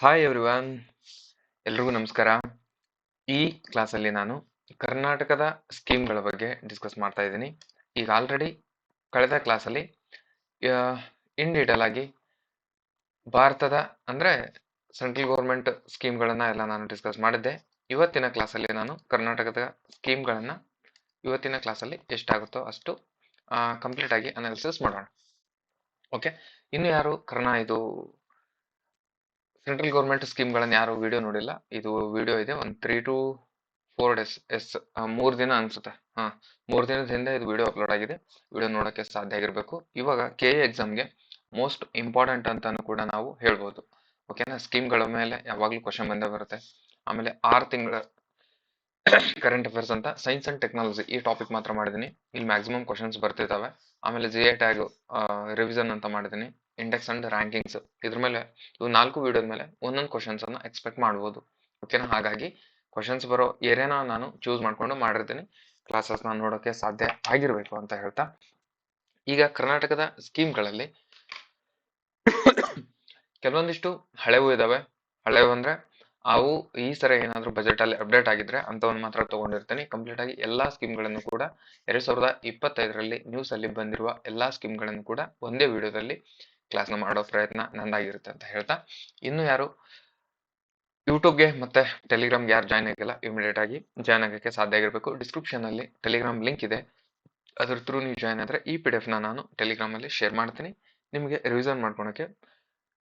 Hi everyone, ಎಲ್ರಿಗೂ ನಮಸ್ಕಾರ. ಈ ಕ್ಲಾಸಲ್ಲಿ ನಾನು ಕರ್ನಾಟಕದ ಸ್ಕೀಮ್ಗಳ ಬಗ್ಗೆ ಡಿಸ್ಕಸ್ ಮಾಡ್ತಾ ಇದ್ದೀನಿ. ಈಗ ಆಲ್ರೆಡಿ ಕಳೆದ ಕ್ಲಾಸಲ್ಲಿ ಇನ್ ಡೀಟೇಲ್ ಆಗಿ ಭಾರತದ ಅಂದರೆ ಸೆಂಟ್ರಲ್ ಗೌರ್ಮೆಂಟ್ ಸ್ಕೀಮ್ಗಳನ್ನ ಎಲ್ಲ ನಾನು ಡಿಸ್ಕಸ್ ಮಾಡಿದ್ದೆ. ಇವತ್ತಿನ ಕ್ಲಾಸಲ್ಲಿ ನಾನು ಕರ್ನಾಟಕದ ಸ್ಕೀಮ್ಗಳನ್ನ ಇವತ್ತಿನ ಕ್ಲಾಸಲ್ಲಿ ಎಷ್ಟಾಗುತ್ತೋ ಅಷ್ಟು ಕಂಪ್ಲೀಟ್ ಆಗಿ ಅನಾಲಿಸಿಸ್ ಮಾಡೋಣ. ಓಕೆ, ಇನ್ನು ಯಾರು ಇದು ಸೆಂಟ್ರಲ್ ಗೌರ್ಮೆಂಟ್ ಸ್ಕೀಮ್ಗಳನ್ನ ಯಾರು ವಿಡಿಯೋ ನೋಡಿಲ್ಲ, ಇದು ವಿಡಿಯೋ ಇದೆ ಒಂದು 3 to 4 days, ಎಸ್ 3 ದಿನ ಅನ್ಸುತ್ತೆ. 3 ದಿನದ ಹಿಂದೆ ಇದು ವಿಡಿಯೋ ಅಪ್ಲೋಡ್ ಆಗಿದೆ. ವಿಡಿಯೋ ನೋಡೋಕ್ಕೆ ಸಾಧ್ಯ ಆಗಿರಬೇಕು. ಇವಾಗ KA ಎಕ್ಸಾಮ್ಗೆ ಮೋಸ್ಟ್ ಇಂಪಾರ್ಟೆಂಟ್ ಅಂತಾನು ಕೂಡ ನಾವು ಹೇಳ್ಬೋದು. ಓಕೆನಾ, ಸ್ಕೀಮ್ಗಳ ಮೇಲೆ ಯಾವಾಗಲೂ ಕ್ವಶನ್ ಬಂದೇ ಬರುತ್ತೆ. ಆಮೇಲೆ 6 ತಿಂಗಳ ಕರೆಂಟ್ ಅಫೇರ್ಸ್ ಅಂತ ಸೈನ್ಸ್ ಅಂಡ್ ಟೆಕ್ನಾಲಜಿ ಈ ಟಾಪಿಕ್ ಮಾತ್ರ ಮಾಡಿದ್ದೀನಿ. ಇಲ್ಲಿ ಮ್ಯಾಕ್ಸಿಮಮ್ ಕ್ವಶನ್ಸ್ ಬರ್ತಿದ್ದಾವೆ. ಆಮೇಲೆ GI ಟ್ಯಾಗ್ ರಿವಿಷನ್ ಅಂತ ಮಾಡಿದ್ದೀನಿ. ಇಂಡೆಕ್ಸ್ ಅಂಡ್ ರ್ಯಾಂಕಿಂಗ್ಸ್, ಇದ್ರ ಮೇಲೆ ಇವು 4 ವಿಡಿಯೋದ ಮೇಲೆ ಒಂದೊಂದು ಕ್ವಶನ್ಸ್ ಅನ್ನ ಎಕ್ಸ್ಪೆಕ್ಟ್ ಮಾಡ್ಬೋದು. ಓಕೆನಾ, ಹಾಗಾಗಿ ಕ್ವಶನ್ಸ್ ಬರೋ ಏರಿಯಾನ ನಾನು ಚೂಸ್ ಮಾಡ್ಕೊಂಡು ಮಾಡಿರ್ತೀನಿ. ಕ್ಲಾಸಸ್ ನಾನು ನೋಡೋಕೆ ಸಾಧ್ಯ ಆಗಿರ್ಬೇಕು ಅಂತ ಹೇಳ್ತಾ, ಈಗ ಕರ್ನಾಟಕದ ಸ್ಕೀಮ್ಗಳಲ್ಲಿ ಕೆಲವೊಂದಿಷ್ಟು ಹಳೆವು ಇದಾವೆ. ಹಳೆವು ಅಂದ್ರೆ ಅವು ಈ ಸರಿ ಏನಾದ್ರು ಬಜೆಟ್ ಅಲ್ಲಿ ಅಪ್ಡೇಟ್ ಆಗಿದ್ರೆ ಅಂತವನ್ನ ಮಾತ್ರ ತಗೊಂಡಿರ್ತೀನಿ. ಕಂಪ್ಲೀಟ್ ಆಗಿ ಎಲ್ಲಾ ಸ್ಕೀಮ್ಗಳನ್ನು ಕೂಡ 2025ರಲ್ಲಿ ನ್ಯೂಸ್ ಅಲ್ಲಿ ಬಂದಿರುವ ಎಲ್ಲಾ ಸ್ಕೀಮ್ಗಳನ್ನು ಕೂಡ ಒಂದೇ ವಿಡಿಯೋದಲ್ಲಿ ಕ್ಲಾಸ್ನ ಮಾಡೋ ಪ್ರಯತ್ನ ನಂದಾಗಿರುತ್ತೆ ಅಂತ ಹೇಳ್ತಾ, ಇನ್ನು ಯಾರು ಯೂಟ್ಯೂಬ್ಗೆ ಮತ್ತೆ ಟೆಲಿಗ್ರಾಮ್ಗೆ ಯಾರು ಜಾಯ್ನ್ ಆಗಿಲ್ಲ, ಇಮಿಡಿಯೇಟ್ ಆಗಿ ಜಾಯ್ನ್ ಆಗಕ್ಕೆ ಸಾಧ್ಯ ಆಗಿರಬೇಕು. ಡಿಸ್ಕ್ರಿಪ್ಷನ್ ಅಲ್ಲಿ ಟೆಲಿಗ್ರಾಮ್ ಲಿಂಕ್ ಇದೆ, ಅದ್ರ ಥ್ರೂ ನೀವು ಜಾಯ್ನ್ ಆದ್ರೆ ಈ PDF ನ ನಾನು ಟೆಲಿಗ್ರಾಮ್ ಅಲ್ಲಿ ಶೇರ್ ಮಾಡ್ತೀನಿ. ನಿಮಗೆ ರಿವಿಷನ್ ಮಾಡ್ಕೊಳಕ್ಕೆ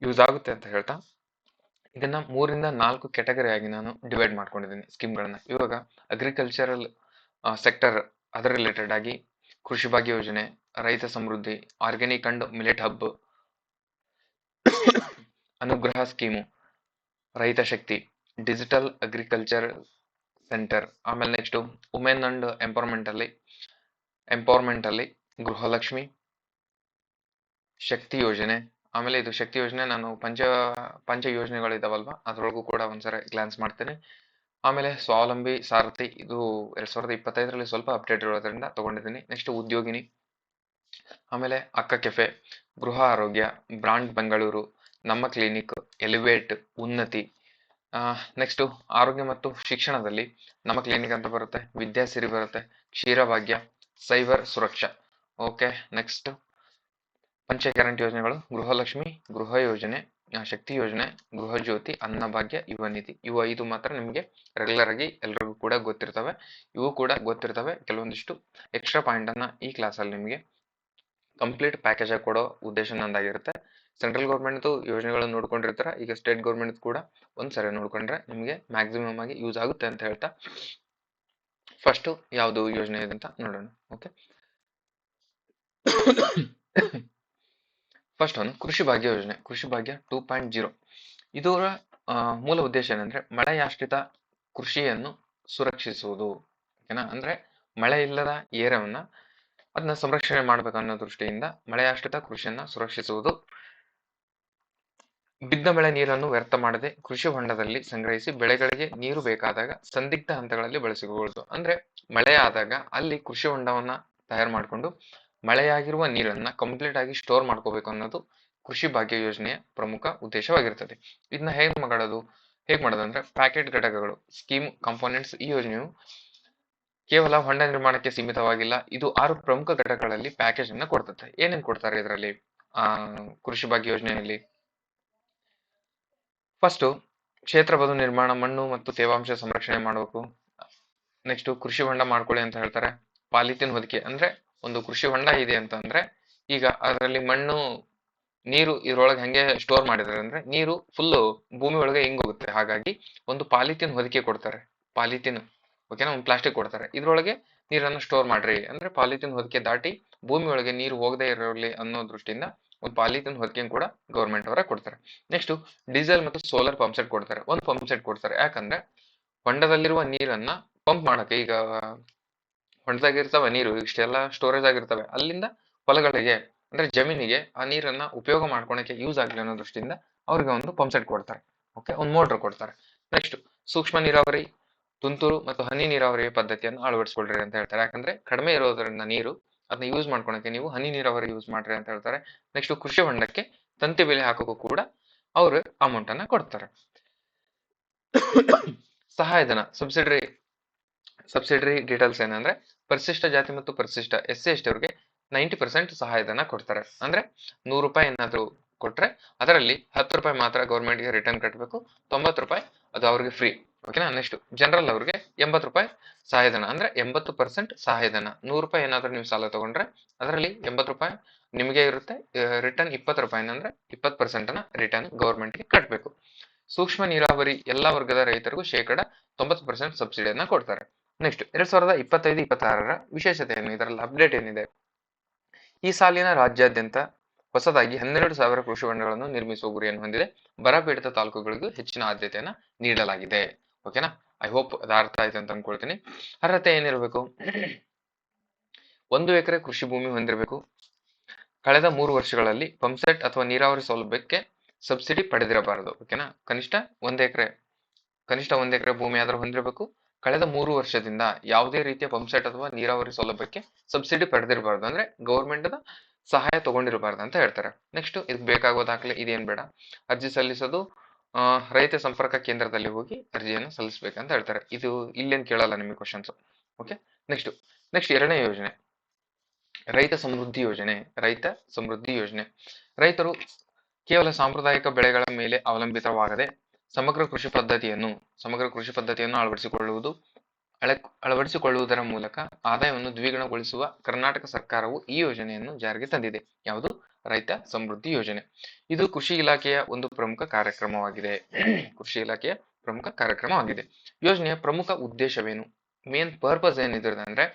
ಯೂಸ್ ಆಗುತ್ತೆ ಅಂತ ಹೇಳ್ತಾ, ಇದನ್ನ 3 ರಿಂದ 4 ಕ್ಯಾಟಗರಿ ಆಗಿ ನಾನು ಡಿವೈಡ್ ಮಾಡ್ಕೊಂಡಿದ್ದೀನಿ ಸ್ಕೀಮ್ಗಳನ್ನ. ಇವಾಗ ಅಗ್ರಿಕಲ್ಚರಲ್ ಸೆಕ್ಟರ್, ಅದರ ರಿಲೇಟೆಡ್ ಆಗಿ ಕೃಷಿ ಭಾಗ್ಯ ಯೋಜನೆ, ರೈತ ಸಮೃದ್ಧಿ, ಆರ್ಗ್ಯಾನಿಕ್ ಅಂಡ್ ಮಿಲೆಟ್ ಹಬ್, ಅನುಗ್ರಹ ಸ್ಕೀಮು, ರೈತ ಶಕ್ತಿ, ಡಿಜಿಟಲ್ ಅಗ್ರಿಕಲ್ಚರ್ ಸೆಂಟರ್, ಆಮೇಲೆ ನೆಕ್ಸ್ಟ್ ವುಮೆನ್ ಅಂಡ್ ಎಂಪವರ್ಮೆಂಟ್ ಅಲ್ಲಿ ಗೃಹಲಕ್ಷ್ಮಿ, ಶಕ್ತಿ ಯೋಜನೆ. ಆಮೇಲೆ ಇದು ಶಕ್ತಿ ಯೋಜನೆ ನಾನು ಪಂಚ ಯೋಜನೆಗಳು ಇದಾವಲ್ವಾ, ಅದ್ರೊಳಗೂ ಕೂಡ ಒಂದ್ಸರಿ ಗ್ಲಾನ್ಸ್ ಮಾಡ್ತೇನೆ. ಆಮೇಲೆ ಸ್ವಾವಲಂಬಿ ಸಾರಥಿ, ಇದು 2025ರಲ್ಲಿ ಸ್ವಲ್ಪ ಅಪ್ಡೇಟ್ ಇರೋದ್ರಿಂದ ತಗೊಂಡಿದ್ದೀನಿ. ನೆಕ್ಸ್ಟ್ ಉದ್ಯೋಗಿನಿ, ಆಮೇಲೆ ಅಕ್ಕ ಕೆಫೆ, ಗೃಹ ಆರೋಗ್ಯ, ಬ್ರಾಂಡ್ ಬೆಂಗಳೂರು, ನಮ್ಮ ಕ್ಲಿನಿಕ್, ಎಲಿವೇಟ್, ಉನ್ನತಿ. ನೆಕ್ಸ್ಟ್ ಆರೋಗ್ಯ ಮತ್ತು ಶಿಕ್ಷಣದಲ್ಲಿ ನಮ್ಮ ಕ್ಲಿನಿಕ್ ಅಂತ ಬರುತ್ತೆ, ವಿದ್ಯಾಸಿರಿ ಬರುತ್ತೆ, ಕ್ಷೀರಭಾಗ್ಯ, ಸೈಬರ್ ಸುರಕ್ಷಾ. ಓಕೆ, ನೆಕ್ಸ್ಟ್ ಪಂಚ ಗ್ಯಾರಂಟಿ ಯೋಜನೆಗಳು, ಗೃಹಲಕ್ಷ್ಮಿ, ಗೃಹ ಯೋಜನೆ, ಶಕ್ತಿ ಯೋಜನೆ, ಗೃಹ ಜ್ಯೋತಿ, ಅನ್ನಭಾಗ್ಯ, ಯುವ ನಿಧಿ. ಇವು 5 ಮಾತ್ರ ನಿಮಗೆ ರೆಗ್ಯುಲರ್ ಆಗಿ ಎಲ್ರಿಗೂ ಕೂಡ ಗೊತ್ತಿರ್ತವೆ. ಇವು ಕೂಡ ಗೊತ್ತಿರ್ತವೆ. ಕೆಲವೊಂದಿಷ್ಟು ಎಕ್ಸ್ಟ್ರಾ ಪಾಯಿಂಟ್ ಅನ್ನ ಈ ಕ್ಲಾಸಲ್ಲಿ ನಿಮಗೆ ಕಂಪ್ಲೀಟ್ ಪ್ಯಾಕೇಜ್ ಆಗಿ ಕೊಡೋ ಉದ್ದೇಶ ನಂದಾಗಿರುತ್ತೆ. ಸೆಂಟ್ರಲ್ ಗೌರ್ಮೆಂಟ್ ಯೋಜನೆಗಳನ್ನು ನೋಡ್ಕೊಂಡಿರ್ತಾರೆ, ಈಗ ಸ್ಟೇಟ್ ಗೌರ್ಮೆಂಟ್ ಕೂಡ ಒಂದ್ಸರಿ ನೋಡ್ಕೊಂಡ್ರೆ ನಿಮಗೆ ಮ್ಯಾಕ್ಸಿಮಮ್ ಆಗಿ ಯೂಸ್ ಆಗುತ್ತೆ ಅಂತ ಹೇಳ್ತಾ, ಫಸ್ಟ್ ಯಾವುದು ಯೋಜನೆ ಇದೆ ಅಂತ ನೋಡೋಣ. ಓಕೆ, ಫಸ್ಟ್ ಒಂದು ಕೃಷಿ ಭಾಗ್ಯ ಯೋಜನೆ, ಕೃಷಿ ಭಾಗ್ಯ 2.0. ಇದರ ಮೂಲ ಉದ್ದೇಶ ಏನಂದ್ರೆ ಮಳೆಯಾಶ್ರಿತ ಕೃಷಿಯನ್ನು ಸುರಕ್ಷಿಸುವುದು. ಓಕೆನಾ, ಅಂದ್ರೆ ಮಳೆ ಇಲ್ಲದ ಏರಿಯಾವನ್ನ ಅದನ್ನ ಸಂರಕ್ಷಣೆ ಮಾಡ್ಬೇಕು ಅನ್ನೋ ದೃಷ್ಟಿಯಿಂದ ಮಳೆಯಾಶ್ರಿತ ಕೃಷಿಯನ್ನ ಸುರಕ್ಷಿಸುವುದು. ಬಿದ್ದ ಮಳೆ ನೀರನ್ನು ವ್ಯರ್ಥ ಮಾಡದೆ ಕೃಷಿ ಹೊಂಡದಲ್ಲಿ ಸಂಗ್ರಹಿಸಿ ಬೆಳೆಗಳಿಗೆ ನೀರು ಬೇಕಾದಾಗ ಸಂದಿಗ್ಧ ಹಂತಗಳಲ್ಲಿ ಬಳಸಿಕೊಳ್ಳುವುದು. ಅಂದ್ರೆ ಮಳೆ ಆದಾಗ ಅಲ್ಲಿ ಕೃಷಿ ಹೊಂಡವನ್ನ ತಯಾರು ಮಾಡಿಕೊಂಡು ಮಳೆಯಾಗಿರುವ ನೀರನ್ನ ಕಂಪ್ಲೀಟ್ ಆಗಿ ಸ್ಟೋರ್ ಮಾಡ್ಕೋಬೇಕು ಅನ್ನೋದು ಕೃಷಿ ಭಾಗ್ಯ ಯೋಜನೆಯ ಪ್ರಮುಖ ಉದ್ದೇಶವಾಗಿರ್ತದೆ. ಇದನ್ನ ಹೇಗ್ ಮಾಡೋದು ಅಂದ್ರೆ ಪ್ಯಾಕೆಟ್ ಘಟಕಗಳು, ಸ್ಕೀಮ್ ಕಾಂಪೋನೆಂಟ್ಸ್. ಈ ಯೋಜನೆಯು ಕೇವಲ ಹೊಂಡ ನಿರ್ಮಾಣಕ್ಕೆ ಸೀಮಿತವಾಗಿಲ್ಲ, ಇದು 6 ಪ್ರಮುಖ ಘಟಕಗಳಲ್ಲಿ ಪ್ಯಾಕೇಜ್ ಅನ್ನ ಕೊಡ್ತದೆ. ಏನೇನ್ ಕೊಡ್ತಾರೆ ಇದರಲ್ಲಿ ಕೃಷಿ ಭಾಗ್ಯ ಯೋಜನೆಯಲ್ಲಿ? ಫಸ್ಟ್ ಕ್ಷೇತ್ರ ಬದು ನಿರ್ಮಾಣ, ಮಣ್ಣು ಮತ್ತು ತೇವಾಂಶ ಸಂರಕ್ಷಣೆ ಮಾಡಬೇಕು. ನೆಕ್ಸ್ಟ್ ಕೃಷಿ ಹೊಂಡ ಮಾಡ್ಕೊಳ್ಳಿ ಅಂತ ಹೇಳ್ತಾರೆ. ಪಾಲಿಥಿನ್ ಹೊದಿಕೆ, ಅಂದ್ರೆ ಒಂದು ಕೃಷಿ ಹೊಂಡ ಇದೆ ಅಂತಂದ್ರೆ ಈಗ ಅದರಲ್ಲಿ ಮಣ್ಣು ನೀರು ಇದ್ರೊಳಗೆ ಹೆಂಗೆ ಸ್ಟೋರ್ ಮಾಡಿದ್ದಾರೆ ಅಂದ್ರೆ ನೀರು ಫುಲ್ ಭೂಮಿ ಒಳಗೆ ಹಿಂಗ್ ಹೋಗುತ್ತೆ. ಹಾಗಾಗಿ ಒಂದು ಪಾಲಿಥಿನ್ ಹೊದಿಕೆ ಕೊಡ್ತಾರೆ, ಪಾಲಿಥಿನ್. ಓಕೆನಾ, ಒಂದು ಪ್ಲಾಸ್ಟಿಕ್ ಕೊಡ್ತಾರೆ, ಇದ್ರೊಳಗೆ ನೀರನ್ನು ಸ್ಟೋರ್ ಮಾಡ್ರಿ ಅಂದ್ರೆ ಪಾಲಿಥಿನ್ ಹೊದಿಕೆ ದಾಟಿ ಭೂಮಿ ಒಳಗೆ ನೀರು ಹೋಗದೆ ಇರಲಿ ಅನ್ನೋ ದೃಷ್ಟಿಯಿಂದ ಒಂದು ಪಾಲಿಥಿನ್ ಹೊದಿಕೆ ಕೂಡ ಗೌರ್ಮೆಂಟ್ ಅವರೇ ಕೊಡ್ತಾರೆ. ನೆಕ್ಸ್ಟ್ ಡೀಸೆಲ್ ಮತ್ತು ಸೋಲಾರ್ ಪಂಪ್ ಸೆಟ್ ಕೊಡ್ತಾರೆ. ಒಂದು ಪಂಪ್ ಸೆಟ್ ಕೊಡ್ತಾರೆ, ಯಾಕಂದ್ರೆ ಹೊಂಡದಲ್ಲಿರುವ ನೀರನ್ನ ಪಂಪ್ ಮಾಡಕ್ಕೆ, ಈಗ ಹೊಂಡದಾಗಿರ್ತವೆ ನೀರು ಇಷ್ಟೆಲ್ಲ ಸ್ಟೋರೇಜ್ ಆಗಿರ್ತವೆ, ಅಲ್ಲಿಂದ ಹೊಲಗಳಿಗೆ ಅಂದ್ರೆ ಜಮೀನಿಗೆ ಆ ನೀರನ್ನ ಉಪಯೋಗ ಮಾಡ್ಕೊಳಕ್ಕೆ ಯೂಸ್ ಆಗಲಿ ಅನ್ನೋ ದೃಷ್ಟಿಯಿಂದ ಅವ್ರಿಗೆ ಒಂದು ಪಂಪ್ ಸೆಟ್ ಕೊಡ್ತಾರೆ. ಓಕೆ, ಒಂದು ಮೋಟರ್ ಕೊಡ್ತಾರೆ. ನೆಕ್ಸ್ಟ್ ಸೂಕ್ಷ್ಮ ನೀರಾವರಿ, ತುಂತುರು ಮತ್ತು ಹನಿ ನೀರಾವರಿ ಪದ್ಧತಿಯನ್ನು ಅಳವಡಿಸ್ಕೊಳ್ರಿ ಅಂತ ಹೇಳ್ತಾರೆ. ಯಾಕಂದ್ರೆ ಕಡಿಮೆ ಇರೋದ್ರಿಂದ ನೀರು ಅದನ್ನ ಯೂಸ್ ಮಾಡ್ಕೊಳಕ್ಕೆ ನೀವು ಹನಿ ನೀರಾವರಿ ಯೂಸ್ ಮಾಡ್ರಿ ಅಂತ ಹೇಳ್ತಾರೆ. ನೆಕ್ಸ್ಟ್ ಕೃಷಿ ಹೊಂಡಕ್ಕೆ ತಂತಿ ಬೇಲಿ ಹಾಕೋಕ್ಕೂ ಕೂಡ ಅವರು ಅಮೌಂಟ್ ಅನ್ನ ಕೊಡ್ತಾರೆ. ಸಹಾಯಧನ ಸಬ್ಸಿಡರಿ ಡೀಟೇಲ್ಸ್ ಏನಂದ್ರೆ ಪರಿಶಿಷ್ಟ ಜಾತಿ ಮತ್ತು ಪರಿಶಿಷ್ಟ SC/ST ಅವರಿಗೆ 90% ಸಹಾಯಧನ ಕೊಡ್ತಾರೆ. ಅಂದ್ರೆ ₹100 ಏನಾದ್ರು ಕೊಟ್ರೆ ಅದರಲ್ಲಿ ₹10 ಮಾತ್ರ ಗೌರ್ಮೆಂಟ್ಗೆ ರಿಟರ್ನ್ ಕಟ್ಟಬೇಕು, ₹90 ಅದು ಅವ್ರಿಗೆ ಫ್ರೀ. ಓಕೆನಾ. ನೆಕ್ಸ್ಟ್ ಜನರಲ್ ಅವ್ರಿಗೆ ₹80 ಸಹಾಯಧನ, ಅಂದ್ರೆ 80% ಸಹಾಯಧನ. ₹100 ಏನಾದ್ರು ನೀವು ಸಾಲ ತಗೊಂಡ್ರೆ ಅದರಲ್ಲಿ ₹80 ನಿಮಗೆ ಇರುತ್ತೆ, ರಿಟರ್ನ್ ₹20 ಅಂದ್ರೆ 20% ಅನ್ನ ರಿಟರ್ನ್ ಗೌರ್ಮೆಂಟ್ಗೆ ಕಟ್ಟಬೇಕು. ಸೂಕ್ಷ್ಮ ನೀರಾವರಿ ಎಲ್ಲಾ ವರ್ಗದ ರೈತರಿಗೂ 90% ಸಬ್ಸಿಡಿಯನ್ನ ಕೊಡ್ತಾರೆ. ನೆಕ್ಸ್ಟ್ 2025-26ರ ವಿಶೇಷತೆ ಏನು, ಇದರಲ್ಲಿ ಅಪ್ಡೇಟ್ ಏನಿದೆ? ಈ ಸಾಲಿನ ರಾಜ್ಯಾದ್ಯಂತ ಹೊಸದಾಗಿ 12,000 ಕೃಷಿ ಹೊಂಡಗಳನ್ನು ನಿರ್ಮಿಸುವ ಗುರಿಯನ್ನು ಹೊಂದಿದೆ. ಬರಪೀಡಿತ ತಾಲೂಕುಗಳಿಗೂ ಹೆಚ್ಚಿನ ಆದ್ಯತೆಯನ್ನ ನೀಡಲಾಗಿದೆ. ಓಕೆನಾ. ಐ ಹೋಪ್ ಅದು ಅರ್ಥ ಆಯ್ತು ಅಂತ ಅನ್ಕೊಳ್ತೀನಿ. ಅರ್ಹತೆ ಏನಿರಬೇಕು? 1 ಎಕರೆ ಕೃಷಿ ಭೂಮಿ ಹೊಂದಿರಬೇಕು. ಕಳೆದ 3 ವರ್ಷಗಳಲ್ಲಿ ಪಂಪ್ಸೆಟ್ ಅಥವಾ ನೀರಾವರಿ ಸೌಲಭ್ಯಕ್ಕೆ ಸಬ್ಸಿಡಿ ಪಡೆದಿರಬಾರದು. ಓಕೆನಾ. ಕನಿಷ್ಠ 1 ಎಕರೆ ಭೂಮಿ ಆದ್ರೂ ಹೊಂದಿರಬೇಕು. ಕಳೆದ 3 ವರ್ಷದಿಂದ ಯಾವುದೇ ರೀತಿಯ ಪಂಪ್ಸೆಟ್ ಅಥವಾ ನೀರಾವರಿ ಸೌಲಭ್ಯಕ್ಕೆ ಸಬ್ಸಿಡಿ ಪಡೆದಿರಬಾರ್ದು, ಅಂದ್ರೆ ಗೌರ್ಮೆಂಟ್ ಸಹಾಯ ತಗೊಂಡಿರಬಾರ್ದು ಅಂತ ಹೇಳ್ತಾರೆ. ನೆಕ್ಸ್ಟ್ ಇದಕ್ಕೆ ಬೇಕಾಗುವ ದಾಖಲೆ ಇದೇನ್ ಬೇಡ. ಅರ್ಜಿ ಸಲ್ಲಿಸೋದು ರೈತ ಸಂಪರ್ಕ ಕೇಂದ್ರದಲ್ಲಿ ಹೋಗಿ ಅರ್ಜಿಯನ್ನು ಸಲ್ಲಿಸಬೇಕಂತ ಹೇಳ್ತಾರೆ. ಇದು ಇಲ್ಲೇನ್ ಕೇಳಲ್ಲ ನಿಮಗೆ ಕ್ವಶನ್ಸ್. ಓಕೆ. ನೆಕ್ಸ್ಟ್ 2ನೇ ಯೋಜನೆ ರೈತ ಸಮೃದ್ಧಿ ಯೋಜನೆ. ರೈತರು ಕೇವಲ ಸಾಂಪ್ರದಾಯಿಕ ಬೆಳೆಗಳ ಮೇಲೆ ಅವಲಂಬಿತವಾಗದೆ ಸಮಗ್ರ ಕೃಷಿ ಪದ್ಧತಿಯನ್ನು ಅಳವಡಿಸಿಕೊಳ್ಳುವುದರ ಮೂಲಕ ಆದಾಯವನ್ನು ದ್ವಿಗುಣಗೊಳಿಸುವ ಕರ್ನಾಟಕ ಸರ್ಕಾರವು ಈ ಯೋಜನೆಯನ್ನು ಜಾರಿಗೆ ತಂದಿದೆ. ಯಾವುದು? ರೈತ ಸಮೃದ್ಧಿ ಯೋಜನೆ. ಇದು ಕೃಷಿ ಇಲಾಖೆಯ ಒಂದು ಪ್ರಮುಖ ಕಾರ್ಯಕ್ರಮವಾಗಿದೆ. ಯೋಜನೆಯ ಪ್ರಮುಖ ಉದ್ದೇಶವೇನು? ಮೇನ್ ಪರ್ಪಸ್ ಏನಿದೆ ಅಂದ್ರೆ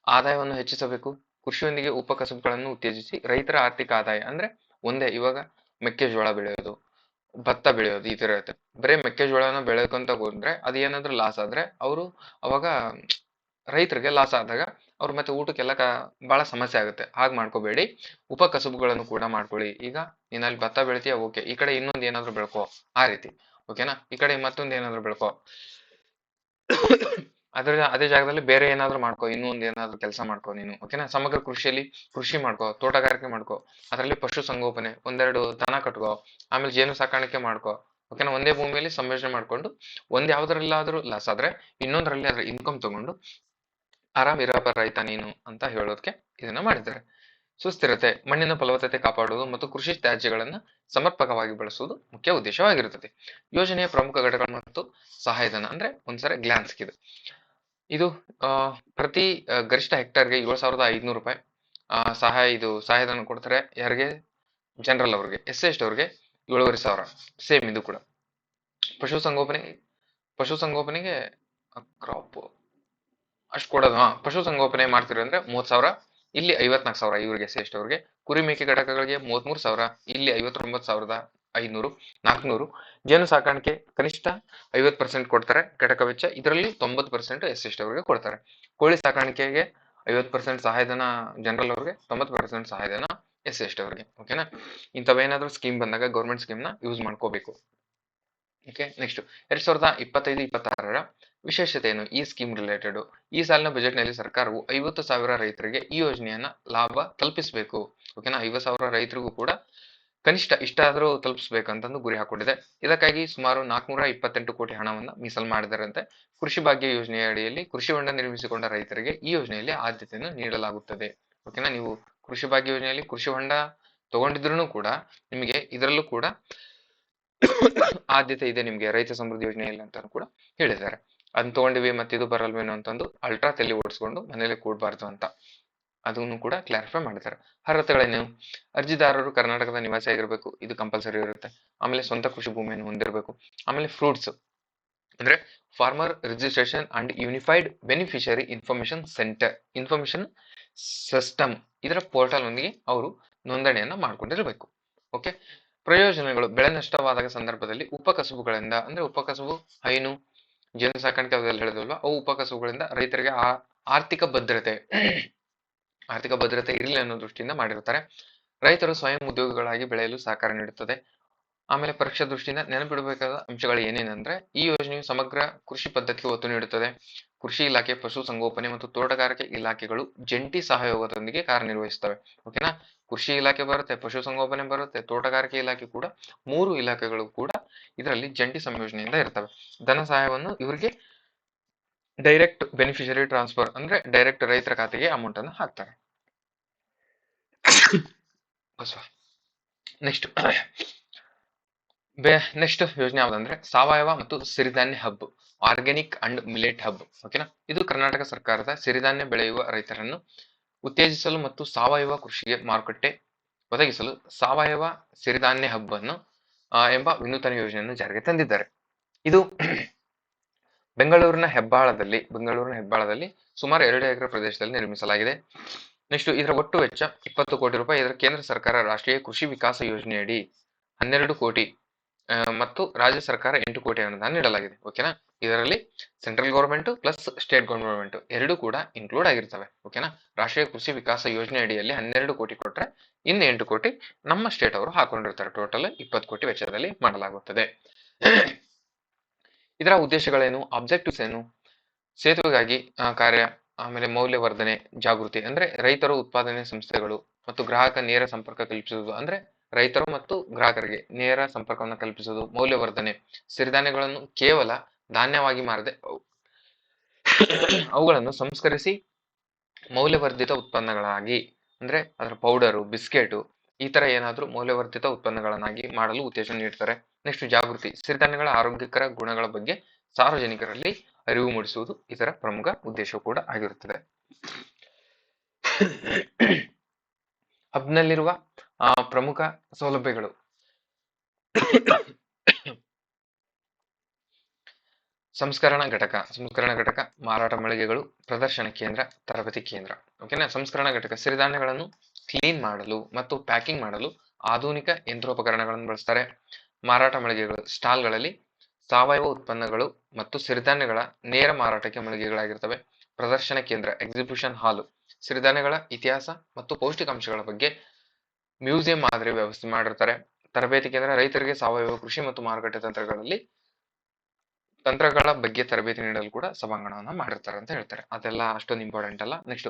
ಆದಾಯವನ್ನು ಹೆಚ್ಚಿಸಬೇಕು, ಕೃಷಿಯೊಂದಿಗೆ ಉಪಕಸಬುಗಳನ್ನು ಉತ್ತೇಜಿಸಿ ರೈತರ ಆರ್ಥಿಕ ಆದಾಯ, ಅಂದ್ರೆ ಒಂದೇ ಇವಾಗ ಮೆಕ್ಕೆಜೋಳ ಬೆಳೆಯೋದು, ಭತ್ತ ಬೆಳೆಯೋದು, ಈ ತರ ಇರುತ್ತೆ. ಬರೀ ಮೆಕ್ಕೆಜೋಳನ ಬೆಳೆಕೊಂತ ಹೋದ್ರೆ ಅದು ಏನಾದ್ರೂ ಲಾಸ್ ಆದ್ರೆ ಅವರು ಅವಾಗ ರೈತರಿಗೆ ಲಾಸ್ ಆದಾಗ ಅವ್ರು ಮತ್ತೆ ಊಟಕ್ಕೆಲ್ಲ ಬಹಳ ಸಮಸ್ಯೆ ಆಗುತ್ತೆ. ಹಾಗೆ ಮಾಡ್ಕೋಬೇಡಿ, ಉಪಕಸಬುಗಳನ್ನು ಕೂಡ ಮಾಡ್ಕೊಳ್ಳಿ. ಈಗ ನೀನ್ ಅಲ್ಲಿ ಭತ್ತ ಬೆಳಿತೀಯ, ಓಕೆ, ಈ ಕಡೆ ಇನ್ನೊಂದು ಏನಾದ್ರು ಬೆಳ್ಕೋ, ಆ ರೀತಿ. ಓಕೆನಾ. ಈ ಕಡೆ ಮತ್ತೊಂದು ಏನಾದ್ರು ಬೆಳ್ಕೋ, ಅದೇ ಜಾಗದಲ್ಲಿ ಬೇರೆ ಏನಾದ್ರು ಮಾಡ್ಕೋ, ಇನ್ನೊಂದು ಏನಾದ್ರು ಕೆಲಸ ಮಾಡ್ಕೋ ನೀನು. ಓಕೆನಾ. ಸಮಗ್ರ ಕೃಷಿಯಲ್ಲಿ ಕೃಷಿ ಮಾಡ್ಕೋ, ತೋಟಗಾರಿಕೆ ಮಾಡ್ಕೋ, ಅದರಲ್ಲಿ ಪಶು ಸಂಗೋಪನೆ, ಒಂದೆರಡು ದನ ಕಟ್ಕೋ, ಆಮೇಲೆ ಜೇನು ಸಾಕಾಣಿಕೆ ಮಾಡ್ಕೋ. ಓಕೆನಾ. ಒಂದೇ ಭೂಮಿಯಲ್ಲಿ ಸಂಯೋಜನೆ ಮಾಡ್ಕೊಂಡು ಒಂದ್ ಯಾವ್ದ್ರಲ್ಲಾದ್ರೂ ಲಾಸ್ ಆದ್ರೆ ಇನ್ನೊಂದ್ರಲ್ಲಿ ಅದ್ರ ಇನ್ಕಮ್ ತಗೊಂಡು ಆರಾಮ್ ಇರಪ್ಪ ರೈತ ನೀನು ಅಂತ ಹೇಳೋದಕ್ಕೆ ಇದನ್ನ ಮಾಡಿದ್ದಾರೆ. ಸುಸ್ಥಿರತೆ, ಮಣ್ಣಿನ ಫಲವತ್ತತೆ ಕಾಪಾಡುವುದು ಮತ್ತು ಕೃಷಿ ತ್ಯಾಜ್ಯಗಳನ್ನು ಸಮರ್ಪಕವಾಗಿ ಬಳಸುವುದು ಮುಖ್ಯ ಉದ್ದೇಶವಾಗಿರುತ್ತದೆ. ಯೋಜನೆಯ ಪ್ರಮುಖ ಘಟಕಗಳು ಮತ್ತು ಸಹಾಯಧನ ಅಂದ್ರೆ ಒಂದ್ಸರಿ ಗ್ಲಾನ್ಸ್ ಇದು ಪ್ರತಿ ಗರಿಷ್ಠ ಹೆಕ್ಟರ್ಗೆ ₹7,500 ಸಹಾಯಧನ ಕೊಡ್ತಾರೆ. ಯಾರಿಗೆ? ಜನರಲ್ ಅವ್ರಿಗೆ. SC/ST ಅವ್ರಿಗೆ 7,500. ಸೇಮ್ ಇದು ಕೂಡ. ಪಶುಸಂಗೋಪನೆಗೆ ಕ್ರಾಪ್ ಅಷ್ಟು ಕೊಡೋದು. ಪಶುಸಂಗೋಪನೆ ಮಾಡ್ತಿರೋ ಅಂದ್ರೆ 30,000, ಇಲ್ಲಿ 54,000 ಇವ್ರಿಗೆ SC/ST ಅವ್ರಿಗೆ. ಕುರಿ ಮೇಕೆ ಘಟಕಗಳಿಗೆ 33,000, ಇಲ್ಲಿ 59,500, 400. ಜೇನು ಸಾಕಾಣಿಕೆ ಕನಿಷ್ಠ 50% ಕೊಡ್ತಾರೆ ಘಟಕ ವೆಚ್ಚ, ಇದರಲ್ಲಿ 90% SC/ST ಅವ್ರಿಗೆ ಕೊಡ್ತಾರೆ. ಕೋಳಿ ಸಾಕಾಣಿಕೆಗೆ 50% ಸಹಾಯಧನ ಜನರಲ್ ಅವ್ರಿಗೆ, 90% ಸಹಾಯಧನ SC/ST ಅವ್ರಿಗೆ. ಓಕೆನಾ. ಇಂಥವೇನಾದ್ರೂ ಸ್ಕೀಮ್ ಬಂದಾಗ ಗೌರ್ಮೆಂಟ್ ಸ್ಕೀಮ್ ನ ಯೂಸ್ ಮಾಡ್ಕೋಬೇಕು. ಓಕೆ. ನೆಕ್ಸ್ಟ್ 2025-26ರ ವಿಶೇಷತೆ ಏನು? ಈ ಸ್ಕೀಮ್ ರಿಲೇಟೆಡ್. ಈ ಸಾಲಿನ ಬಜೆಟ್ ನಲ್ಲಿ ಸರ್ಕಾರವು 50,000 ರೈತರಿಗೆ ಈ ಯೋಜನೆಯನ್ನ ಲಾಭ ತಲುಪಿಸಬೇಕು. ಓಕೆನಾ. 50,000 ರೈತರಿಗೂ ಕೂಡ ಕನಿಷ್ಠ ಇಷ್ಟಾದ್ರೂ ತಲುಪಿಸಬೇಕಂತಂದು ಗುರಿ ಹಾಕೊಂಡಿದೆ. ಇದಕ್ಕಾಗಿ ಸುಮಾರು 428 ಕೋಟಿ ಹಣವನ್ನ ಮೀಸಲು ಮಾಡಿದರಂತೆ. ಕೃಷಿ ಭಾಗ್ಯ ಯೋಜನೆಯ ಅಡಿಯಲ್ಲಿ ಕೃಷಿ ಹೊಂಡ ನಿರ್ಮಿಸಿಕೊಂಡ ರೈತರಿಗೆ ಈ ಯೋಜನೆಯಲ್ಲಿ ಆದ್ಯತೆಯನ್ನು ನೀಡಲಾಗುತ್ತದೆ. ಓಕೆನಾ. ನೀವು ಕೃಷಿ ಭಾಗ್ಯ ಯೋಜನೆಯಲ್ಲಿ ಕೃಷಿ ಹೊಂಡ ತಗೊಂಡಿದ್ರು ಕೂಡ ನಿಮಗೆ ಇದರಲ್ಲೂ ಕೂಡ ಆದ್ಯತೆ ಇದೆ ನಿಮ್ಗೆ ರೈತ ಸಮೃದ್ಧಿ ಯೋಜನೆಯಲ್ಲಿ ಅಂತ ಕೂಡ ಹೇಳಿದ್ದಾರೆ. ಅದನ್ನ ತಗೊಂಡಿವಿ ಮತ್ತೆ ಇದು ಬರಲ್ವೇನೋ ಅಂತಂದು ಅಲ್ಟ್ರಾ ತಲೆ ಓಡಿಸ್ಕೊಂಡು ಮನೇಲಿ ಕೂಡಬಾರ್ದು ಅಂತ ಅದನ್ನು ಕೂಡ ಕ್ಲಾರಿಫೈ ಮಾಡಿದ್ದಾರೆ. ಅರ್ಹತೆಗಳೇನು? ಅರ್ಜಿದಾರರು ಕರ್ನಾಟಕದ ನಿವಾಸಿ ಆಗಿರ್ಬೇಕು, ಇದು ಕಂಪಲ್ಸರಿ ಇರುತ್ತೆ. ಆಮೇಲೆ ಸ್ವಂತ ಕೃಷಿ ಭೂಮಿಯನ್ನು ಹೊಂದಿರಬೇಕು. ಆಮೇಲೆ ಫ್ರೂಟ್ಸ್ ಅಂದ್ರೆ farmer registration and unified beneficiary information system, ಇದರ ಪೋರ್ಟಲ್ ಒಂದಿಗೆ ಅವರು ನೋಂದಣಿಯನ್ನ ಮಾಡ್ಕೊಂಡಿರಬೇಕು. ಓಕೆ. ಪ್ರಯೋಜನಗಳು: ಬೆಳೆ ನಷ್ಟವಾದಾಗ ಸಂದರ್ಭದಲ್ಲಿ ಉಪಕಸಬುಗಳಿಂದ, ಅಂದ್ರೆ ಉಪಕಸಬು ಹೈನು, ಜೇನು ಸಾಕಾಣಿಕೆ ಅದೆಲ್ಲ ಹೇಳಿದ್ವಲ್ವಾ, ಅವು ಉಪಕಸಬುಗಳಿಂದ ರೈತರಿಗೆ ಆರ್ಥಿಕ ಭದ್ರತೆ ಇರಲಿ ಅನ್ನೋ ದೃಷ್ಟಿಯಿಂದ ಮಾಡಿರ್ತಾರೆ. ರೈತರು ಸ್ವಯಂ ಉದ್ಯೋಗಿಗಳಾಗಿ ಬೆಳೆಯಲು ಸಹಕಾರ ನೀಡುತ್ತದೆ. ಆಮೇಲೆ ಪರೀಕ್ಷಾ ದೃಷ್ಟಿಯಿಂದ ನೆನಪಿಡಬೇಕಾದ ಅಂಶಗಳು ಏನೇನಂದ್ರೆ ಈ ಯೋಜನೆಯು ಸಮಗ್ರ ಕೃಷಿ ಪದ್ಧತಿಗೆ ಒತ್ತು ನೀಡುತ್ತದೆ. ಕೃಷಿ ಇಲಾಖೆ, ಪಶು ಸಂಗೋಪನೆ ಮತ್ತು ತೋಟಗಾರಿಕೆ ಇಲಾಖೆಗಳು ಜಂಟಿ ಸಹಯೋಗದೊಂದಿಗೆ ಕಾರ್ಯನಿರ್ವಹಿಸ್ತವೆ. ಓಕೆನಾ. ಕೃಷಿ ಇಲಾಖೆ ಬರುತ್ತೆ, ಪಶು ಸಂಗೋಪನೆ ಬರುತ್ತೆ, ತೋಟಗಾರಿಕೆ ಇಲಾಖೆ ಕೂಡ, ಮೂರು ಇಲಾಖೆಗಳು ಕೂಡ ಇದರಲ್ಲಿ ಜಂಟಿ ಸಂಯೋಜನೆಯಿಂದ ಇರ್ತವೆ. ಧನ ಸಹಾಯವನ್ನು ಇವರಿಗೆ ಡೈರೆಕ್ಟ್ ಬೆನಿಫಿಷರಿ ಟ್ರಾನ್ಸ್ಫರ್ ಅಂದ್ರೆ ಡೈರೆಕ್ಟ್ ರೈತರ ಖಾತೆಗೆ ಅಮೌಂಟ್ ಅನ್ನು ಹಾಕ್ತಾರೆ. ನೆಕ್ಸ್ಟ್ ನೆಕ್ಸ್ಟ್ ಯೋಜನೆ ಯಾವ್ದಂದ್ರೆ ಸಾವಯವ ಮತ್ತು ಸಿರಿಧಾನ್ಯ hub, organic and millet hub. ಓಕೆನಾ. ಇದು ಕರ್ನಾಟಕ ಸರ್ಕಾರದ ಸಿರಿಧಾನ್ಯ ಬೆಳೆಯುವ ರೈತರನ್ನು ಉತ್ತೇಜಿಸಲು ಮತ್ತು ಸಾವಯವ ಕೃಷಿಗೆ ಮಾರುಕಟ್ಟೆ ಒದಗಿಸಲು ಸಾವಯವ ಸಿರಿಧಾನ್ಯ ಹಬ್ ಅನ್ನು ಎಂಬ ವಿನೂತನ ಯೋಜನೆಯನ್ನು ಜಾರಿಗೆ ತಂದಿದ್ದಾರೆ. ಇದು ಬೆಂಗಳೂರಿನ ಹೆಬ್ಬಾಳದಲ್ಲಿ ಸುಮಾರು 2 ಎಕರೆ ಪ್ರದೇಶದಲ್ಲಿ ನಿರ್ಮಿಸಲಾಗಿದೆ. ನೆಕ್ಸ್ಟ್ ಇದರ ಒಟ್ಟು ವೆಚ್ಚ 20 ಕೋಟಿ ರೂಪಾಯಿ. ಇದರ ಕೇಂದ್ರ ಸರ್ಕಾರ ರಾಷ್ಟ್ರೀಯ ಕೃಷಿ ವಿಕಾಸ ಯೋಜನೆಯಡಿ 12 ಕೋಟಿ ಮತ್ತು ರಾಜ್ಯ ಸರ್ಕಾರ 8 ಕೋಟಿ ಅನುದಾನ ನೀಡಲಾಗಿದೆ. ಓಕೆನಾ. ಇದರಲ್ಲಿ central government plus state government ಎರಡೂ ಕೂಡ ಇನ್ಕ್ಲೂಡ್ ಆಗಿರ್ತವೆ. ಓಕೆನಾ. ರಾಷ್ಟ್ರೀಯ ಕೃಷಿ ವಿಕಾಸ ಯೋಜನೆ ಅಡಿಯಲ್ಲಿ 12 ಕೋಟಿ ಕೊಟ್ರೆ ಇನ್ನು 8 ಕೋಟಿ ನಮ್ಮ ಸ್ಟೇಟ್ ಅವರು ಹಾಕೊಂಡಿರ್ತಾರೆ. ಟೋಟಲ್ 20 ಕೋಟಿ ವೆಚ್ಚದಲ್ಲಿ ಮಾಡಲಾಗುತ್ತದೆ. ಇದರ ಉದ್ದೇಶಗಳೇನು, ಆಬ್ಜೆಕ್ಟಿವ್ಸ್ ಏನು, ಸೇತುವೆಗಾಗಿ ಕಾರ್ಯ, ಆಮೇಲೆ ಮೌಲ್ಯವರ್ಧನೆ ಜಾಗೃತಿ ಅಂದ್ರೆ ರೈತರು, ಉತ್ಪಾದನೆ ಸಂಸ್ಥೆಗಳು ಮತ್ತು ಗ್ರಾಹಕ ನೇರ ಸಂಪರ್ಕ ಕಲ್ಪಿಸುವುದು ಅಂದ್ರೆ ರೈತರು ಮತ್ತು ಗ್ರಾಹಕರಿಗೆ ನೇರ ಸಂಪರ್ಕವನ್ನು ಕಲ್ಪಿಸುವುದು. ಮೌಲ್ಯವರ್ಧನೆ, ಸಿರಿಧಾನ್ಯಗಳನ್ನು ಕೇವಲ ಧಾನ್ಯವಾಗಿ ಮಾರದೆ ಅವುಗಳನ್ನು ಸಂಸ್ಕರಿಸಿ ಮೌಲ್ಯವರ್ಧಿತ ಉತ್ಪನ್ನಗಳಾಗಿ ಅಂದ್ರೆ ಅದರ ಪೌಡರು, ಬಿಸ್ಕೆಟು ಈ ತರ ಏನಾದ್ರೂ ಮೌಲ್ಯವರ್ಧಿತ ಉತ್ಪನ್ನಗಳನ್ನಾಗಿ ಮಾಡಲು ಉತ್ತೇಜನ ನೀಡ್ತಾರೆ. ನೆಕ್ಸ್ಟ್ ಜಾಗೃತಿ, ಸಿರಿಧಾನ್ಯಗಳ ಆರೋಗ್ಯಕರ ಗುಣಗಳ ಬಗ್ಗೆ ಸಾರ್ವಜನಿಕರಲ್ಲಿ ಅರಿವು ಮೂಡಿಸುವುದು ಇದರ ಪ್ರಮುಖ ಉದ್ದೇಶ ಕೂಡ ಆಗಿರುತ್ತದೆ. ಹಬ್ನಲ್ಲಿರುವ ಪ್ರಮುಖ ಸೌಲಭ್ಯಗಳು ಸಂಸ್ಕರಣಾ ಘಟಕ, ಮಾರಾಟ ಮಳಿಗೆಗಳು, ಪ್ರದರ್ಶನ ಕೇಂದ್ರ, ತರಬೇತಿ ಕೇಂದ್ರ. ಓಕೆನಾ. ಸಂಸ್ಕರಣಾ ಘಟಕ ಸಿರಿಧಾನ್ಯಗಳನ್ನು ಕ್ಲೀನ್ ಮಾಡಲು ಮತ್ತು ಪ್ಯಾಕಿಂಗ್ ಮಾಡಲು ಆಧುನಿಕ ಯಂತ್ರೋಪಕರಣಗಳನ್ನು ಬಳಸ್ತಾರೆ. ಮಾರಾಟ ಮಳಿಗೆಗಳು ಸ್ಟಾಲ್ಗಳಲ್ಲಿ ಸಾವಯವ ಉತ್ಪನ್ನಗಳು ಮತ್ತು ಸಿರಿಧಾನ್ಯಗಳ ನೇರ ಮಾರಾಟಕ್ಕೆ ಮಳಿಗೆಗಳಾಗಿರ್ತವೆ. ಪ್ರದರ್ಶನ ಕೇಂದ್ರ ಎಕ್ಸಿಬಿಷನ್ ಹಾಲು, ಸಿರಿಧಾನ್ಯಗಳ ಇತಿಹಾಸ ಮತ್ತು ಪೌಷ್ಟಿಕಾಂಶಗಳ ಬಗ್ಗೆ ಮ್ಯೂಸಿಯಂ ಮಾದರಿ ವ್ಯವಸ್ಥೆ ಮಾಡಿರ್ತಾರೆ. ತರಬೇತಿ ಕೇಂದ್ರ ರೈತರಿಗೆ ಸಾವಯವ ಕೃಷಿ ಮತ್ತು ಮಾರುಕಟ್ಟೆ ತಂತ್ರಗಳ ಬಗ್ಗೆ ತರಬೇತಿ ನೀಡಲು ಕೂಡ ಸಭಾಂಗಣವನ್ನ ಮಾಡಿರ್ತಾರೆ ಅಂತ ಹೇಳ್ತಾರೆ. ಅದೆಲ್ಲ ಅಷ್ಟೊಂದು ಇಂಪಾರ್ಟೆಂಟ್ ಅಲ್ಲ. ನೆಕ್ಸ್ಟ್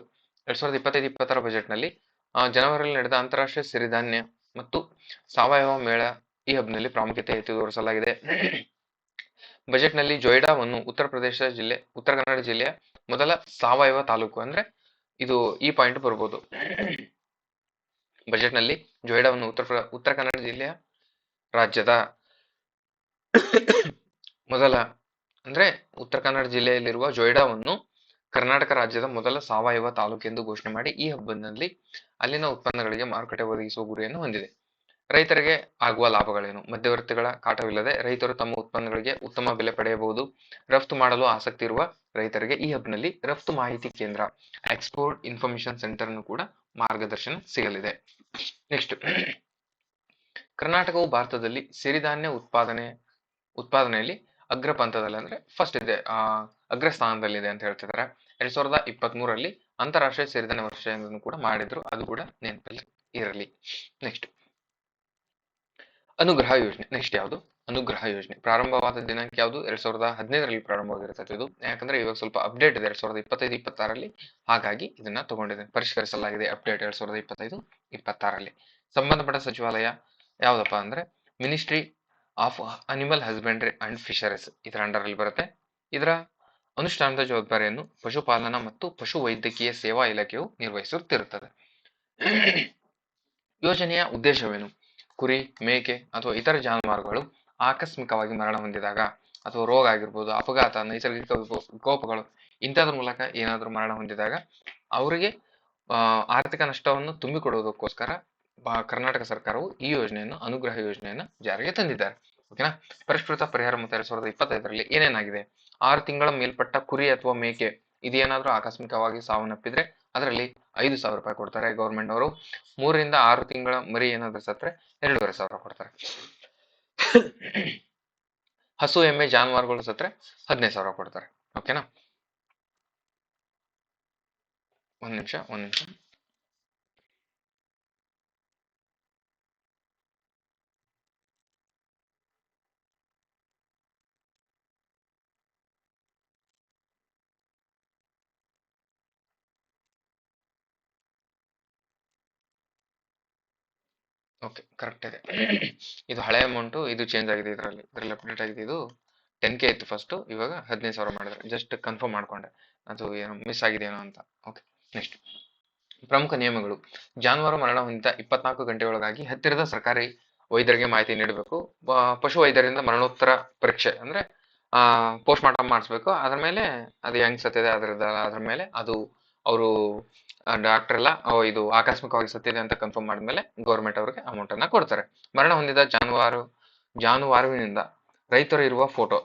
2025-26 ಬಜೆಟ್ ನಲ್ಲಿ ಜನವರಿಯಲ್ಲಿ ನಡೆದ ಅಂತಾರಾಷ್ಟ್ರೀಯ ಸಿರಿಧಾನ್ಯ ಮತ್ತು ಸಾವಯವ ಮೇಳ ಈ ಹಬ್ನಲ್ಲಿ ಪ್ರಾಮುಖ್ಯತೆ ಎತ್ತಿ ತೋರಿಸಲಾಗಿದೆ. ಬಜೆಟ್ ನಲ್ಲಿ ಜೊಯ್ಡಾವನ್ನು ಉತ್ತರ ಕನ್ನಡ ಜಿಲ್ಲೆಯ ಮೊದಲ ಸಾವಯವ ತಾಲೂಕು ಅಂದ್ರೆ ಇದು ಈ ಪಾಯಿಂಟ್ ಬರ್ಬೋದು. ಬಜೆಟ್ ನಲ್ಲಿ ಜೊಯ್ಡಾವನ್ನು ಉತ್ತರ ಕನ್ನಡ ಜಿಲ್ಲೆಯ ರಾಜ್ಯದ ಮೊದಲ ಅಂದ್ರೆ ಉತ್ತರ ಕನ್ನಡ ಜಿಲ್ಲೆಯಲ್ಲಿರುವ ಜೊಯ್ಡಾವನ್ನು ಕರ್ನಾಟಕ ರಾಜ್ಯದ ಮೊದಲ ಸಾವಯವ ತಾಲೂಕೆಂದು ಘೋಷಣೆ ಮಾಡಿ ಈ ಹಬ್ಬದಲ್ಲಿ ಅಲ್ಲಿನ ಉತ್ಪನ್ನಗಳಿಗೆ ಮಾರುಕಟ್ಟೆ ಒದಗಿಸುವ ಗುರಿಯನ್ನು ಹೊಂದಿದೆ. ರೈತರಿಗೆ ಆಗುವ ಲಾಭಗಳೇನು, ಮಧ್ಯವರ್ತಿಗಳ ಕಾಟವಿಲ್ಲದೆ ರೈತರು ತಮ್ಮ ಉತ್ಪನ್ನಗಳಿಗೆ ಉತ್ತಮ ಬೆಲೆ ಪಡೆಯಬಹುದು. ರಫ್ತು ಮಾಡಲು ಆಸಕ್ತಿ ಇರುವ ರೈತರಿಗೆ ಈ ಹಬ್ನಲ್ಲಿ ರಫ್ತು ಮಾಹಿತಿ ಕೇಂದ್ರ ಎಕ್ಸ್ಪೋರ್ಟ್ ಇನ್ಫಾರ್ಮೇಶನ್ ಸೆಂಟರ್ ಅನ್ನು ಕೂಡ ಮಾರ್ಗದರ್ಶನ ಸಿಗಲಿದೆ. ನೆಕ್ಸ್ಟ್ ಕರ್ನಾಟಕವು ಭಾರತದಲ್ಲಿ ಸಿರಿಧಾನ್ಯ ಉತ್ಪಾದನೆಯಲ್ಲಿ ಅಗ್ರ ಪಂಥದಲ್ಲಿ ಅಂದ್ರೆ ಫಸ್ಟ್ ಇದೆ, ಅಗ್ರ ಸ್ಥಾನದಲ್ಲಿದೆ ಅಂತ ಹೇಳ್ತಿದ್ದಾರೆ. 2023ರಲ್ಲಿ ಅಂತಾರಾಷ್ಟ್ರೀಯ ಸಿರಿಧಾನ್ಯ ವರ್ಷ ಎಂದು ಕೂಡ ಮಾಡಿದ್ರು, ಅದು ಕೂಡ ನೆನಪಲ್ಲಿ ಇರಲಿ. ನೆಕ್ಸ್ಟ್ ಅನುಗ್ರಹ ಯೋಜನೆ. ನೆಕ್ಸ್ಟ್ ಯಾವುದು, ಅನುಗ್ರಹ ಯೋಜನೆ ಪ್ರಾರಂಭವಾದ ದಿನಾಂಕ ಯಾವುದು, 2015ರಲ್ಲಿ ಪ್ರಾರಂಭವಾಗಿರ್ತದೆ ಇದು. ಯಾಕಂದ್ರೆ ಇವಾಗ ಸ್ವಲ್ಪ ಅಪ್ಡೇಟ್ ಇದೆ 2025-26ರಲ್ಲಿ, ಹಾಗಾಗಿ ಇದನ್ನ ತಗೊಂಡಿದ್ದೇನೆ, ಪರಿಷ್ಕರಿಸಲಾಗಿದೆ ಅಪ್ಡೇಟ್ 2025-26ರಲ್ಲಿ. ಸಂಬಂಧಪಟ್ಟ ಸಚಿವಾಲಯ ಯಾವ್ದಪ್ಪ ಅಂದ್ರೆ ministry of animal husbandry and fisheries ಇದರ ಅಂಡರ್ ಅಲ್ಲಿ ಬರುತ್ತೆ. ಇದರ ಅನುಷ್ಠಾನದ ಜವಾಬ್ದಾರಿಯನ್ನು ಪಶುಪಾಲನಾ ಮತ್ತು ಪಶು ವೈದ್ಯಕೀಯ ಸೇವಾ ಇಲಾಖೆಯು ನಿರ್ವಹಿಸುತ್ತಿರುತ್ತದೆ. ಯೋಜನೆಯ ಉದ್ದೇಶವೇನು, ಕುರಿ, ಮೇಕೆ ಅಥವಾ ಇತರ ಜಾನುವಾರುಗಳು ಆಕಸ್ಮಿಕವಾಗಿ ಮರಣ ಹೊಂದಿದಾಗ ಅಥವಾ ರೋಗ ಆಗಿರ್ಬೋದು, ಅಪಘಾತ, ನೈಸರ್ಗಿಕ ವಿಕೋಪಗಳು ಇಂಥದ್ರ ಮೂಲಕ ಏನಾದರೂ ಮರಣ ಹೊಂದಿದಾಗ ಅವರಿಗೆ ಆರ್ಥಿಕ ನಷ್ಟವನ್ನು ತುಂಬಿಕೊಡುವುದಕ್ಕೋಸ್ಕರ ಕರ್ನಾಟಕ ಸರ್ಕಾರವು ಈ ಯೋಜನೆಯನ್ನು, ಅನುಗ್ರಹ ಯೋಜನೆಯನ್ನು ಜಾರಿಗೆ ತಂದಿದ್ದಾರೆ. ಓಕೆನಾ. ಪರಿಷ್ಕೃತ ಪರಿಹಾರ ಮೊತ್ತ 2025ರಲ್ಲಿ ಏನೇನಾಗಿದೆ, 6 ತಿಂಗಳ ಮೇಲ್ಪಟ್ಟ ಕುರಿ ಅಥವಾ ಮೇಕೆ ಇದೇನಾದ್ರೂ ಆಕಸ್ಮಿಕವಾಗಿ ಸಾವನ್ನಪ್ಪಿದ್ರೆ ಅದರಲ್ಲಿ 5,000 ರೂಪಾಯಿ ಕೊಡ್ತಾರೆ ಗೌರ್ಮೆಂಟ್ ಅವರು. 3 ರಿಂದ 6 ತಿಂಗಳ ಮರಿ ಏನಾದ್ರೂ ಸತ್ರೆ 2,500 ಕೊಡ್ತಾರೆ. ಹಸು, ಎಮ್ಮೆ ಜಾನುವಾರುಗಳು ಸತ್ರೆ 15,000 ಕೊಡ್ತಾರೆ. ಓಕೆನಾ. ಒಂದ್ ನಿಮಿಷ ಓಕೆ, ಕರೆಕ್ಟ್ ಇದೆ. ಇದು ಹಳೆ ಅಮೌಂಟು, ಇದು ಚೇಂಜ್ ಆಗಿದೆ ಇದರಲ್ಲಿ ಅಪ್ಡೇಟ್ ಆಗಿದೆ. ಇದು 10K ಇತ್ತು ಫಸ್ಟ್, ಇವಾಗ 15,000 ಮಾಡಿದ್ದಾರೆ. ಜಸ್ಟ್ ಕನ್ಫರ್ಮ್ ಮಾಡ್ಕೊಂಡೆ, ಅದು ಏನು ಮಿಸ್ ಆಗಿದೆಯೇನೋ ಅಂತ. ಓಕೆ, ನೆಕ್ಸ್ಟ್ ಪ್ರಮುಖ ನಿಯಮಗಳು. ಜಾನುವಾರು ಮರಣ ಹೊಂದಿದ 24 ಗಂಟೆಯೊಳಗಾಗಿ ಹತ್ತಿರದ ಸರ್ಕಾರಿ ವೈದ್ಯರಿಗೆ ಮಾಹಿತಿ ನೀಡಬೇಕು. ಪಶು ವೈದ್ಯರಿಂದ ಮರಣೋತ್ತರ ಪರೀಕ್ಷೆ ಅಂದ್ರೆ ಪೋಸ್ಟ್ ಮಾರ್ಟಮ್ ಮಾಡಿಸ್ಬೇಕು. ಅದ್ರ ಮೇಲೆ ಅದು ಹೆಂಗ್ ಸತ್ತಿದೆ ಅದ್ರ ಮೇಲೆ ಅದು ಅವರು ಡಾಕ್ಟರ್ ಎಲ್ಲ ಇದು ಆಕಸ್ಮಿಕವಾಗಿ ಸತ್ತಿದೆ ಅಂತ ಕನ್ಫರ್ಮ್ ಮಾಡಿದ್ಮೇಲೆ ಗೌರ್ಮೆಂಟ್ ಅವ್ರಿಗೆ ಅಮೌಂಟ್ ಅನ್ನ ಕೊಡ್ತಾರೆ. ಮರಣ ಹೊಂದಿದ ಜಾನುವಾರುವಿನಿಂದ ರೈತರು ಇರುವ ಫೋಟೋ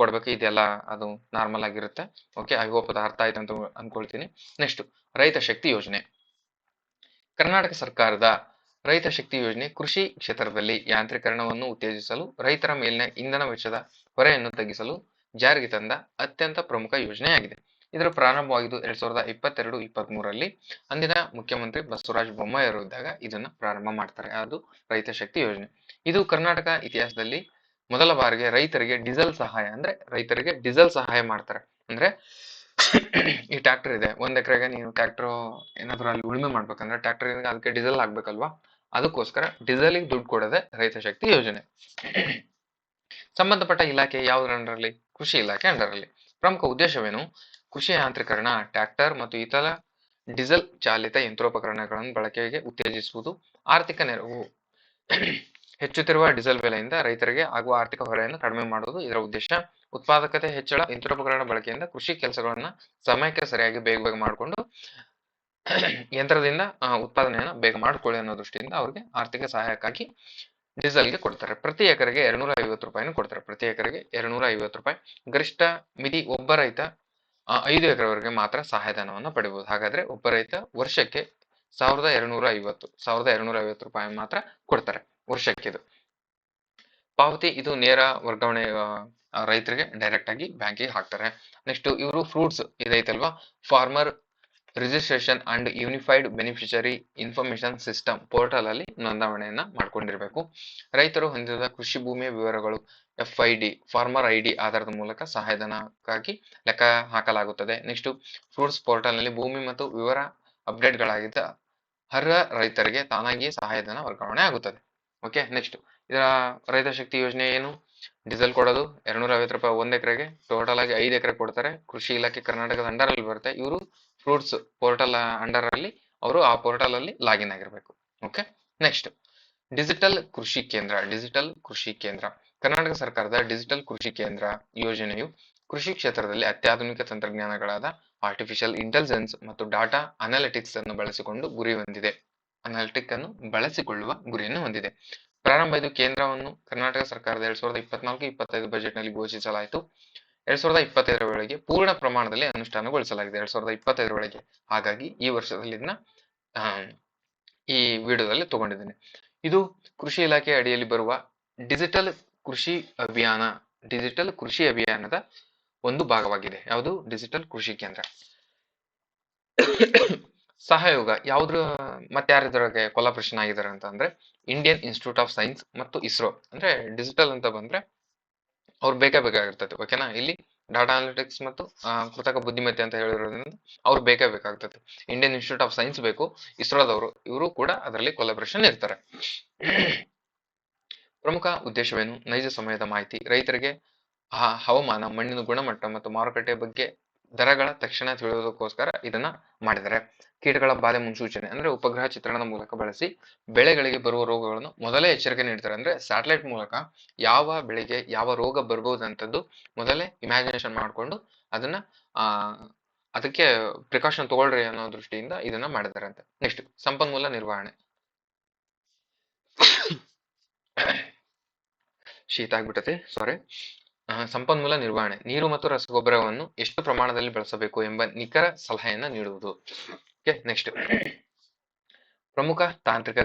ಕೊಡ್ಬೇಕು. ಇದೆಲ್ಲ ಅದು ನಾರ್ಮಲ್ ಆಗಿರುತ್ತೆ. ಓಕೆ, ಐ ಹೋಪ್ ಅದು ಅರ್ಥ ಆಯ್ತು ಅಂತ ಅನ್ಕೊಳ್ತೀನಿ. ನೆಕ್ಸ್ಟ್ ರೈತ ಶಕ್ತಿ ಯೋಜನೆ. ಕರ್ನಾಟಕ ಸರ್ಕಾರದ ರೈತ ಶಕ್ತಿ ಯೋಜನೆ ಕೃಷಿ ಕ್ಷೇತ್ರದಲ್ಲಿ ಯಾಂತ್ರೀಕರಣವನ್ನು ಉತ್ತೇಜಿಸಲು, ರೈತರ ಮೇಲಿನ ಇಂಧನ ವೆಚ್ಚದ ಹೊರೆಯನ್ನು ತಗ್ಗಿಸಲು ಜಾರಿಗೆ ತಂದ ಅತ್ಯಂತ ಪ್ರಮುಖ ಯೋಜನೆಯಾಗಿದೆ. ಇದರ ಪ್ರಾರಂಭವಾಗಿದ್ದು 2022-23ರಲ್ಲಿ ಅಂದಿನ ಮುಖ್ಯಮಂತ್ರಿ ಬಸವರಾಜ ಬೊಮ್ಮಾಯಿ ಅವರು ಇದ್ದಾಗ ಇದನ್ನ ಪ್ರಾರಂಭ ಮಾಡ್ತಾರೆ. ಅದು ರೈತ ಶಕ್ತಿ ಯೋಜನೆ. ಇದು ಕರ್ನಾಟಕ ಇತಿಹಾಸದಲ್ಲಿ ಮೊದಲ ಬಾರಿಗೆ ರೈತರಿಗೆ ಡೀಸೆಲ್ ಸಹಾಯ ಮಾಡ್ತಾರೆ. ಅಂದ್ರೆ ಈ ಟ್ರ್ಯಾಕ್ಟರ್ ಇದೆ, 1 ಎಕರೆಗೆ ನೀವು ಟ್ರ್ಯಾಕ್ಟರ್ ಏನಾದ್ರು ಅಲ್ಲಿ ಉಳುಮೆ ಮಾಡ್ಬೇಕಂದ್ರೆ ಟ್ರ್ಯಾಕ್ಟರ್ ಅದಕ್ಕೆ ಡೀಸೆಲ್ ಆಗ್ಬೇಕಲ್ವಾ, ಅದಕ್ಕೋಸ್ಕರ ಡೀಸೆಲ್ಗೆ ದುಡ್ಡು ಕೊಡೋದೆ ರೈತ ಶಕ್ತಿ ಯೋಜನೆ. ಸಂಬಂಧಪಟ್ಟ ಇಲಾಖೆ ಯಾವುದರ ಅಂಡರಲ್ಲಿ? ಕೃಷಿ ಇಲಾಖೆ ಅಂಡರಲ್ಲಿ. ಪ್ರಮುಖ ಉದ್ದೇಶವೇನು? ಕೃಷಿ ಯಾಂತ್ರೀಕರಣ, ಟ್ರ್ಯಾಕ್ಟರ್ ಮತ್ತು ಇತರ ಡೀಸೆಲ್ ಚಾಲಿತ ಯಂತ್ರೋಪಕರಣಗಳನ್ನು ಬಳಕೆಗೆ ಉತ್ತೇಜಿಸುವುದು, ಆರ್ಥಿಕ ನೆರವು. ಹೆಚ್ಚುತ್ತಿರುವ ಡೀಸೆಲ್ ಬೆಲೆಯಿಂದ ರೈತರಿಗೆ ಆಗುವ ಆರ್ಥಿಕ ಹೊರೆಯನ್ನು ಕಡಿಮೆ ಮಾಡುವುದು ಇದರ ಉದ್ದೇಶ. ಉತ್ಪಾದಕತೆ ಹೆಚ್ಚಳ, ಯಂತ್ರೋಪಕರಣ ಬಳಕೆಯಿಂದ ಕೃಷಿ ಕೆಲಸಗಳನ್ನ ಸಮಯಕ್ಕೆ ಸರಿಯಾಗಿ ಬೇಗ ಮಾಡಿಕೊಂಡು ಯಂತ್ರದಿಂದ ಉತ್ಪಾದನೆಯನ್ನ ಬೇಗ ಮಾಡ್ಕೊಳ್ಳಿ ಅನ್ನೋ ದೃಷ್ಟಿಯಿಂದ ಅವ್ರಿಗೆ ಆರ್ಥಿಕ ಸಹಾಯಕ್ಕಾಗಿ ಡೀಸೆಲ್ಗೆ ಕೊಡ್ತಾರೆ. ಪ್ರತಿ ಎಕರೆಗೆ 250 ರೂಪಾಯಿನ ಕೊಡ್ತಾರೆ. ಪ್ರತಿ ಎಕರೆಗೆ 250 ರೂಪಾಯಿ. ಗರಿಷ್ಠ ಮಿತಿ ಒಬ್ಬ ರೈತ 5 ಎಕರೆವರೆಗೆ ಮಾತ್ರ ಸಹಾಯಧನವನ್ನು ಪಡಿಬಹುದು. ಹಾಗಾದ್ರೆ ಒಬ್ಬ ರೈತ ವರ್ಷಕ್ಕೆ 1250 ರೂಪಾಯಿ ಮಾತ್ರ ಕೊಡ್ತಾರೆ ವರ್ಷಕ್ಕೆ. ಇದು ಪಾವತಿ, ಇದು ನೇರ ವರ್ಗಾವಣೆ, ರೈತರಿಗೆ ಡೈರೆಕ್ಟ್ ಆಗಿ ಬ್ಯಾಂಕಿಗೆ ಹಾಕ್ತಾರೆ. ನೆಕ್ಸ್ಟ್ ಇವರು ಫ್ರೂಟ್ಸ್ ಇದೈತಲ್ವಾ, farmer registration and unified beneficiary information system portal ಅಲ್ಲಿ ನೋಂದಣಿಯನ್ನ ಮಾಡ್ಕೊಂಡಿರ್ಬೇಕು. ರೈತರು ಹೊಂದಿದ ಕೃಷಿ ಭೂಮಿಯ ವಿವರಗಳು FID ಫಾರ್ಮರ್ ID ಆಧಾರದ ಮೂಲಕ ಸಹಾಯಧನಕ್ಕಾಗಿ ಲೆಕ್ಕ ಹಾಕಲಾಗುತ್ತದೆ. ನೆಕ್ಸ್ಟ್ ಫ್ರೂಟ್ಸ್ ಪೋರ್ಟಲ್ ನಲ್ಲಿ ಭೂಮಿ ಮತ್ತು ವಿವರ ಅಪ್ಡೇಟ್ಗಳಾಗಿದ್ದ ಅರ್ಹ ರೈತರಿಗೆ ತಾನಾಗಿಯೇ ಸಹಾಯಧನ ವರ್ಗಾವಣೆ ಆಗುತ್ತದೆ. ಓಕೆ, ನೆಕ್ಸ್ಟ್ ಇದರ ರೈತ ಶಕ್ತಿ ಯೋಜನೆ ಏನು? ಡೀಸೆಲ್ ಕೊಡೋದು 250 ರೂಪಾಯಿ 1 ಎಕರೆಗೆ, ಟೋಟಲ್ ಆಗಿ 5 ಎಕರೆ ಕೊಡ್ತಾರೆ. ಕೃಷಿ ಇಲಾಖೆ ಕರ್ನಾಟಕದ ಅಂಡರ್ ಅಲ್ಲಿ ಬರುತ್ತೆ. ಇವರು ಫ್ರೂಟ್ಸ್ ಪೋರ್ಟಲ್ ಅಂಡರ್ ಅಲ್ಲಿ ಅವರು ಆ ಪೋರ್ಟಲ್ ಅಲ್ಲಿ ಲಾಗಿನ್ ಆಗಿರ್ಬೇಕು. ಓಕೆ, ನೆಕ್ಸ್ಟ್ ಡಿಜಿಟಲ್ ಕೃಷಿ ಕೇಂದ್ರ. ಕರ್ನಾಟಕ ಸರ್ಕಾರದ ಡಿಜಿಟಲ್ ಕೃಷಿ ಕೇಂದ್ರ ಯೋಜನೆಯು ಕೃಷಿ ಕ್ಷೇತ್ರದಲ್ಲಿ ಅತ್ಯಾಧುನಿಕ ತಂತ್ರಜ್ಞಾನಗಳಾದ ಆರ್ಟಿಫಿಷಿಯಲ್ ಇಂಟೆಲಿಜೆನ್ಸ್ ಮತ್ತು ಡಾಟಾ ಅನಾಲಿಟಿಕ್ಸ್ ಅನ್ನು ಬಳಸಿಕೊಳ್ಳುವ ಗುರಿಯನ್ನು ಹೊಂದಿದೆ. ಪ್ರಾರಂಭ ಇದು ಕೇಂದ್ರವನ್ನು ಕರ್ನಾಟಕ ಸರ್ಕಾರದ 2024-25 ಬಜೆಟ್ ನಲ್ಲಿ ಘೋಷಿಸಲಾಯಿತು. 2025 ವೇಳೆಗೆ ಪೂರ್ಣ ಪ್ರಮಾಣದಲ್ಲಿ ಅನುಷ್ಠಾನಗೊಳಿಸಲಾಗಿದೆ. 2025 ವೇಳೆಗೆ. ಹಾಗಾಗಿ ಈ ವರ್ಷದಲ್ಲಿ ಇದನ್ನ ಈ ವಿಡಿಯೋದಲ್ಲಿ ತಗೊಂಡಿದ್ದೇನೆ. ಇದು ಕೃಷಿ ಇಲಾಖೆ ಅಡಿಯಲ್ಲಿ ಬರುವ ಡಿಜಿಟಲ್ ಕೃಷಿ ಅಭಿಯಾನದ ಒಂದು ಭಾಗವಾಗಿದೆ. ಯಾವುದು? ಡಿಜಿಟಲ್ ಕೃಷಿ ಕೇಂದ್ರ. ಸಹಯೋಗ ಯಾವ್ದ್ರ ಮತ್ತಾರಿದ್ರಾಗೆ ಕೊಲಾಬ್ರೇಷನ್ ಆಗಿದ್ದಾರೆ ಅಂತ ಅಂದ್ರೆ ಇಂಡಿಯನ್ ಇನ್ಸ್ಟಿಟ್ಯೂಟ್ ಆಫ್ ಸೈನ್ಸ್ ಮತ್ತು ಇಸ್ರೋ. ಅಂದ್ರೆ ಡಿಜಿಟಲ್ ಅಂತ ಬಂದ್ರೆ ಅವ್ರು ಬೇಕಾಗಿರ್ತದೆ. ಓಕೆನಾ, ಇಲ್ಲಿ ಡಾಟಾ ಅನಾಲಿಟಿಕ್ಸ್ ಮತ್ತು ಕೃತಕ ಬುದ್ಧಿಮತ್ತೆ ಅಂತ ಹೇಳಿರೋದ್ರಿಂದ ಅವ್ರು ಬೇಕಾಗ್ತದೆ. ಇಂಡಿಯನ್ ಇನ್ಸ್ಟಿಟ್ಯೂಟ್ ಆಫ್ ಸೈನ್ಸ್ ಬೇಕು, ಇಸ್ರೋದವರು ಇವರು ಕೂಡ ಅದರಲ್ಲಿ ಕೊಲಾಬ್ರೇಷನ್ ಇರ್ತಾರೆ. ಪ್ರಮುಖ ಉದ್ದೇಶವೇನು? ನೈಜ ಸಮಯದ ಮಾಹಿತಿ. ರೈತರಿಗೆ ಹವಾಮಾನ, ಮಣ್ಣಿನ ಗುಣಮಟ್ಟ ಮತ್ತು ಮಾರುಕಟ್ಟೆ ಬಗ್ಗೆ ದರಗಳ ತಕ್ಷಣ ತಿಳಿಯೋದಕ್ಕೋಸ್ಕರ ಇದನ್ನ ಮಾಡಿದ್ದಾರೆ. ಕೀಟಗಳ ಬಾಧೆ ಮುನ್ಸೂಚನೆ ಅಂದ್ರೆ ಉಪಗ್ರಹ ಚಿತ್ರಣದ ಮೂಲಕ ಬಳಸಿ ಬೆಳೆಗಳಿಗೆ ಬರುವ ರೋಗಗಳನ್ನು ಮೊದಲೇ ಎಚ್ಚರಿಕೆ ನೀಡ್ತಾರೆ. ಅಂದ್ರೆ ಸ್ಯಾಟಲೈಟ್ ಮೂಲಕ ಯಾವ ಬೆಳೆಗೆ ಯಾವ ರೋಗ ಬರ್ಬೋದಂತದ್ದು ಮೊದಲೇ ಇಮ್ಯಾಜಿನೇಷನ್ ಮಾಡ್ಕೊಂಡು ಅದನ್ನ ಅದಕ್ಕೆ ಪ್ರಿಕಾಷನ್ ತಗೊಳ್ರಿ ಅನ್ನೋ ದೃಷ್ಟಿಯಿಂದ ಇದನ್ನ ಮಾಡಿದ್ದಾರೆ ಅಂತ. ನೆಕ್ಸ್ಟ್ ಸಂಪನ್ಮೂಲ ನಿರ್ವಹಣೆ. ಶೀತ ಆಗ್ಬಿಟ್ಟತೆ, ಸಾರಿ. ಸಂಪನ್ಮೂಲ ನಿರ್ವಹಣೆ. ನೀರು ಮತ್ತು ರಸಗೊಬ್ಬರವನ್ನು ಎಷ್ಟು ಪ್ರಮಾಣದಲ್ಲಿ ಬಳಸಬೇಕು ಎಂಬ ನಿಖರ ಸಲಹೆಯನ್ನ ನೀಡುವುದು. ಓಕೆ, ನೆಕ್ಸ್ಟ್ ಪ್ರಮುಖ ತಾಂತ್ರಿಕ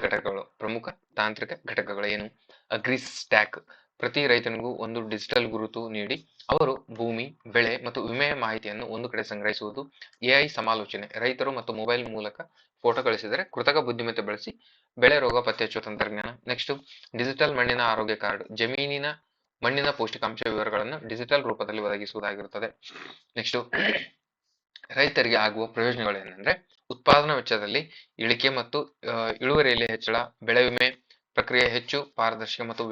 ಘಟಕಗಳು ಏನು? ಅಗ್ರಿಸ್ಟ್ಯಾಕ್. ಪ್ರತಿ ರೈತನಿಗೂ ಒಂದು ಡಿಜಿಟಲ್ ಗುರುತು ನೀಡಿ ಅವರು ಭೂಮಿ, ಬೆಳೆ ಮತ್ತು ವಿಮೆಯ ಮಾಹಿತಿಯನ್ನು ಒಂದು ಕಡೆ ಸಂಗ್ರಹಿಸುವುದು. AI ಸಮಾಲೋಚನೆ. ರೈತರು ಮತ್ತು ಮೊಬೈಲ್ ಮೂಲಕ ಫೋಟೋ ಕಳಿಸಿದರೆ ಕೃತಕ ಬುದ್ಧಿಮತ್ತೆ ಬಳಸಿ ಬೆಳೆ ರೋಗ ಪತ್ತೆ ಹಚ್ಚುವ ತಂತ್ರಜ್ಞಾನ. ನೆಕ್ಸ್ಟ್ ಡಿಜಿಟಲ್ ಮಣ್ಣಿನ ಆರೋಗ್ಯ ಕಾರ್ಡ್. ಜಮೀನಿನ ಮಣ್ಣಿನ ಪೌಷ್ಟಿಕಾಂಶ ವಿವರಗಳನ್ನು ಡಿಜಿಟಲ್ ರೂಪದಲ್ಲಿ ಒದಗಿಸುವುದಾಗಿರುತ್ತದೆ. ನೆಕ್ಸ್ಟ್ ರೈತರಿಗೆ ಆಗುವ ಪ್ರಯೋಜನಗಳು ಏನಂದ್ರೆ ಉತ್ಪಾದನಾ ವೆಚ್ಚದಲ್ಲಿ ಇಳಿಕೆ ಮತ್ತು ಇಳುವರಿಯಲ್ಲಿ ಹೆಚ್ಚಳ, ಬೆಳೆ ವಿಮೆ, ಪ್ರಕ್ರಿಯೆ ಹೆಚ್ಚು ಪಾರದರ್ಶಕ ಮತ್ತು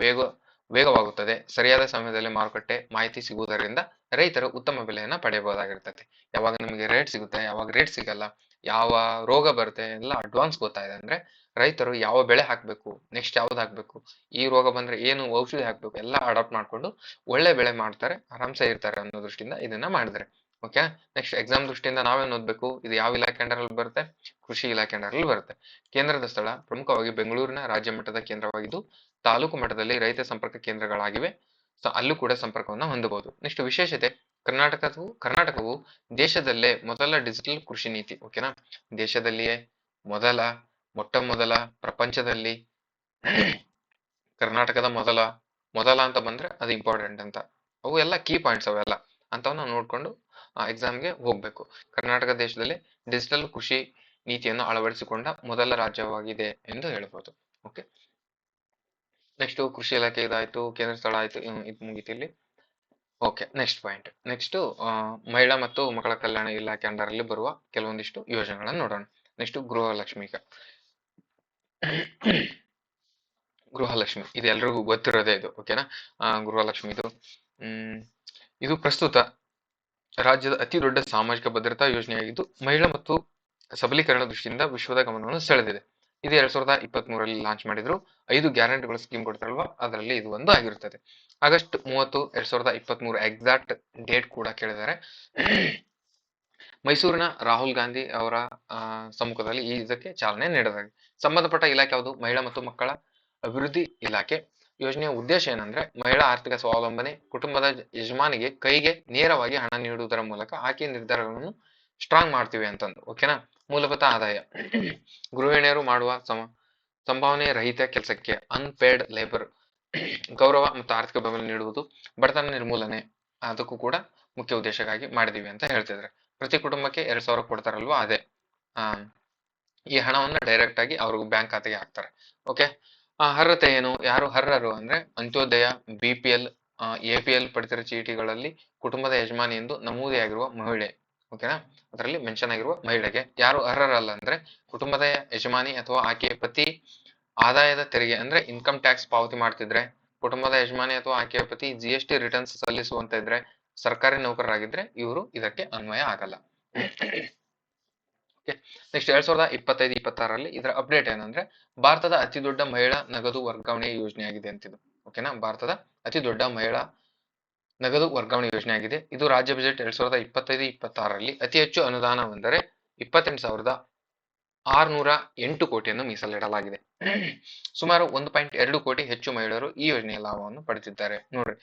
ವೇಗವಾಗುತ್ತದೆ. ಸರಿಯಾದ ಸಮಯದಲ್ಲಿ ಮಾರುಕಟ್ಟೆ ಮಾಹಿತಿ ಸಿಗುವುದರಿಂದ ರೈತರು ಉತ್ತಮ ಬೆಲೆಯನ್ನ ಪಡೆಯಬಹುದಾಗಿರ್ತದೆ. ಯಾವಾಗ ನಿಮಗೆ ರೇಟ್ ಸಿಗುತ್ತೆ, ಯಾವಾಗ ರೇಟ್ ಸಿಗಲ್ಲ, ಯಾವ ರೋಗ ಬರುತ್ತೆ ಎಲ್ಲ ಅಡ್ವಾನ್ಸ್ ಗೊತ್ತಾಗಿದೆ ಅಂದ್ರೆ ರೈತರು ಯಾವ ಬೆಳೆ ಹಾಕ್ಬೇಕು, ನೆಕ್ಸ್ಟ್ ಯಾವ್ದು ಹಾಕ್ಬೇಕು, ಈ ರೋಗ ಬಂದ್ರೆ ಏನು ಔಷಧಿ ಹಾಕ್ಬೇಕು ಎಲ್ಲ ಅಡಾಪ್ಟ್ ಮಾಡ್ಕೊಂಡು ಒಳ್ಳೆ ಬೆಳೆ ಮಾಡ್ತಾರೆ, ಆರಾಮ್ಸೆ ಇರ್ತಾರೆ ಅನ್ನೋ ದೃಷ್ಟಿಯಿಂದ ಇದನ್ನ ಮಾಡಿದ್ರೆ. ಓಕೆ, ನೆಕ್ಸ್ಟ್ ಎಕ್ಸಾಮ್ ದೃಷ್ಟಿಯಿಂದ ನಾವೇನ್ ಓದ್ಬೇಕು, ಇದು ಯಾವ ಇಲಾಖೆ ಅಂಡರಲ್ಲಿ ಬರುತ್ತೆ, ಕೃಷಿ ಇಲಾಖೆ ಅಂಡರಲ್ಲಿ ಬರುತ್ತೆ. ಕೇಂದ್ರದ ಸ್ಥಳ ಪ್ರಮುಖವಾಗಿ ಬೆಂಗಳೂರಿನ ರಾಜ್ಯ ಮಟ್ಟದ ಕೇಂದ್ರವಾಗಿದ್ದು ತಾಲೂಕು ಮಟ್ಟದಲ್ಲಿ ರೈತ ಸಂಪರ್ಕ ಕೇಂದ್ರಗಳಾಗಿವೆ. ಅಲ್ಲೂ ಕೂಡ ಸಂಪರ್ಕವನ್ನು ಹೊಂದಬಹುದು. ನೆಕ್ಸ್ಟ್ ವಿಶೇಷತೆ, ಕರ್ನಾಟಕವು ದೇಶದಲ್ಲೇ ಮೊದಲ ಡಿಜಿಟಲ್ ಕೃಷಿ ನೀತಿ. ಓಕೆನಾ, ದೇಶದಲ್ಲಿಯೇ ಮೊಟ್ಟ ಮೊದಲ ಪ್ರಪಂಚದಲ್ಲಿ ಕರ್ನಾಟಕದ ಮೊದಲ ಅಂತ ಬಂದ್ರೆ ಅದು ಇಂಪಾರ್ಟೆಂಟ್ ಅಂತ. ಅವು ಎಲ್ಲ ಕೀ ಪಾಯಿಂಟ್ಸ್ ಅವೆಲ್ಲ ಅಂತವನ್ನ ನೋಡ್ಕೊಂಡು ಎಕ್ಸಾಮ್ಗೆ ಹೋಗ್ಬೇಕು. ಕರ್ನಾಟಕ ದೇಶದಲ್ಲಿ ಡಿಜಿಟಲ್ ಕೃಷಿ ನೀತಿಯನ್ನು ಅಳವಡಿಸಿಕೊಂಡ ಮೊದಲ ರಾಜ್ಯವಾಗಿದೆ ಎಂದು ಹೇಳ್ಬೋದು. ಓಕೆ, ನೆಕ್ಸ್ಟ್ ಕೃಷಿ ಇಲಾಖೆ ಇದಾಯ್ತು, ಕೇಂದ್ರ ಸ್ಥಳ ಆಯ್ತು, ಇದು ಮುಗೀತು ಇಲ್ಲಿ. Okay, next point. ನೆಕ್ಸ್ಟ್ ಮಹಿಳಾ ಮತ್ತು ಮಕ್ಕಳ ಕಲ್ಯಾಣ ಇಲಾಖೆ ಅಂಡರಲ್ಲಿ ಬರುವ ಕೆಲವೊಂದಿಷ್ಟು ಯೋಜನೆಗಳನ್ನು ನೋಡೋಣ. ನೆಕ್ಸ್ಟ್ ಗೃಹಲಕ್ಷ್ಮಿ ಇದು ಎಲ್ರಿಗೂ ಗೊತ್ತಿರೋದೇ ಇದು. ಓಕೆನಾ, ಗೃಹಲಕ್ಷ್ಮಿ ಇದು ಪ್ರಸ್ತುತ ರಾಜ್ಯದ ಅತಿ ದೊಡ್ಡ ಸಾಮಾಜಿಕ ಭದ್ರತಾ ಯೋಜನೆಯಾಗಿದ್ದು ಮಹಿಳಾ ಮತ್ತು ಸಬಲೀಕರಣ ದೃಷ್ಟಿಯಿಂದ ವಿಶ್ವದ ಗಮನವನ್ನು ಸೆಳೆದಿದೆ. ಇದು 2023ರಲ್ಲಿ ಲಾಂಚ್ ಮಾಡಿದ್ರು. 5 ಗ್ಯಾರಂಟಿಗಳ ಸ್ಕೀಮ್ ಕೊಡ್ತಾರಲ್ವಾ, ಅದರಲ್ಲಿ ಇದು ಒಂದು ಆಗಿರುತ್ತದೆ. ಆಗಸ್ಟ್ 30, 2023 ಎಕ್ಸಾಕ್ಟ್ ಡೇಟ್ ಕೂಡ ಕೇಳಿದ್ದಾರೆ. ಮೈಸೂರಿನ ರಾಹುಲ್ ಗಾಂಧಿ ಅವರ ಸಮ್ಮುಖದಲ್ಲಿ ಇದಕ್ಕೆ ಚಾಲನೆ ನೀಡಲಾಗಿದೆ. ಸಂಬಂಧಪಟ್ಟ ಇಲಾಖೆ ಯಾವುದು, ಮಹಿಳಾ ಮತ್ತು ಮಕ್ಕಳ ಅಭಿವೃದ್ಧಿ ಇಲಾಖೆ. ಯೋಜನೆಯ ಉದ್ದೇಶ ಏನಂದ್ರೆ ಮಹಿಳಾ ಆರ್ಥಿಕ ಸ್ವಾವಲಂಬನೆ, ಕುಟುಂಬದ ಯಜಮಾನಿಗೆ ಕೈಗೆ ನೇರವಾಗಿ ಹಣ ನೀಡುವುದರ ಮೂಲಕ ಆಕೆಯ ನಿರ್ಧಾರಗಳನ್ನು ಸ್ಟ್ರಾಂಗ್ ಮಾಡ್ತೀವಿ ಅಂತಂದು. ಓಕೆನಾ, ಮೂಲಭೂತ ಆದಾಯ, ಗೃಹಿಣಿಯರು ಮಾಡುವ ಸಂಭಾವನೆ ರಹಿತ ಕೆಲಸಕ್ಕೆ ಅನ್ಪೇಯ್ಡ್ ಲೇಬರ್ ಗೌರವ ಮತ್ತು ಆರ್ಥಿಕ ಬೆಂಬಲ ನೀಡುವುದು, ಬಡತನ ನಿರ್ಮೂಲನೆ ಅದಕ್ಕೂ ಕೂಡ ಮುಖ್ಯ ಉದ್ದೇಶಕ್ಕಾಗಿ ಮಾಡಿದೀವಿ ಅಂತ ಹೇಳ್ತಿದ್ರೆ. ಪ್ರತಿ ಕುಟುಂಬಕ್ಕೆ 2,000 ಕೊಡ್ತಾರಲ್ವಾ, ಅದೇ ಈ ಹಣವನ್ನ ಡೈರೆಕ್ಟ್ ಆಗಿ ಅವ್ರಿಗೆ ಬ್ಯಾಂಕ್ ಖಾತೆಗೆ ಹಾಕ್ತಾರೆ. ಓಕೆ, ಅರ್ಹತೆ ಏನು, ಯಾರು ಅರ್ಹರು ಅಂದ್ರೆ ಅಂತ್ಯೋದಯ, BPL, APL ಪಡಿತರ ಚೀಟಿಗಳಲ್ಲಿ ಕುಟುಂಬದ ಯಜಮಾನಿ ಎಂದು ನಮೂದಿಯಾಗಿರುವ ಮಹಿಳೆ. ಓಕೆನಾ, ಅದರಲ್ಲಿ ಮೆನ್ಷನ್ ಆಗಿರುವ ಮಹಿಳೆಗೆ. ಯಾರು ಅರ್ಹರಲ್ಲ ಅಂದ್ರೆ ಕುಟುಂಬದ ಯಜಮಾನಿ ಅಥವಾ ಆಕೆಯ ಪತಿ ಆದಾಯದ ತೆರಿಗೆ ಅಂದ್ರೆ ಇನ್ಕಮ್ ಟ್ಯಾಕ್ಸ್ ಪಾವತಿ ಮಾಡ್ತಿದ್ರೆ, ಕುಟುಂಬದ ಯಜಮಾನಿ ಅಥವಾ ಆಕೆಯ ಪತಿ GST ರಿಟರ್ನ್ಸ್ ಸಲ್ಲಿಸುವಂತ ಇದ್ರೆ, ಸರ್ಕಾರಿ ನೌಕರರಾಗಿದ್ರೆ ಇವರು ಇದಕ್ಕೆ ಅನ್ವಯ ಆಗಲ್ಲ. ನೆಕ್ಸ್ಟ್ 2025-26ರಲ್ಲಿ ಇದರ ಅಪ್ಡೇಟ್ ಏನಂದ್ರೆ ಭಾರತದ ಅತಿ ದೊಡ್ಡ ಮಹಿಳಾ ನಗದು ವರ್ಗಾವಣೆ ಯೋಜನೆಯಾಗಿದೆ ಅಂತಿದ್ದು. ಓಕೆನಾ, ಭಾರತದ ಅತಿ ದೊಡ್ಡ ಮಹಿಳಾ ನಗದು ವರ್ಗಾವಣೆ ಯೋಜನೆ ಆಗಿದೆ. ಇದು ರಾಜ್ಯ ಬಜೆಟ್ 2025-26ರಲ್ಲಿ ಅತಿ ಹೆಚ್ಚು ಅನುದಾನವೆಂದರೆ 28,608 ಕೋಟಿಯನ್ನು ಮೀಸಲಿಡಲಾಗಿದೆ. ಸುಮಾರು 1.2 ಕೋಟಿ ಹೆಚ್ಚು ಮಹಿಳೆಯರು ಈ ಯೋಜನೆಯ ಲಾಭವನ್ನು ಪಡೆದಿದ್ದಾರೆ. ನೋಡ್ರಿ,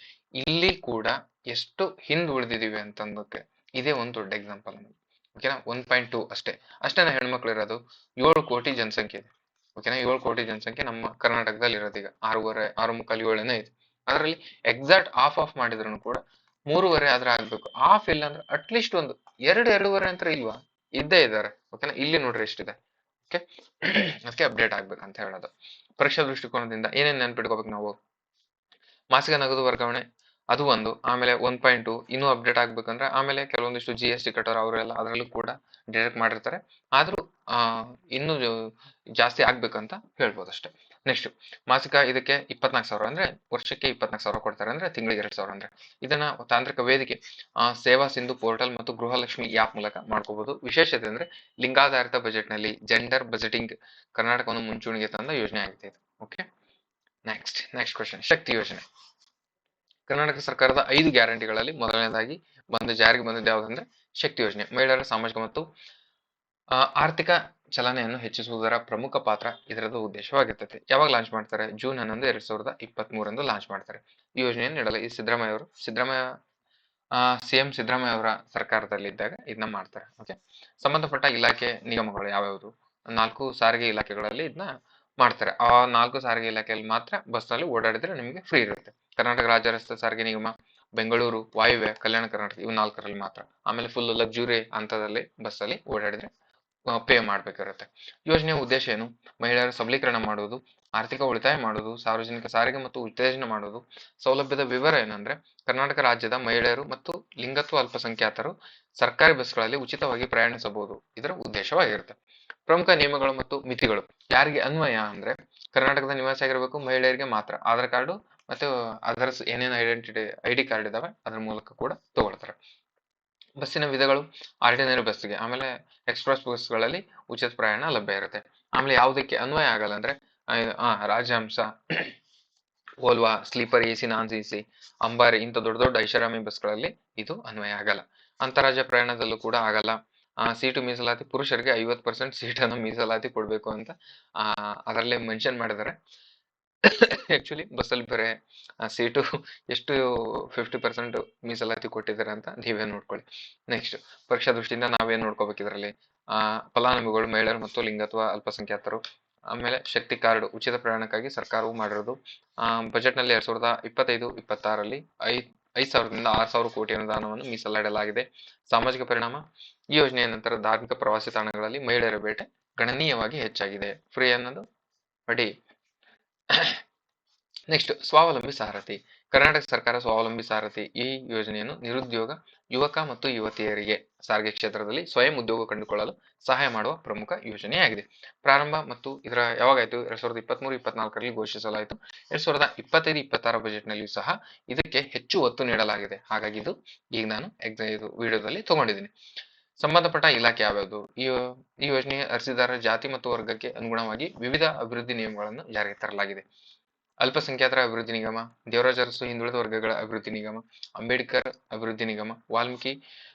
ಇಲ್ಲಿ ಕೂಡ ಎಷ್ಟು ಹಿಂದುಳಿದಿದೀವಿ ಅಂತಂದಕ್ಕೆ ಇದೇ ಒಂದು ದೊಡ್ಡ ಎಕ್ಸಾಂಪಲ್. ಓಕೆನಾ, 1.2 ಅಷ್ಟೇನ ಹೆಣ್ಮಕ್ಳು ಇರೋದು. 7 ಕೋಟಿ ಜನಸಂಖ್ಯೆ ಇದೆ. ಓಕೆನಾ, 7 ಕೋಟಿ ಜನಸಂಖ್ಯೆ ನಮ್ಮ ಕರ್ನಾಟಕದಲ್ಲಿ ಇರೋದು ಈಗ 6.5 ಇದೆ. ಅದರಲ್ಲಿ ಎಕ್ಸಾಕ್ಟ್ ಆಫ್ ಮಾಡಿದ್ರು ಕೂಡ 3.5 ಆದ್ರೆ ಆಗ್ಬೇಕು. ಆಫ್ ಇಲ್ಲ ಅಂದ್ರೆ ಅಟ್ಲೀಸ್ಟ್ ಒಂದು 2.5 ಅಂತ ಇಲ್ವಾ, ಇದ್ದೇ ಇದ್ದಾರೆ. ಓಕೆನಾ, ಇಲ್ಲಿ ನೋಡ್ರಿ ಎಷ್ಟಿದೆ. ಓಕೆ, ಅದಕ್ಕೆ ಅಪ್ಡೇಟ್ ಆಗ್ಬೇಕಂತ ಹೇಳೋದು. ಪರೀಕ್ಷಾ ದೃಷ್ಟಿಕೋನದಿಂದ ಏನೇನ್ ನೆನ್ಪಿಟ್ಕೋಬೇಕು ನಾವು, ಮಾಸಿಕ ನಗದು ವರ್ಗಾವಣೆ ಅದು ಒಂದು, ಆಮೇಲೆ 1.2 ಇನ್ನೂ ಅಪ್ಡೇಟ್ ಆಗ್ಬೇಕಂದ್ರೆ ಆಮೇಲೆ ಕೆಲವೊಂದಿಷ್ಟು GST ಕಟ್ಟೋರು ಅವರೆಲ್ಲ ಅದರಲ್ಲೂ ಕೂಡ ಡೈರೆಕ್ಟ್ ಮಾಡಿರ್ತಾರೆ. ಆದ್ರೂ ಇನ್ನೂ ಜಾಸ್ತಿ ಆಗ್ಬೇಕಂತ ಹೇಳ್ಬೋದು ಅಷ್ಟೇ. ನೆಕ್ಸ್ಟ್ ಮಾಸಿಕ ಇದಕ್ಕೆ 24,000 ಅಂದ್ರೆ ವರ್ಷಕ್ಕೆ 24,000 ಕೊಡ್ತಾರೆ, ಅಂದ್ರೆ ತಿಂಗಳಿಗೆ 2,000 ಅಂದ್ರೆ. ಇದನ್ನ ತಾಂತ್ರಿಕ ವೇದಿಕೆ ಸೇವಾ ಸಿಂಧು ಪೋರ್ಟಲ್ ಮತ್ತು ಗೃಹಲಕ್ಷ್ಮಿ ಆ್ಯಪ್ ಮೂಲಕ ಮಾಡ್ಕೋಬಹುದು. ವಿಶೇಷತೆ ಅಂದ್ರೆ ಲಿಂಗಾಧಾರಿತ ಬಜೆಟ್ ನಲ್ಲಿ ಜೆಂಡರ್ ಬಜೆಟಿಂಗ್ ಕರ್ನಾಟಕವನ್ನು ಮುಂಚೂಣಿಗೆ ತಂದ ಯೋಜನೆ ಆಗಿದೆ ಇದು. ಓಕೆ, ನೆಕ್ಸ್ಟ್ ಕ್ವಶನ್, ಶಕ್ತಿ ಯೋಜನೆ. ಕರ್ನಾಟಕ ಸರ್ಕಾರದ 5 ಗ್ಯಾರಂಟಿಗಳಲ್ಲಿ ಮೊದಲನೇದಾಗಿ ಜಾರಿಗೆ ಬಂದಿದ್ದು ಯಾವುದಂದ್ರೆ ಶಕ್ತಿ ಯೋಜನೆ. ಮಹಿಳೆಯರ ಸಾಮಾಜಿಕ ಮತ್ತು ಆರ್ಥಿಕ ಚಲನೆಯನ್ನು ಹೆಚ್ಚಿಸುವುದರ ಪ್ರಮುಖ ಪಾತ್ರ ಇದರದ ಉದ್ದೇಶವಾಗಿರ್ತದೆ. ಯಾವಾಗ ಲಾಂಚ್ ಮಾಡ್ತಾರೆ, ಜೂನ್ 11, 2023 ಲಾಂಚ್ ಮಾಡ್ತಾರೆ. ಈ ಯೋಜನೆಯನ್ನು ನೀಡಲು ಈ CM ಸಿದ್ದರಾಮಯ್ಯ ಅವರ ಸರ್ಕಾರದಲ್ಲಿದ್ದಾಗ ಇದನ್ನ ಮಾಡ್ತಾರೆ. ಓಕೆ, ಸಂಬಂಧಪಟ್ಟ ಇಲಾಖೆ ನಿಗಮಗಳು ಯಾವ್ಯಾವುದು, 4 ಸಾರಿಗೆ ಇಲಾಖೆಗಳಲ್ಲಿ ಇದನ್ನ ಮಾಡ್ತಾರೆ. ಆ 4 ಸಾರಿಗೆ ಇಲಾಖೆಯಲ್ಲಿ ಮಾತ್ರ ಬಸ್ ನಲ್ಲಿ ಓಡಾಡಿದ್ರೆ ನಿಮಗೆ ಫ್ರೀ ಇರುತ್ತೆ. ಕರ್ನಾಟಕ ರಾಜ್ಯ ರಸ್ತೆ ಸಾರಿಗೆ ನಿಗಮ, ಬೆಂಗಳೂರು, ವಾಯುವ್ಯ, ಕಲ್ಯಾಣ ಕರ್ನಾಟಕ, ಇವು 4ರಲ್ಲಿ ಮಾತ್ರ. ಆಮೇಲೆ ಫುಲ್ ಲಕ್ಸುರಿ ಹಂತದಲ್ಲಿ ಬಸ್ ಅಲ್ಲಿ ಓಡಾಡಿದ್ರೆ ಪೇ ಮಾಡ್ಬೇಕಿರುತ್ತೆ. ಯೋಜನೆಯ ಉದ್ದೇಶ ಏನು, ಮಹಿಳೆಯರ ಸಬಲೀಕರಣ ಮಾಡುವುದು, ಆರ್ಥಿಕ ಉಳಿತಾಯ ಮಾಡುವುದು, ಸಾರ್ವಜನಿಕ ಸಾರಿಗೆ ಮತ್ತು ಉತ್ತೇಜನ ಮಾಡುವುದು. ಸೌಲಭ್ಯದ ವಿವರ ಏನಂದ್ರೆ ಕರ್ನಾಟಕ ರಾಜ್ಯದ ಮಹಿಳೆಯರು ಮತ್ತು ಲಿಂಗತ್ವ ಅಲ್ಪಸಂಖ್ಯಾತರು ಸರ್ಕಾರಿ ಬಸ್ಗಳಲ್ಲಿ ಉಚಿತವಾಗಿ ಪ್ರಯಾಣಿಸಬಹುದು, ಇದರ ಉದ್ದೇಶವಾಗಿರುತ್ತೆ. ಪ್ರಮುಖ ನಿಯಮಗಳು ಮತ್ತು ಮಿತಿಗಳು ಯಾರಿಗೆ ಅನ್ವಯ ಅಂದ್ರೆ ಕರ್ನಾಟಕದ ನಿವಾಸಿ ಆಗಿರಬೇಕು, ಮಹಿಳೆಯರಿಗೆ ಮಾತ್ರ ಆಧಾರ್ ಕಾರ್ಡು ಮತ್ತು ಅದರ್ಸ್ ಏನೇನು ಐಡಿ ಕಾರ್ಡ್ ಇದಾವೆ ಅದ್ರ ಮೂಲಕ ಕೂಡ ತಗೊಳ್ತಾರೆ. ಬಸ್ಸಿನ ವಿಧಗಳು ಆರ್ಡಿನರಿ ಬಸ್ಗೆ, ಆಮೇಲೆ ಎಕ್ಸ್ಪ್ರೆಸ್ ಬಸ್ಗಳಲ್ಲಿ ಉಚಿತ ಪ್ರಯಾಣ ಲಭ್ಯ ಇರುತ್ತೆ. ಆಮೇಲೆ ಯಾವುದಕ್ಕೆ ಅನ್ವಯ ಆಗಲ್ಲ ಅಂದ್ರೆ Rajahamsa, Volvo, sleeper, AC, non AC, Ambari ಇಂಥ ದೊಡ್ಡ ದೊಡ್ಡ ಐಷಾರಾಮಿ ಬಸ್ಗಳಲ್ಲಿ ಇದು ಅನ್ವಯ ಆಗಲ್ಲ. ಅಂತಾರಾಜ್ಯ ಪ್ರಯಾಣದಲ್ಲೂ ಕೂಡ ಆಗಲ್ಲ. ಸೀಟು ಮೀಸಲಾತಿ ಪುರುಷರಿಗೆ 50% ಸೀಟನ್ನು ಮೀಸಲಾತಿ ಕೊಡಬೇಕು ಅಂತ ಅದರಲ್ಲೇ ಮೆನ್ಷನ್ ಮಾಡಿದ್ದಾರೆ. ಆಕ್ಚುಲಿ ಬಸ್ಸಲ್ಲಿ ಬೇರೆ ಸೀಟು ಎಷ್ಟು 50% ಮೀಸಲಾತಿ ಕೊಟ್ಟಿದ್ದಾರೆ ಅಂತ ನೀವೇ ನೋಡ್ಕೊಳ್ಳಿ. ನೆಕ್ಸ್ಟ್ ಪರೀಕ್ಷಾ ದೃಷ್ಟಿಯಿಂದ ನಾವೇನ್ ನೋಡ್ಕೋಬೇಕು ಇದರಲ್ಲಿ, ಫಲಾನುಭವಿಗಳು ಮಹಿಳೆಯರು ಮತ್ತು ಲಿಂಗತ್ವ ಅಲ್ಪಸಂಖ್ಯಾತರು. ಆಮೇಲೆ ಶಕ್ತಿ ಕಾರ್ಡ್ ಉಚಿತ ಪ್ರಯಾಣಕ್ಕಾಗಿ ಸರ್ಕಾರವು ಮಾಡಿರೋದು. ಬಜೆಟ್ ನಲ್ಲಿ 2025-26ರಲ್ಲಿ 5,000ದಿಂದ 6,000 ಕೋಟಿ ಅನುದಾನವನ್ನು ಮೀಸಲಿಡಲಾಗಿದೆ. ಸಾಮಾಜಿಕ ಪರಿಣಾಮ, ಈ ಯೋಜನೆಯ ನಂತರ ಧಾರ್ಮಿಕ ಪ್ರವಾಸಿ ತಾಣಗಳಲ್ಲಿ ಮಹಿಳೆಯರ ಬೇಟೆ ಗಣನೀಯವಾಗಿ ಹೆಚ್ಚಾಗಿದೆ. ಫ್ರೀ ಅನ್ನೋದು ಅಡಿ. ನೆಕ್ಸ್ಟ್ ಸ್ವಾವಲಂಬಿ ಸಾರಥಿ. ಕರ್ನಾಟಕ ಸರ್ಕಾರ ಸ್ವಾವಲಂಬಿ ಸಾರಥಿ ಈ ಯೋಜನೆಯನ್ನು ನಿರುದ್ಯೋಗ ಯುವಕ ಮತ್ತು ಯುವತಿಯರಿಗೆ ಸಾರಿಗೆ ಕ್ಷೇತ್ರದಲ್ಲಿ ಸ್ವಯಂ ಉದ್ಯೋಗ ಕಂಡುಕೊಳ್ಳಲು ಸಹಾಯ ಮಾಡುವ ಪ್ರಮುಖ ಯೋಜನೆಯಾಗಿದೆ. ಪ್ರಾರಂಭ ಮತ್ತು ಇದರ ಯಾವಾಗಾಯ್ತು 2023-24ರಲ್ಲಿ ಘೋಷಿಸಲಾಯಿತು. 2025-26 ಬಜೆಟ್ ನಲ್ಲಿಯೂ ಸಹ ಇದಕ್ಕೆ ಹೆಚ್ಚು ಒತ್ತು ನೀಡಲಾಗಿದೆ. ಹಾಗಾಗಿ ಇದು ಈಗ ನಾನು ಇದು ವಿಡಿಯೋದಲ್ಲಿ ತಗೊಂಡಿದ್ದೀನಿ. ಸಂಬಂಧಪಟ್ಟ ಇಲಾಖೆ ಯಾವ್ಯಾವುದು, ಈ ಯೋಜನೆಯ ಅರ್ಜಿದಾರರ ಜಾತಿ ಮತ್ತು ವರ್ಗಕ್ಕೆ ಅನುಗುಣವಾಗಿ ವಿವಿಧ ಅಭಿವೃದ್ಧಿ ನಿಯಮಗಳನ್ನು ಜಾರಿಗೆ ತರಲಾಗಿದೆ. ಅಲ್ಪಸಂಖ್ಯಾತರ ಅಭಿವೃದ್ಧಿ ನಿಗಮ, ದೇವರಾಜ ಅರಸು ಹಿಂದುಳಿದ ವರ್ಗಗಳ ಅಭಿವೃದ್ಧಿ ನಿಗಮ, ಅಂಬೇಡ್ಕರ್ ಅಭಿವೃದ್ಧಿ ನಿಗಮ, ವಾಲ್ಮೀಕಿ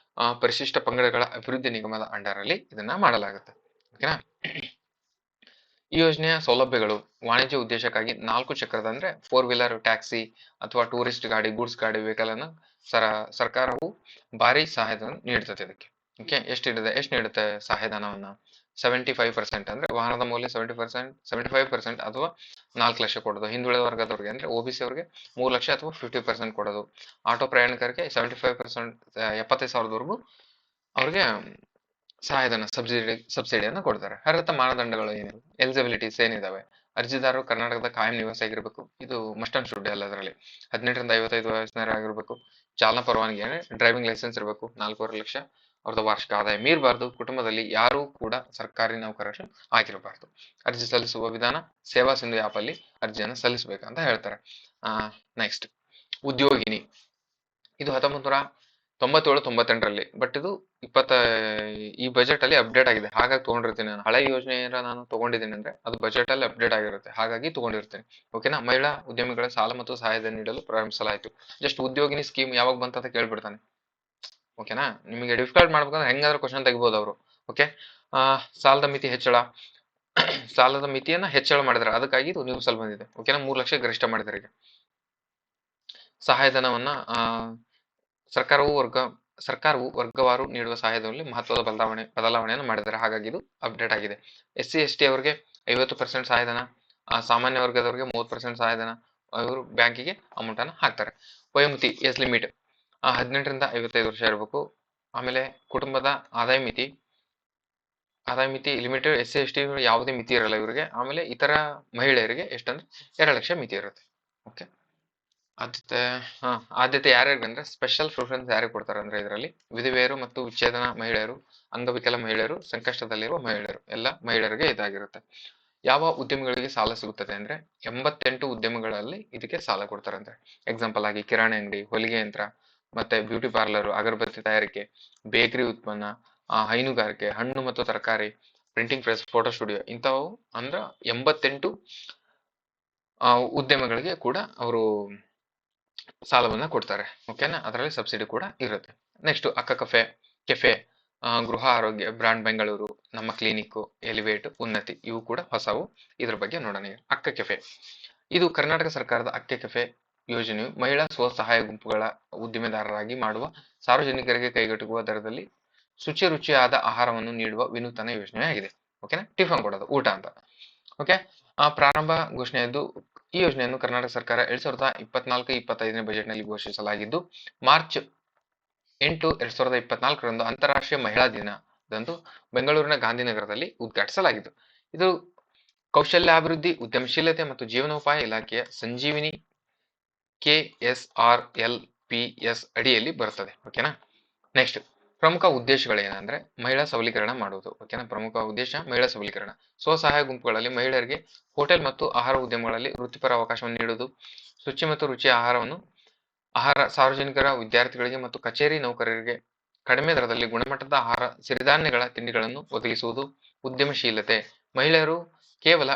ಪರಿಶಿಷ್ಟ ಪಂಗಡಗಳ ಅಭಿವೃದ್ಧಿ ನಿಗಮದ ಅಂಡರ್ ಅಲ್ಲಿ ಇದನ್ನ ಮಾಡಲಾಗುತ್ತೆ. ಓಕೆನಾ. ಈ ಯೋಜನೆಯ ಸೌಲಭ್ಯಗಳು ವಾಣಿಜ್ಯ ಉದ್ದೇಶಕ್ಕಾಗಿ 4 ಚಕ್ರದ ಅಂದ್ರೆ 4 ವೀಲರ್ ಟ್ಯಾಕ್ಸಿ ಅಥವಾ ಟೂರಿಸ್ಟ್ ಗಾಡಿ, ಗೂಡ್ಸ್ ಗಾಡಿ ವೆಹಿಕಲ್ ಅನ್ನು ಸರ್ಕಾರವು ಭಾರಿ ಸಹಾಯಧನ ನೀಡುತ್ತದೆ ಇದಕ್ಕೆ. ಓಕೆ, ಎಷ್ಟು ನೀಡುತ್ತೆ ಸಹಾಯಧನವನ್ನ? 75% ಅಂದ್ರೆ ವಾಹನದ ಮೌಲ್ಯ 75% ಅಥವಾ 4 ಲಕ್ಷ ಕೊಡೋದು. ಹಿಂದುಳಿದ ವರ್ಗದವ್ರಿಗೆ ಅಂದ್ರೆ OBC ಅವ್ರಿಗೆ 3 ಲಕ್ಷ ಅಥವಾ 50% ಕೊಡೋದು. ಆಟೋ ಪ್ರಯಾಣಿಕರಿಗೆ 75%, 75,000ವರೆಗೂ ಅವ್ರಿಗೆ ಸಹಾಯಧನ ಸಬ್ಸಿಡಿಯನ್ನು ಕೊಡ್ತಾರೆ. ಅರ್ಹತಾ ಮಾನದಂಡಗಳು ಏನಿವೆ, ಎಲಿಜಿಬಿಲಿಟೀಸ್ ಏನಿದಾವೆ, ಅರ್ಜಿದಾರರು ಕರ್ನಾಟಕದ ಕಾಯಂ ನಿವಾಸಿ ಆಗಿರಬೇಕು, ಇದು ಮಸ್ಟ್ ಅಂಡ್ ಶುಡ್ ಅಲ್ಲ. ಅದರಲ್ಲಿ 18ರಿಂದ 55 ವಯಸ್ಸಿನವರಾಗಿರ್ಬೇಕು. ಚಾಲನಾ ಪರವಾನಗಿ ಅಂದ್ರೆ ಡ್ರೈವಿಂಗ್ ಲೈಸೆನ್ಸ್ ಇರಬೇಕು. 4.5 ಲಕ್ಷ ಅವ್ರದ್ದು ವಾರ್ಷಿಕ ಆದಾಯ ಮೀರಬಾರ್ದು. ಕುಟುಂಬದಲ್ಲಿ ಯಾರೂ ಕೂಡ ಸರ್ಕಾರಿ ನೌಕರರು ಆಗಿರಬಾರ್ದು. ಅರ್ಜಿ ಸಲ್ಲಿಸುವ ವಿಧಾನ ಸೇವಾ ಸಿಂಧು ಆ್ಯಪ್ ಅಲ್ಲಿ ಅರ್ಜಿಯನ್ನು ಸಲ್ಲಿಸಬೇಕಂತ ಹೇಳ್ತಾರೆ. ನೆಕ್ಸ್ಟ್ ಉದ್ಯೋಗಿನಿ, ಇದು 1997-98ರಲ್ಲಿ, ಬಟ್ ಇದು ಈ ಬಜೆಟ್ ಅಲ್ಲಿ ಅಪ್ಡೇಟ್ ಆಗಿದೆ. ಹಾಗಾಗಿ ತಗೊಂಡಿರ್ತೀನಿ. ನಾನು ಹಳೆ ಯೋಜನೆಯ ನಾನು ತಗೊಂಡಿದ್ದೀನಿ ಅಂದ್ರೆ ಅದು ಬಜೆಟ್ ಅಲ್ಲಿ ಅಪ್ಡೇಟ್ ಆಗಿರುತ್ತೆ, ಹಾಗಾಗಿ ತಗೊಂಡಿರ್ತೀನಿ. ಓಕೆನಾ. ಮಹಿಳಾ ಉದ್ಯಮಿಗಳ ಸಾಲ ಮತ್ತು ಸಹಾಯಧನ ನೀಡಲು ಪ್ರಾರಂಭಿಸಲಾಯಿತು. ಜಸ್ಟ್ ಉದ್ಯೋಗಿನಿ ಸ್ಕೀಮ್ ಯಾವಾಗ ಬಂತ ಅಂತ ಕೇಳ್ಬಿಡ್ತಾನೆ. ಓಕೆನಾ. ನಿಮಗೆ ಡಿಫಿಕಲ್ಟ್ ಮಾಡ್ಬೇಕಂದ್ರೆ ಹೆಂಗಾದ್ರೂ ಕ್ವಶನ್ ತೆಗಿಬಹುದು ಅವರು. ಓಕೆ. ಸಾಲದ ಮಿತಿ ಹೆಚ್ಚಳ, ಸಾಲದ ಮಿತಿಯನ್ನ ಹೆಚ್ಚಳ ಮಾಡಿದ್ರೆ ಅದಕ್ಕಾಗಿ ಇದು ನ್ಯೂಸ್ ಅಲ್ಲಿ ಬಂದಿದೆ. ಓಕೆನಾ. 3 ಲಕ್ಷ ಗರಿಷ್ಠ ಮಾಡಿದ್ದಾರೆ. ಈಗ ಸಹಾಯಧನವನ್ನ ಸರ್ಕಾರವು ವರ್ಗವಾರು ನೀಡುವ ಸಹಾಯಧನದಲ್ಲಿ ಮಹತ್ವದ ಬದಲಾವಣೆಯನ್ನು ಮಾಡಿದ್ದಾರೆ. ಹಾಗಾಗಿ ಇದು ಅಪ್ಡೇಟ್ ಆಗಿದೆ. SC/ST ಅವರಿಗೆ 50% ಸಹಾಯಧನ, ಸಾಮಾನ್ಯ ವರ್ಗದವರಿಗೆ 30% ಸಹಾಯಧನ, ಅವರು ಬ್ಯಾಂಕಿಗೆ ಅಮೌಂಟ್ ಅನ್ನು ಹಾಕ್ತಾರೆ. ವಯೋಮಿತಿ ಏಜ್ ಲಿಮಿಟ್ 18ರಿಂದ 55 ವರ್ಷ ಇರಬೇಕು. ಆಮೇಲೆ ಕುಟುಂಬದ ಆದಾಯ ಮಿತಿ ಲಿಮಿಟೆಡ್. SC/ST ಯಾವುದೇ ಮಿತಿ ಇರಲ್ಲ ಇವರಿಗೆ. ಆಮೇಲೆ ಇತರ ಮಹಿಳೆಯರಿಗೆ ಎಷ್ಟಂದ್ರೆ 2 ಲಕ್ಷ ಮಿತಿ ಇರುತ್ತೆ. ಓಕೆ. ಆದ್ಯತೆ ಯಾರ್ಯಾರಿಗೆ ಅಂದ್ರೆ ಸ್ಪೆಷಲ್ ಪ್ರಿಫರೆನ್ಸ್ ಯಾರಿಗೆ ಕೊಡ್ತಾರೆ ಅಂದ್ರೆ ಇದರಲ್ಲಿ ವಿಧವೆಯರು ಮತ್ತು ವಿಚ್ಛೇದನ ಮಹಿಳೆಯರು, ಅಂಗವಿಕಲ ಮಹಿಳೆಯರು, ಸಂಕಷ್ಟದಲ್ಲಿರುವ ಮಹಿಳೆಯರು, ಎಲ್ಲ ಮಹಿಳೆಯರಿಗೆ ಇದಾಗಿರುತ್ತೆ. ಯಾವ ಉದ್ಯಮಿಗಳಿಗೆ ಸಾಲ ಸಿಗುತ್ತದೆ ಅಂದ್ರೆ 88 ಉದ್ಯಮಗಳಲ್ಲಿ ಇದಕ್ಕೆ ಸಾಲ ಕೊಡ್ತಾರಂತೆ. ಎಕ್ಸಾಂಪಲ್ ಆಗಿ ಕಿರಾಣಿ ಅಂಗಡಿ, ಹೊಲಿಗೆ ಯಂತ್ರ, ಮತ್ತೆ ಬ್ಯೂಟಿ ಪಾರ್ಲರ್, ಅಗರಬತ್ತಿ ತಯಾರಿಕೆ, ಬೇಕರಿ ಉತ್ಪನ್ನ, ಹೈನುಗಾರಿಕೆ, ಹಣ್ಣು ಮತ್ತು ತರಕಾರಿ, ಪ್ರಿಂಟಿಂಗ್ ಪ್ರೆಸ್, ಫೋಟೋ ಸ್ಟುಡಿಯೋ, ಇಂಥವು ಅಂದ್ರ 88 ಉದ್ಯಮಗಳಿಗೆ ಕೂಡ ಅವರು ಸಾಲವನ್ನ ಕೊಡ್ತಾರೆ. ಓಕೆನಾ. ಅದರಲ್ಲಿ ಸಬ್ಸಿಡಿ ಕೂಡ ಇರುತ್ತೆ. ನೆಕ್ಸ್ಟ್ ಅಕ್ಕ ಕೆಫೆ, ಗೃಹ ಆರೋಗ್ಯ, ಬ್ರಾಂಡ್ ಬೆಂಗಳೂರು, ನಮ್ಮ ಕ್ಲಿನಿಕ್, ಎಲಿವೇಟ್, ಉನ್ನತಿ, ಇವು ಕೂಡ ಹೊಸವು. ಇದ್ರ ಬಗ್ಗೆ ನೋಡೋಣ. ಅಕ್ಕ ಕೆಫೆ, ಇದು ಕರ್ನಾಟಕ ಸರ್ಕಾರದ ಅಕ್ಕ ಕೆಫೆ ಯೋಜನೆಯು ಮಹಿಳಾ ಸ್ವಸಹಾಯ ಗುಂಪುಗಳ ಉದ್ದಿಮೆದಾರರಾಗಿ ಮಾಡುವ ಸಾರ್ವಜನಿಕರಿಗೆ ಕೈಗೆಟುಕುವ ದರದಲ್ಲಿ ರುಚಿಯಾದ ಆಹಾರವನ್ನು ನೀಡುವ ವಿನೂತನ ಯೋಜನೆಯಾಗಿದೆ. ಓಕೆನಾ. ಟಿಫನ್ ಕೊಡೋದು, ಊಟ ಅಂತ. ಓಕೆ. ಪ್ರಾರಂಭ ಘೋಷಣೆಯದ್ದು ಈ ಯೋಜನೆಯನ್ನು ಕರ್ನಾಟಕ ಸರ್ಕಾರ 2024-25ನೇ ಬಜೆಟ್ ನಲ್ಲಿ ಘೋಷಿಸಲಾಗಿದ್ದು, ಮಾರ್ಚ್ 8, 2024ರಂದು ಅಂತಾರಾಷ್ಟ್ರೀಯ ಮಹಿಳಾ ದಿನದಂದು ಬೆಂಗಳೂರಿನ ಗಾಂಧಿನಗರದಲ್ಲಿ ಉದ್ಘಾಟಿಸಲಾಗಿತ್ತು. ಇದು ಕೌಶಲ್ಯಾಭಿವೃದ್ಧಿ, ಉದ್ಯಮಶೀಲತೆ ಮತ್ತು ಜೀವನೋಪಾಯ ಇಲಾಖೆಯ ಸಂಜೀವಿನಿ KSRLPS ಅಡಿಯಲ್ಲಿ ಬರುತ್ತದೆ. ಓಕೆನಾ. ನೆಕ್ಸ್ಟ್ ಪ್ರಮುಖ ಉದ್ದೇಶಗಳೇನಂದ್ರೆ ಮಹಿಳಾ ಸಬಲೀಕರಣ ಮಾಡುವುದು. ಓಕೆನಾ, ಪ್ರಮುಖ ಉದ್ದೇಶ ಮಹಿಳಾ ಸಬಲೀಕರಣ. ಸ್ವಸಹಾಯ ಗುಂಪುಗಳಲ್ಲಿ ಮಹಿಳೆಯರಿಗೆ ಹೋಟೆಲ್ ಮತ್ತು ಆಹಾರ ಉದ್ಯಮಗಳಲ್ಲಿ ವೃತ್ತಿಪರ ಅವಕಾಶವನ್ನು ನೀಡುವುದು. ಶುಚಿ ಮತ್ತು ರುಚಿಯ ಆಹಾರ ಸಾರ್ವಜನಿಕರ, ವಿದ್ಯಾರ್ಥಿಗಳಿಗೆ ಮತ್ತು ಕಚೇರಿ ನೌಕರರಿಗೆ ಕಡಿಮೆ ದರದಲ್ಲಿ ಗುಣಮಟ್ಟದ ಆಹಾರ, ಸಿರಿಧಾನ್ಯಗಳ ತಿಂಡಿಗಳನ್ನು ಒದಗಿಸುವುದು. ಉದ್ಯಮಶೀಲತೆ. ಮಹಿಳೆಯರು ಕೇವಲ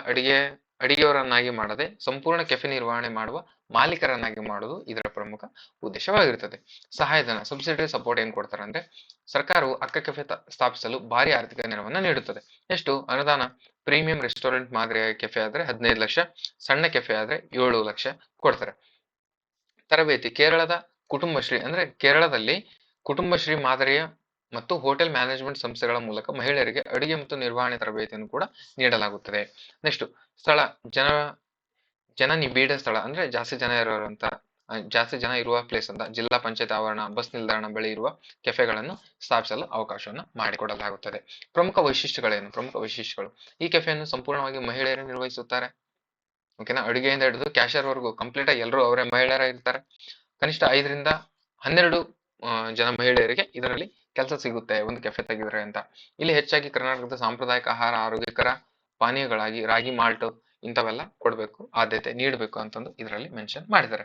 ಅಡಿಗೆಯವರನ್ನಾಗಿ ಮಾಡದೆ ಸಂಪೂರ್ಣ ಕೆಫೆ ನಿರ್ವಹಣೆ ಮಾಡುವ ಮಾಲೀಕರನ್ನಾಗಿ ಮಾಡುವುದು ಇದರ ಪ್ರಮುಖ ಉದ್ದೇಶವಾಗಿರುತ್ತದೆ. ಸಹಾಯಧನ, ಸಬ್ಸಿಡರಿ ಸಪೋರ್ಟ್ ಏನ್ ಕೊಡ್ತಾರೆ ಅಂದ್ರೆ, ಸರ್ಕಾರವು ಅಕ್ಕ ಕೆಫೆ ಸ್ಥಾಪಿಸಲು ಭಾರಿ ಆರ್ಥಿಕ ನೆರವನ್ನ ನೀಡುತ್ತದೆ. ಎಷ್ಟು ಅನುದಾನ? ಪ್ರೀಮಿಯಂ ರೆಸ್ಟೋರೆಂಟ್ ಮಾದರಿಯ ಕೆಫೆ ಆದ್ರೆ 15 ಲಕ್ಷ, ಸಣ್ಣ ಕೆಫೆ ಆದ್ರೆ 7 ಲಕ್ಷ ಕೊಡ್ತಾರೆ. ತರಬೇತಿ. ಕೇರಳದಲ್ಲಿ ಕುಟುಂಬಶ್ರೀ ಮಾದರಿಯ ಮತ್ತು ಹೋಟೆಲ್ ಮ್ಯಾನೇಜ್ಮೆಂಟ್ ಸಂಸ್ಥೆಗಳ ಮೂಲಕ ಮಹಿಳೆಯರಿಗೆ ಅಡುಗೆ ಮತ್ತು ನಿರ್ವಹಣೆ ತರಬೇತಿಯನ್ನು ಕೂಡ ನೀಡಲಾಗುತ್ತದೆ. ನೆಕ್ಸ್ಟ್ ಸ್ಥಳ, ಜನನಿಬಿಡ ಸ್ಥಳ ಅಂದ್ರೆ ಜಾಸ್ತಿ ಜನ ಇರುವ ಪ್ಲೇಸ್ ಅಂತ ಜಿಲ್ಲಾ ಪಂಚಾಯತ್ ಆವರಣ, ಬಸ್ ನಿಲ್ದಾಣ ಬಳಿ ಇರುವ ಕೆಫೆಗಳನ್ನು ಸ್ಥಾಪಿಸಲು ಅವಕಾಶವನ್ನು ಮಾಡಿಕೊಡಲಾಗುತ್ತದೆ. ಪ್ರಮುಖ ವೈಶಿಷ್ಟ್ಯಗಳು. ಈ ಕೆಫೆಯನ್ನು ಸಂಪೂರ್ಣವಾಗಿ ಮಹಿಳೆಯರೇ ನಿರ್ವಹಿಸುತ್ತಾರೆ. ಓಕೆನಾ, ಅಡುಗೆಯಿಂದ ಹಿಡಿದು ಕ್ಯಾಶಿಯರ್ ವರೆಗೂ ಕಂಪ್ಲೀಟ್ ಆಗಿ ಎಲ್ಲರೂ ಅವರೇ ಮಹಿಳೆಯರೇ ಇರ್ತಾರೆ. ಕನಿಷ್ಠ 5 ರಿಂದ 12 ಜನ ಮಹಿಳೆಯರಿಗೆ ಇದರಲ್ಲಿ ಕೆಲಸ ಸಿಗುತ್ತೆ ಒಂದು ಕೆಫೆ ತೆಗೆದ್ರೆ ಅಂತ. ಇಲ್ಲಿ ಹೆಚ್ಚಾಗಿ ಕರ್ನಾಟಕದ ಸಾಂಪ್ರದಾಯಿಕ ಆಹಾರ, ಆರೋಗ್ಯಕರ ಪಾನೀಯಗಳಾಗಿ ರಾಗಿ ಮಾಲ್ಟ್ ಇಂಥವೆಲ್ಲ ಆದ್ಯತೆ ನೀಡಬೇಕು ಅಂತಂದು ಇದರಲ್ಲಿ ಮೆನ್ಷನ್ ಮಾಡಿದ್ದಾರೆ.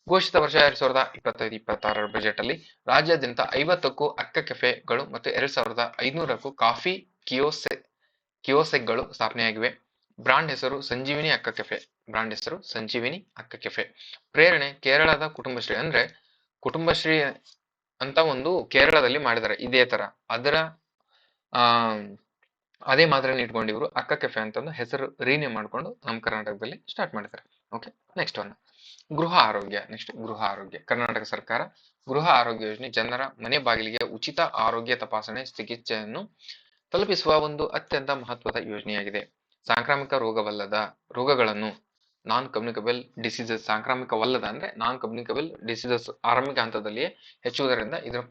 ಘೋಷಿತ ವರ್ಷ 2025-26 ಬಜೆಟ್ ಅಲ್ಲಿ ರಾಜ್ಯಾದ್ಯಂತ 50ಕ್ಕೂ ಅಕ್ಕ ಕೆಫೆಗಳು ಮತ್ತು 2500ಕ್ಕೂ ಕಾಫಿ ಕಿಯೋಸೆಕ್ಗಳು ಸ್ಥಾಪನೆಯಾಗಿವೆ. ಬ್ರಾಂಡ್ ಹೆಸರು ಸಂಜೀವಿನಿ ಅಕ್ಕ ಕೆಫೆ. ಪ್ರೇರಣೆ ಕೇರಳದ ಕುಟುಂಬಶ್ರೀ ಅಂತ ಒಂದು ಕೇರಳದಲ್ಲಿ ಮಾಡಿದ್ದಾರೆ ಇದೇ ತರ. ಅದೇ ಮಾದರಿಯನ್ನು ಇಟ್ಕೊಂಡು ಇವರು ಅಕ್ಕ ಕೆಫೆ ಅಂತಂದು ಹೆಸರು ರೀನೇಮ್ ಮಾಡ್ಕೊಂಡು ನಮ್ಮ ಕರ್ನಾಟಕದಲ್ಲಿ ಸ್ಟಾರ್ಟ್ ಮಾಡಿದ್ದಾರೆ. ಓಕೆ, ನೆಕ್ಸ್ಟ್ ಗೃಹ ಆರೋಗ್ಯ. ಕರ್ನಾಟಕ ಸರ್ಕಾರ ಗೃಹ ಆರೋಗ್ಯ ಯೋಜನೆ ಜನರ ಮನೆ ಬಾಗಿಲಿಗೆ ಉಚಿತ ಆರೋಗ್ಯ ತಪಾಸಣೆ, ಚಿಕಿತ್ಸೆಯನ್ನು ತಲುಪಿಸುವ ಒಂದು ಅತ್ಯಂತ ಮಹತ್ವದ ಯೋಜನೆಯಾಗಿದೆ. ಸಾಂಕ್ರಾಮಿಕ ರೋಗಗಳನ್ನು ಸಾಂಕ್ರಾಮಿಕವಲ್ಲದ ಅಂದ್ರೆ ನಾನ್ ಕಮ್ಯುನಿಕಬಲ್ ಡಿಸೀಸಸ್ ಆರಂಭಿಕ ಹಂತದಲ್ಲಿಯೇ ಹೆಚ್ಚುವುದರಿಂದ ಇದರ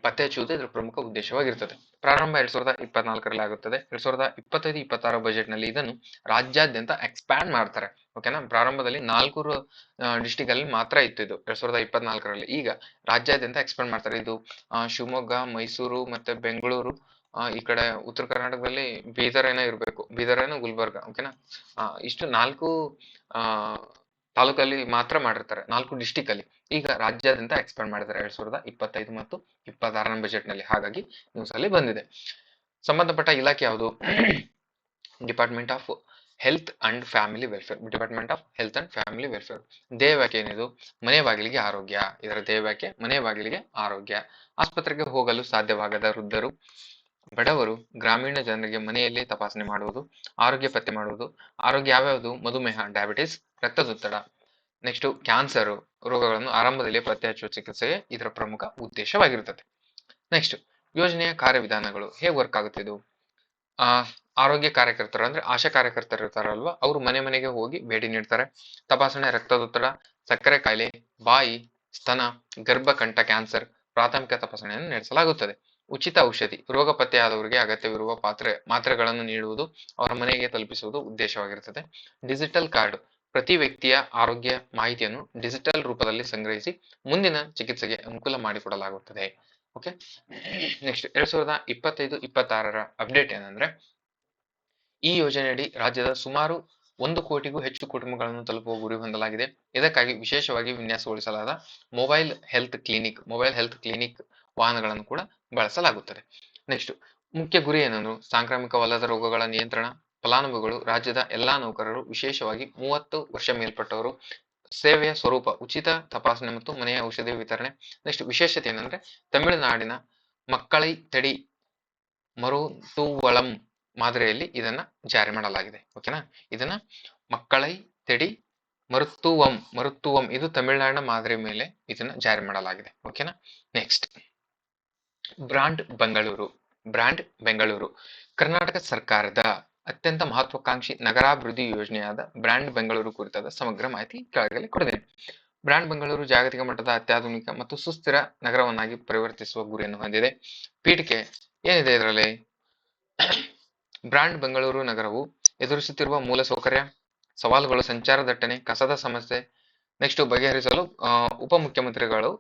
ಪತ್ತೆ ಹಚ್ಚುವುದು ಇದರ ಪ್ರಮುಖ ಉದ್ದೇಶವಾಗಿರುತ್ತದೆ. ಪ್ರಾರಂಭ 2024ರಲ್ಲಿ ಆಗುತ್ತದೆ. 2025-26 ಬಜೆಟ್ ನಲ್ಲಿ ಇದನ್ನು ರಾಜ್ಯಾದ್ಯಂತ ಎಕ್ಸ್ಪ್ಯಾಂಡ್ ಮಾಡ್ತಾರೆ. ಓಕೆನಾ, ಪ್ರಾರಂಭದಲ್ಲಿ 4 ಡಿಸ್ಟಿಕ್ ಅಲ್ಲಿ ಮಾತ್ರ ಇತ್ತು ಇದು 2024ರಲ್ಲಿ. ಈಗ ರಾಜ್ಯಾದ್ಯಂತ ಎಕ್ಸ್ಪ್ಯಾಂಡ್ ಮಾಡ್ತಾರೆ. ಇದು ಶಿವಮೊಗ್ಗ, ಮೈಸೂರು ಮತ್ತೆ ಬೆಂಗಳೂರು, ಈ ಕಡೆ ಉತ್ತರ ಕರ್ನಾಟಕದಲ್ಲಿ ಬೀದರ್ ಏನೋ ಗುಲ್ಬರ್ಗ. ಓಕೆನಾ, ಇಷ್ಟು 4 ತಾಲೂಕಲ್ಲಿ ಮಾತ್ರ ಮಾಡಿರ್ತಾರೆ, 4 ಡಿಸ್ಟಿಕ್ ಅಲ್ಲಿ. ಈಗ ರಾಜ್ಯಾದ್ಯಂತ ಎಕ್ಸ್ಪ್ಯಾಂಡ್ ಮಾಡಿದ್ದಾರೆ 2025 ಮತ್ತು 26ನೇ ಬಜೆಟ್ ನಲ್ಲಿ. ಹಾಗಾಗಿ ನ್ಯೂಸ್ ಅಲ್ಲಿ ಬಂದಿದೆ. ಸಂಬಂಧಪಟ್ಟ ಇಲಾಖೆ ಯಾವುದು? Department of health and family welfare. ಧ್ಯೇಯವಾಕ್ಯ ಏನಿದು? ಮನೆ ಬಾಗಿಲಿಗೆ ಆರೋಗ್ಯ. ಇದರ ಧ್ಯೇಯವಾಕ್ಯ ಮನೆ ಬಾಗಿಲಿಗೆ ಆರೋಗ್ಯ. ಆಸ್ಪತ್ರೆಗೆ ಹೋಗಲು ಸಾಧ್ಯವಾಗದ ವೃದ್ಧರು, ಬಡವರು, ಗ್ರಾಮೀಣ ಜನರಿಗೆ ಮನೆಯಲ್ಲೇ ತಪಾಸಣೆ ಮಾಡುವುದು, ಆರೋಗ್ಯ ಪತ್ತೆ ಮಾಡುವುದು. ಆರೋಗ್ಯ ಯಾವ್ಯಾವುದು? ಮಧುಮೇಹ, ಡಯಾಬಿಟಿಸ್, ರಕ್ತದೊತ್ತಡ, ನೆಕ್ಸ್ಟ್ ಕ್ಯಾನ್ಸರ್ ರೋಗಗಳನ್ನು ಆರಂಭದಲ್ಲಿ ಪತ್ತೆ ಹಚ್ಚುವ ಚಿಕಿತ್ಸೆಗೆ ಇದರ ಪ್ರಮುಖ ಉದ್ದೇಶವಾಗಿರುತ್ತದೆ. ನೆಕ್ಸ್ಟ್ ಯೋಜನೆಯ ಕಾರ್ಯವಿಧಾನಗಳು ಹೇಗೆ ವರ್ಕ್ ಆಗುತ್ತೆ ಇದು? ಆರೋಗ್ಯ ಕಾರ್ಯಕರ್ತರು ಅಂದ್ರೆ ಆಶಾ ಕಾರ್ಯಕರ್ತರು ಇರ್ತಾರಲ್ವಾ, ಅವರು ಮನೆ ಮನೆಗೆ ಹೋಗಿ ಭೇಟಿ ನೀಡ್ತಾರೆ. ತಪಾಸಣೆ ರಕ್ತದೊತ್ತಡ, ಸಕ್ಕರೆ ಕಾಯಿಲೆ, ಬಾಯಿ, ಸ್ತನ, ಗರ್ಭಕಂಠ ಕ್ಯಾನ್ಸರ್ ಪ್ರಾಥಮಿಕ ತಪಾಸಣೆಯನ್ನು ನಡೆಸಲಾಗುತ್ತದೆ. ಉಚಿತ ಔಷಧಿ, ರೋಗ ಪತ್ತೆಯಾದವರಿಗೆ ಅಗತ್ಯವಿರುವ ಮಾತ್ರೆಗಳನ್ನು ನೀಡುವುದು, ಅವರ ಮನೆಗೆ ತಲುಪಿಸುವುದು ಉದ್ದೇಶವಾಗಿರುತ್ತದೆ. ಡಿಜಿಟಲ್ ಕಾರ್ಡ್, ಪ್ರತಿ ವ್ಯಕ್ತಿಯ ಆರೋಗ್ಯ ಮಾಹಿತಿಯನ್ನು ಡಿಜಿಟಲ್ ರೂಪದಲ್ಲಿ ಸಂಗ್ರಹಿಸಿ ಮುಂದಿನ ಚಿಕಿತ್ಸೆಗೆ ಅನುಕೂಲ ಮಾಡಿಕೊಡಲಾಗುತ್ತದೆ. ಓಕೆ, ನೆಕ್ಸ್ಟ್ 2025-26 ಅಪ್ಡೇಟ್ ಏನಂದ್ರೆ, ಈ ಯೋಜನೆಯಡಿ ರಾಜ್ಯದ ಸುಮಾರು 1 ಕೋಟಿಗೂ ಹೆಚ್ಚು ಕುಟುಂಬಗಳನ್ನು ತಲುಪುವ ಗುರಿ ಹೊಂದಲಾಗಿದೆ. ಇದಕ್ಕಾಗಿ ವಿಶೇಷವಾಗಿ ವಿನ್ಯಾಸಗೊಳಿಸಲಾದ ಮೊಬೈಲ್ ಹೆಲ್ತ್ ಕ್ಲಿನಿಕ್ ವಾಹನಗಳನ್ನು ಕೂಡ ಬಳಸಲಾಗುತ್ತದೆ. ನೆಕ್ಸ್ಟ್ ಮುಖ್ಯ ಗುರಿ ಏನಂದ್ರು, ಸಾಂಕ್ರಾಮಿಕವಲ್ಲದ ರೋಗಗಳ ನಿಯಂತ್ರಣ. ಫಲಾನುಭವಿಗಳು ರಾಜ್ಯದ ಎಲ್ಲಾ ನೌಕರರು, ವಿಶೇಷವಾಗಿ 30 ವರ್ಷ ಮೇಲ್ಪಟ್ಟವರು. ಸೇವೆಯ ಸ್ವರೂಪ ಉಚಿತ ತಪಾಸಣೆ ಮತ್ತು ಮನೆಯ ಔಷಧಿ ವಿತರಣೆ. ನೆಕ್ಸ್ಟ್ ವಿಶೇಷತೆ ಏನಂದ್ರೆ, ತಮಿಳುನಾಡಿನ ಮಕ್ಕಳೈ ತೆಡಿ ಮರುತುವಳಂ ಮಾದರಿಯಲ್ಲಿ ಇದನ್ನ ಜಾರಿ ಮಾಡಲಾಗಿದೆ. ಓಕೆನಾ, ಇದನ್ನ ಮಕ್ಕಳೈ ತೆಡಿ ಮರುತ್ತುವಂ ಇದು ತಮಿಳುನಾಡಿನ ಮಾದರಿ ಮೇಲೆ ಇದನ್ನ ಜಾರಿ ಮಾಡಲಾಗಿದೆ. ಓಕೆನಾ, ನೆಕ್ಸ್ಟ್ ಬ್ರಾಂಡ್ ಬೆಂಗಳೂರು. ಕರ್ನಾಟಕ ಸರ್ಕಾರದ ಅತ್ಯಂತ ಮಹತ್ವಾಕಾಂಕ್ಷಿ ನಗರಾಭಿವೃದ್ಧಿ ಯೋಜನೆಯಾದ ಬ್ರಾಂಡ್ ಬೆಂಗಳೂರು ಕುರಿತಾದ ಸಮಗ್ರ ಮಾಹಿತಿ ಕೆಳಗಡೆ ಕೊಡಿದ್ದೇನೆ. ಬ್ರಾಂಡ್ ಬೆಂಗಳೂರು ಜಾಗತಿಕ ಮಟ್ಟದ ಅತ್ಯಾಧುನಿಕ ಮತ್ತು ಸುಸ್ಥಿರ ನಗರವನ್ನಾಗಿ ಪರಿವರ್ತಿಸುವ ಗುರಿಯನ್ನು ಹೊಂದಿದೆ. ಪೀಠಿಕೆ ಏನಿದೆ ಇದರಲ್ಲಿ? ಬ್ರಾಂಡ್ ಬೆಂಗಳೂರು ನಗರವು ಎದುರಿಸುತ್ತಿರುವ ಮೂಲಸೌಕರ್ಯ ಸವಾಲುಗಳು, ಸಂಚಾರ ದಟ್ಟಣೆ, ಕಸದ ಸಮಸ್ಯೆ ನೆಕ್ಸ್ಟ್ ಬಗೆಹರಿಸಲು ಉಪಮುಖ್ಯಮಂತ್ರಿಗಳು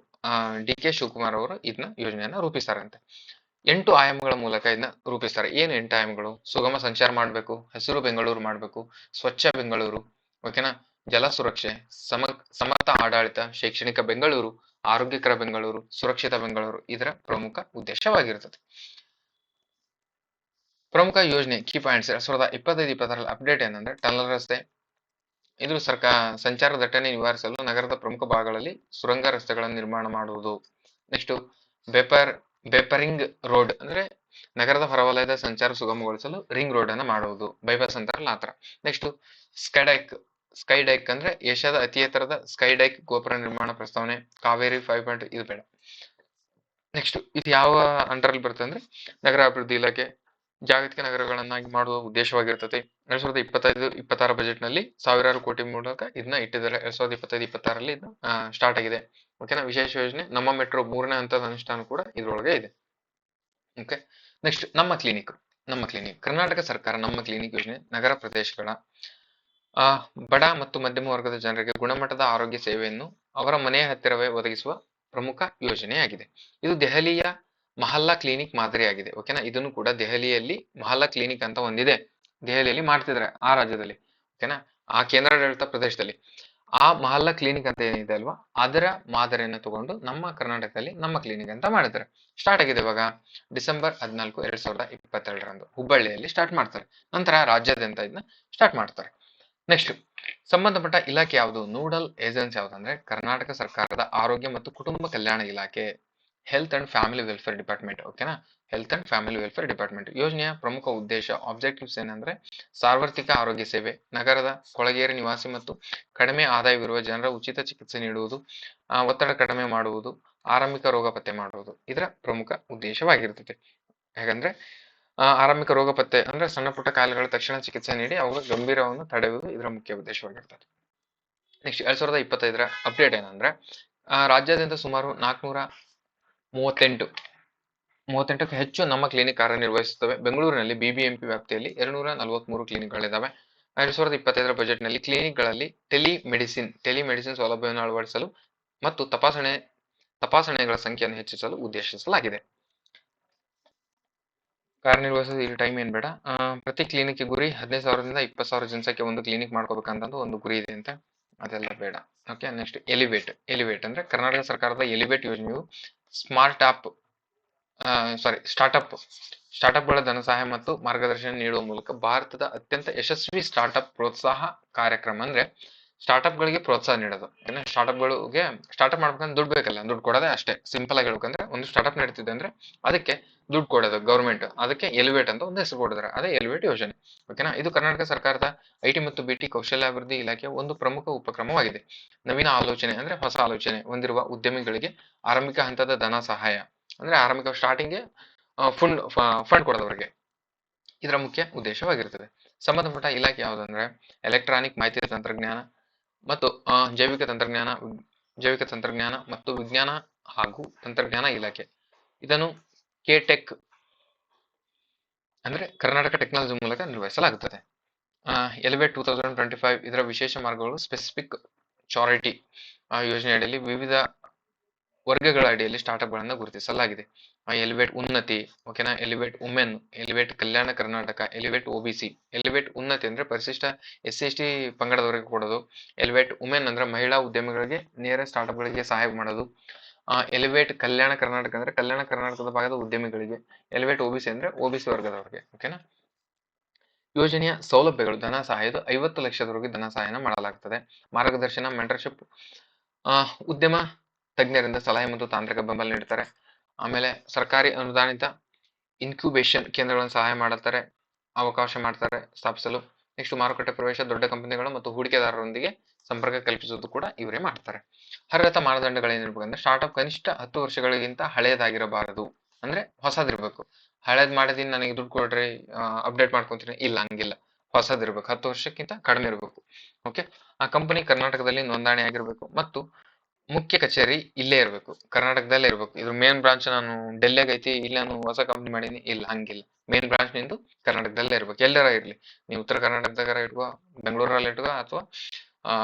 ಡಿ ಕೆ ಶಿವಕುಮಾರ್ ಅವರು ಇದನ್ನ ಯೋಜನೆಯನ್ನ ರೂಪಿಸ್ತಾರಂತೆ. 8 ಆಯಾಮಗಳ ಮೂಲಕ ಇದನ್ನ ರೂಪಿಸ್ತಾರೆ. ಏನು 8 ಆಯಾಮಗಳು? ಸುಗಮ ಸಂಚಾರ ಮಾಡಬೇಕು, ಹಸಿರು ಬೆಂಗಳೂರು ಮಾಡಬೇಕು, ಸ್ವಚ್ಛ ಬೆಂಗಳೂರು, ಓಕೆನಾ, ಜಲ ಸುರಕ್ಷೆ, ಸಮರ್ಥ ಆಡಳಿತ, ಶೈಕ್ಷಣಿಕ ಬೆಂಗಳೂರು, ಆರೋಗ್ಯಕರ ಬೆಂಗಳೂರು, ಸುರಕ್ಷಿತ ಬೆಂಗಳೂರು ಇದರ ಪ್ರಮುಖ ಉದ್ದೇಶವಾಗಿರುತ್ತದೆ. ಪ್ರಮುಖ ಯೋಜನೆ ಕೀ ಪಾಯಿಂಟ್ಸ್ 2025-26 ಅಪ್ಡೇಟ್ ಏನಂದ್ರೆ ಟನಲ್ ರಸ್ತೆ. ಇದು ಸಂಚಾರ ದಟ್ಟಣೆ ನಿವಾರಿಸಲು ನಗರದ ಪ್ರಮುಖ ಭಾಗಗಳಲ್ಲಿ ಸುರಂಗ ರಸ್ತೆಗಳನ್ನು ನಿರ್ಮಾಣ ಮಾಡುವುದು. ನೆಕ್ಸ್ಟ್ ಬೇಪರಿಂಗ್ ರೋಡ್ ಅಂದ್ರೆ ನಗರದ ಹೊರವಲಯದ ಸಂಚಾರ ಸುಗಮಗೊಳಿಸಲು ರಿಂಗ್ ರೋಡ್ ಅನ್ನ ಮಾಡುವುದು, ಬೈಪಾಸ್ ಅಂತಾರಲ್ಲ ಆತರ. ನೆಕ್ಸ್ಟ್ ಸ್ಕೈಡೈಕ್ ಅಂದ್ರೆ ಏಷ್ಯಾದ ಅತಿ ಎತ್ತರದ ಸ್ಕೈಡೈಕ್ ಗೋಪುರ ನಿರ್ಮಾಣ ಪ್ರಸ್ತಾವನೆ, ಕಾವೇರಿ 5 ಇದು ಬೇಡ. ನೆಕ್ಸ್ಟ್ ಇದು ಯಾವ ಅಂಡರಲ್ಲಿ ಬರುತ್ತೆ ಅಂದ್ರೆ ನಗರಾಭಿವೃದ್ಧಿ ಇಲಾಖೆ ಜಾಗತಿಕ ನಗರಗಳನ್ನಾಗಿ ಮಾಡುವ ಉದ್ದೇಶವಾಗಿರ್ತದೆ. 2025-26 ಬಜೆಟ್ ನಲ್ಲಿ ಸಾವಿರಾರು ಕೋಟಿ ಮೂಲಕ ಇದನ್ನ ಇಟ್ಟಿದ್ದಾರೆ. 2025-26ರಲ್ಲಿ ಇದು ಸ್ಟಾರ್ಟ್ ಆಗಿದೆ. ಓಕೆನಾ. ವಿಶೇಷ ಯೋಜನೆ ನಮ್ಮ ಮೆಟ್ರೋ 3ನೇ ಹಂತದ ಅನುಷ್ಠಾನ ಕೂಡ ಇದ್ರೊಳಗೆ ಇದೆ. ಓಕೆ. ನೆಕ್ಸ್ಟ್ ನಮ್ಮ ಕ್ಲಿನಿಕ್ ಕರ್ನಾಟಕ ಸರ್ಕಾರ ನಮ್ಮ ಕ್ಲಿನಿಕ್ ಯೋಜನೆ ನಗರ ಪ್ರದೇಶಗಳ ಬಡ ಮತ್ತು ಮಧ್ಯಮ ವರ್ಗದ ಜನರಿಗೆ ಗುಣಮಟ್ಟದ ಆರೋಗ್ಯ ಸೇವೆಯನ್ನು ಅವರ ಮನೆಯ ಹತ್ತಿರವೇ ಒದಗಿಸುವ ಪ್ರಮುಖ ಯೋಜನೆಯಾಗಿದೆ. ಇದು ದೆಹಲಿಯ ಮಹಲ್ಲಾ ಕ್ಲಿನಿಕ್ ಮಾದರಿಯಾಗಿದೆ. ಓಕೆನಾ. ಇದನ್ನು ಕೂಡ ದೆಹಲಿಯಲ್ಲಿ ಮಹಲ್ಲಾ ಕ್ಲಿನಿಕ್ ಅಂತ ಒಂದಿದೆ, ದೆಹಲಿಯಲ್ಲಿ ಮಾಡ್ತಿದ್ದಾರೆ ಆ ರಾಜ್ಯದಲ್ಲಿ. ಓಕೆನಾ. ಆ ಕೇಂದ್ರಾಡಳಿತ ಪ್ರದೇಶದಲ್ಲಿ ಆ ಮಹಲ್ಲಾ ಕ್ಲಿನಿಕ್ ಅಂತ ಏನಿದೆ ಅಲ್ವಾ, ಅದರ ಮಾದರಿಯನ್ನು ತಗೊಂಡು ನಮ್ಮ ಕರ್ನಾಟಕದಲ್ಲಿ ನಮ್ಮ ಕ್ಲಿನಿಕ್ ಅಂತ ಮಾಡಿದ್ದಾರೆ. ಸ್ಟಾರ್ಟ್ ಆಗಿದೆ ಇವಾಗ ಡಿಸೆಂಬರ್ 14, 2022ರಂದು ಹುಬ್ಬಳ್ಳಿಯಲ್ಲಿ ಸ್ಟಾರ್ಟ್ ಮಾಡ್ತಾರೆ. ನಂತರ ರಾಜ್ಯಾದ್ಯಂತ ಇದನ್ನ ಸ್ಟಾರ್ಟ್ ಮಾಡ್ತಾರೆ. ನೆಕ್ಸ್ಟ್ ಸಂಬಂಧಪಟ್ಟ ಇಲಾಖೆ ಯಾವುದು? ನೋಡಲ್ ಏಜೆನ್ಸಿ ಯಾವ್ದಂದ್ರೆ ಕರ್ನಾಟಕ ಸರ್ಕಾರದ ಆರೋಗ್ಯ ಮತ್ತು ಕುಟುಂಬ ಕಲ್ಯಾಣ ಇಲಾಖೆ, health and family welfare department. ಓಕೆನಾ. Health and family welfare department. ಯೋಜನೆಯ ಪ್ರಮುಖ ಉದ್ದೇಶ ಆಬ್ಜೆಕ್ಟಿವ್ಸ್ ಏನಂದ್ರೆ ಸಾರ್ವತ್ರಿಕ ಆರೋಗ್ಯ ಸೇವೆ, ನಗರದ ಕೊಳಗೇರಿ ನಿವಾಸಿ ಮತ್ತು ಕಡಿಮೆ ಆದಾಯವಿರುವ ಜನರ ಉಚಿತ ಚಿಕಿತ್ಸೆ ನೀಡುವುದು, ಒತ್ತಡ ಕಡಿಮೆ ಮಾಡುವುದು, ಆರಂಭಿಕ ರೋಗ ಪತ್ತೆ ಮಾಡುವುದು ಇದರ ಪ್ರಮುಖ ಉದ್ದೇಶವಾಗಿರುತ್ತದೆ. ಹೇಗಂದ್ರೆ ಆರಂಭಿಕ ರೋಗ ಪತ್ತೆ ಅಂದ್ರೆ ಸಣ್ಣ ಪುಟ್ಟ ಕಾಯಿಲೆಗಳ ತಕ್ಷಣ ಚಿಕಿತ್ಸೆ ನೀಡಿ ಅವುಗಳ ಗಂಭೀರವನ್ನು ತಡೆಯುವುದು ಇದರ ಮುಖ್ಯ ಉದ್ದೇಶವಾಗಿರ್ತದೆ. ನೆಕ್ಸ್ಟ್ 2025ರ ಅಪ್ಡೇಟ್ ಏನಂದ್ರೆ ರಾಜ್ಯಾದ್ಯಂತ ಸುಮಾರು 438ಕ್ಕೂ ಹೆಚ್ಚು ನಮ್ಮ ಕ್ಲಿನಿಕ್ ಕಾರ್ಯನಿರ್ವಹಿಸುತ್ತವೆ. ಬೆಂಗಳೂರಿನಲ್ಲಿ ಬಿಬಿಎಂಪಿ ವ್ಯಾಪ್ತಿಯಲ್ಲಿ 243 ಕ್ಲಿನಿಕ್ಗಳಿದ್ದಾವೆ. 2025ರ ಬಜೆಟ್ನಲ್ಲಿ ಕ್ಲಿನಿಕ್ಗಳಲ್ಲಿ ಟೆಲಿಮೆಡಿಸಿನ್ ಸೌಲಭ್ಯವನ್ನು ಅಳವಡಿಸಲು ಮತ್ತು ತಪಾಸಣೆಗಳ ಸಂಖ್ಯೆಯನ್ನು ಹೆಚ್ಚಿಸಲು ಉದ್ದೇಶಿಸಲಾಗಿದೆ. ಕಾರ್ಯನಿರ್ವಹಿಸೋದು ಈಗ ಟೈಮ್ ಏನ್ ಬೇಡ. ಪ್ರತಿ ಕ್ಲಿನಿಕ್ ಗುರಿ 15,000ದಿಂದ 20,000 ಜನಸಂಖ್ಯೆ ಒಂದು ಕ್ಲಿನಿಕ್ ಮಾಡ್ಕೋಬೇಕಂತ ಒಂದು ಗುರಿ ಇದೆ ಅಂತ, ಅದೆಲ್ಲ ಬೇಡ. ಓಕೆ. ನೆಕ್ಸ್ಟ್ ಎಲಿವೇಟ್ ಅಂದ್ರೆ ಕರ್ನಾಟಕ ಸರ್ಕಾರದ ಎಲಿವೇಟ್ ಯೋಜನೆಯು ಸ್ಟಾರ್ಟ್ಅಪ್ಗಳ ಧನ ಸಹಾಯ ಮತ್ತು ಮಾರ್ಗದರ್ಶನ ನೀಡುವ ಮೂಲಕ ಭಾರತದ ಅತ್ಯಂತ ಯಶಸ್ವಿ ಸ್ಟಾರ್ಟ್ಅಪ್ ಪ್ರೋತ್ಸಾಹ ಕಾರ್ಯಕ್ರಮ. ಅಂದ್ರೆ ಸ್ಟಾರ್ಟ್ಅಪ್ಗಳಿಗೆ ಪ್ರೋತ್ಸಾಹ ನೀಡೋದು. ಸ್ಟಾರ್ಟ್ಅಪ್ಗಳಿಗೆ ಸ್ಟಾರ್ಟ್ಅಪ್ ಮಾಡ್ಬೇಕಂದ್ರೆ ದುಡ್ಡು ಬೇಕಲ್ಲ, ದುಡ್ಡು ಕೊಡೋದೇ ಅಷ್ಟೇ. ಸಿಂಪಲ್ ಆಗಿ ಹೇಳ್ಬೇಕಂದ್ರೆ ಒಂದು ಸ್ಟಾರ್ಟ್ಅಪ್ ನಡೀತಿದೆ ಅಂದ್ರೆ ಅದಕ್ಕೆ ದುಡ್ಡು ಕೊಡೋದು ಗೌರ್ಮೆಂಟ್, ಅದಕ್ಕೆ ಎಲಿವೇಟ್ ಅಂತ ಒಂದು ಹೆಸರು ಕೊಡಿದ್ರೆ ಅದೇ ಎಲಿವೇಟ್ ಯೋಜನೆ. ಓಕೆನಾ. ಇದು ಕರ್ನಾಟಕ ಸರ್ಕಾರದ ಐಟಿ ಮತ್ತು ಬಿಟಿ ಕೌಶಲ್ಯಾಭಿವೃದ್ಧಿ ಇಲಾಖೆಯ ಒಂದು ಪ್ರಮುಖ ಉಪಕ್ರಮವಾಗಿದೆ. ನವೀನ ಆಲೋಚನೆ ಅಂದ್ರೆ ಹೊಸ ಆಲೋಚನೆ ಹೊಂದಿರುವ ಉದ್ಯಮಿಗಳಿಗೆ ಆರಂಭಿಕ ಹಂತದ ಧನ ಸಹಾಯ ಅಂದ್ರೆ ಆರಂಭಿಕ ಸ್ಟಾರ್ಟಿಂಗ್ಗೆ ಫಂಡ್ ಕೊಡೋದವರಿಗೆ ಇದರ ಮುಖ್ಯ ಉದ್ದೇಶವಾಗಿರುತ್ತದೆ. ಸಂಬಂಧಪಟ್ಟ ಇಲಾಖೆ ಯಾವುದಂದ್ರೆ ಎಲೆಕ್ಟ್ರಾನಿಕ್ ಮಾಹಿತಿ ತಂತ್ರಜ್ಞಾನ ಮತ್ತು ಜೈವಿಕ ತಂತ್ರಜ್ಞಾನ ಮತ್ತು ವಿಜ್ಞಾನ ಹಾಗೂ ತಂತ್ರಜ್ಞಾನ ಇಲಾಖೆ. ಇದನ್ನು ಕೆಟೆಕ್ ಅಂದ್ರೆ ಕರ್ನಾಟಕ ಟೆಕ್ನಾಲಜಿ ಮೂಲಕ ನಿರ್ವಹಿಸಲಾಗುತ್ತದೆ. ಎಲಿವೇಟ್ 2025 ಇದರ ವಿಶೇಷ ಮಾರ್ಗಗಳು ಸ್ಪೆಸಿಫಿಕ್ ಚಾರಿಟಿ ಯೋಜನೆಯಡಿಯಲ್ಲಿ ವಿವಿಧ ವರ್ಗಗಳ ಅಡಿಯಲ್ಲಿ ಸ್ಟಾರ್ಟ್ಅಪ್ಗಳನ್ನು ಗುರುತಿಸಲಾಗಿದೆ. ಎಲಿವೇಟ್ ಉನ್ನತಿ, ಓಕೆನಾ, elevate women, elevate Kalyana Karnataka, elevate OBC. Elevate ಉನ್ನತಿ ಅಂದ್ರೆ ಪರಿಶಿಷ್ಟ SC/ST ಪಂಗಡದವರಿಗೆ ಕೊಡೋದು. ಎಲಿವೇಟ್ ವುಮೆನ್ ಅಂದ್ರೆ ಮಹಿಳಾ ಉದ್ಯಮಿಗಳಿಗೆ ನೇರ ಸ್ಟಾರ್ಟ್ಅಪ್ಗಳಿಗೆ ಸಹಾಯ ಮಾಡೋದು. ಎಲಿವೇಟ್ ಕಲ್ಯಾಣ ಕರ್ನಾಟಕ ಅಂದ್ರೆ ಕಲ್ಯಾಣ ಕರ್ನಾಟಕದ ಭಾಗದ ಉದ್ಯಮಿಗಳಿಗೆ. ಎಲಿವೇಟ್ ಒಬಿಸಿ ಅಂದ್ರೆ ಒಬಿಸಿ ವರ್ಗದವರಿಗೆ. ಓಕೆನಾ. ಯೋಜನೆಯ ಸೌಲಭ್ಯಗಳು ಧನ ಸಹಾಯದ 50 ಲಕ್ಷದವರೆಗೆ ಧನ ಸಹಾಯನ ಮಾಡಲಾಗುತ್ತದೆ. ಮಾರ್ಗದರ್ಶನ, ಮೆಂಟರ್ಶಿಪ್, ಉದ್ಯಮ ತಜ್ಞರಿಂದ ಸಲಹೆ ಮತ್ತು ತಾಂತ್ರಿಕ ಬೆಂಬಲ ನೀಡ್ತಾರೆ. ಆಮೇಲೆ ಸರ್ಕಾರಿ ಅನುದಾನಿತ ಇನ್ಕ್ಯುಬೇಷನ್ ಕೇಂದ್ರಗಳನ್ನು ಸಹಾಯ ಮಾಡುತ್ತಾರೆ, ಅವಕಾಶ ಮಾಡ್ತಾರೆ ಸ್ಥಾಪಿಸಲು. ನೆಕ್ಸ್ಟ್ ಮಾರುಕಟ್ಟೆ ಪ್ರವೇಶ, ದೊಡ್ಡ ಕಂಪನಿಗಳು ಮತ್ತು ಹೂಡಿಕೆದಾರರೊಂದಿಗೆ ಸಂಪರ್ಕ ಕಲ್ಪಿಸುವುದು ಕೂಡ ಇವರೇ ಮಾಡ್ತಾರೆ. ಅರ್ಹತಾ ಮಾನದಂಡಗಳೇನಿರ್ಬೇಕಂದ್ರೆ ಸ್ಟಾರ್ಟ್ಅಪ್ ಕನಿಷ್ಠ 10 ವರ್ಷಗಳಿಗಿಂತ ಹಳೆಯದಾಗಿರಬಾರದು. ಅಂದ್ರೆ ಹೊಸದಿರ್ಬೇಕು. ಹಳೇದ್ ಮಾಡಿದೀನಿ ನನಗೆ ದುಡ್ಡು ಕೊಡ್ರಿ ಅಪ್ಡೇಟ್ ಮಾಡ್ಕೊಂತೀನಿ, ಇಲ್ಲ ಹಂಗಿಲ್ಲ. ಹೊಸದಿರ್ಬೇಕು, 10 ವರ್ಷಕ್ಕಿಂತ ಕಡಿಮೆ ಇರಬೇಕು. ಓಕೆ. ಆ ಕಂಪನಿ ಕರ್ನಾಟಕದಲ್ಲಿ ನೋಂದಣಿ ಆಗಿರ್ಬೇಕು ಮತ್ತು ಮುಖ್ಯ ಕಚೇರಿ ಇಲ್ಲೇ ಇರಬೇಕು, ಕರ್ನಾಟಕದಲ್ಲೇ ಇರಬೇಕು. ಇದು ಮೇನ್ ಬ್ರಾಂಚ್ ನಾನು ಡೆಲ್ಲಿಯಾಗ ಐತಿ, ಇಲ್ಲಿ ನಾನು ಹೊಸ ಕಂಪ್ನಿ ಮಾಡೀನಿ, ಇಲ್ಲ ಹಂಗಿಲ್ಲ. ಮೇನ್ ಬ್ರಾಂಚ್ ನಿಂದು ಕರ್ನಾಟಕದಲ್ಲೇ ಇರ್ಬೇಕು, ಎಲ್ಲರ ಇರ್ಲಿ. ನೀವು ಉತ್ತರ ಕರ್ನಾಟಕದಾಗ ಇಟ್ಕೋ, ಬೆಂಗಳೂರಲ್ಲಿ ಇಟ್ಕೋ, ಅಥವಾ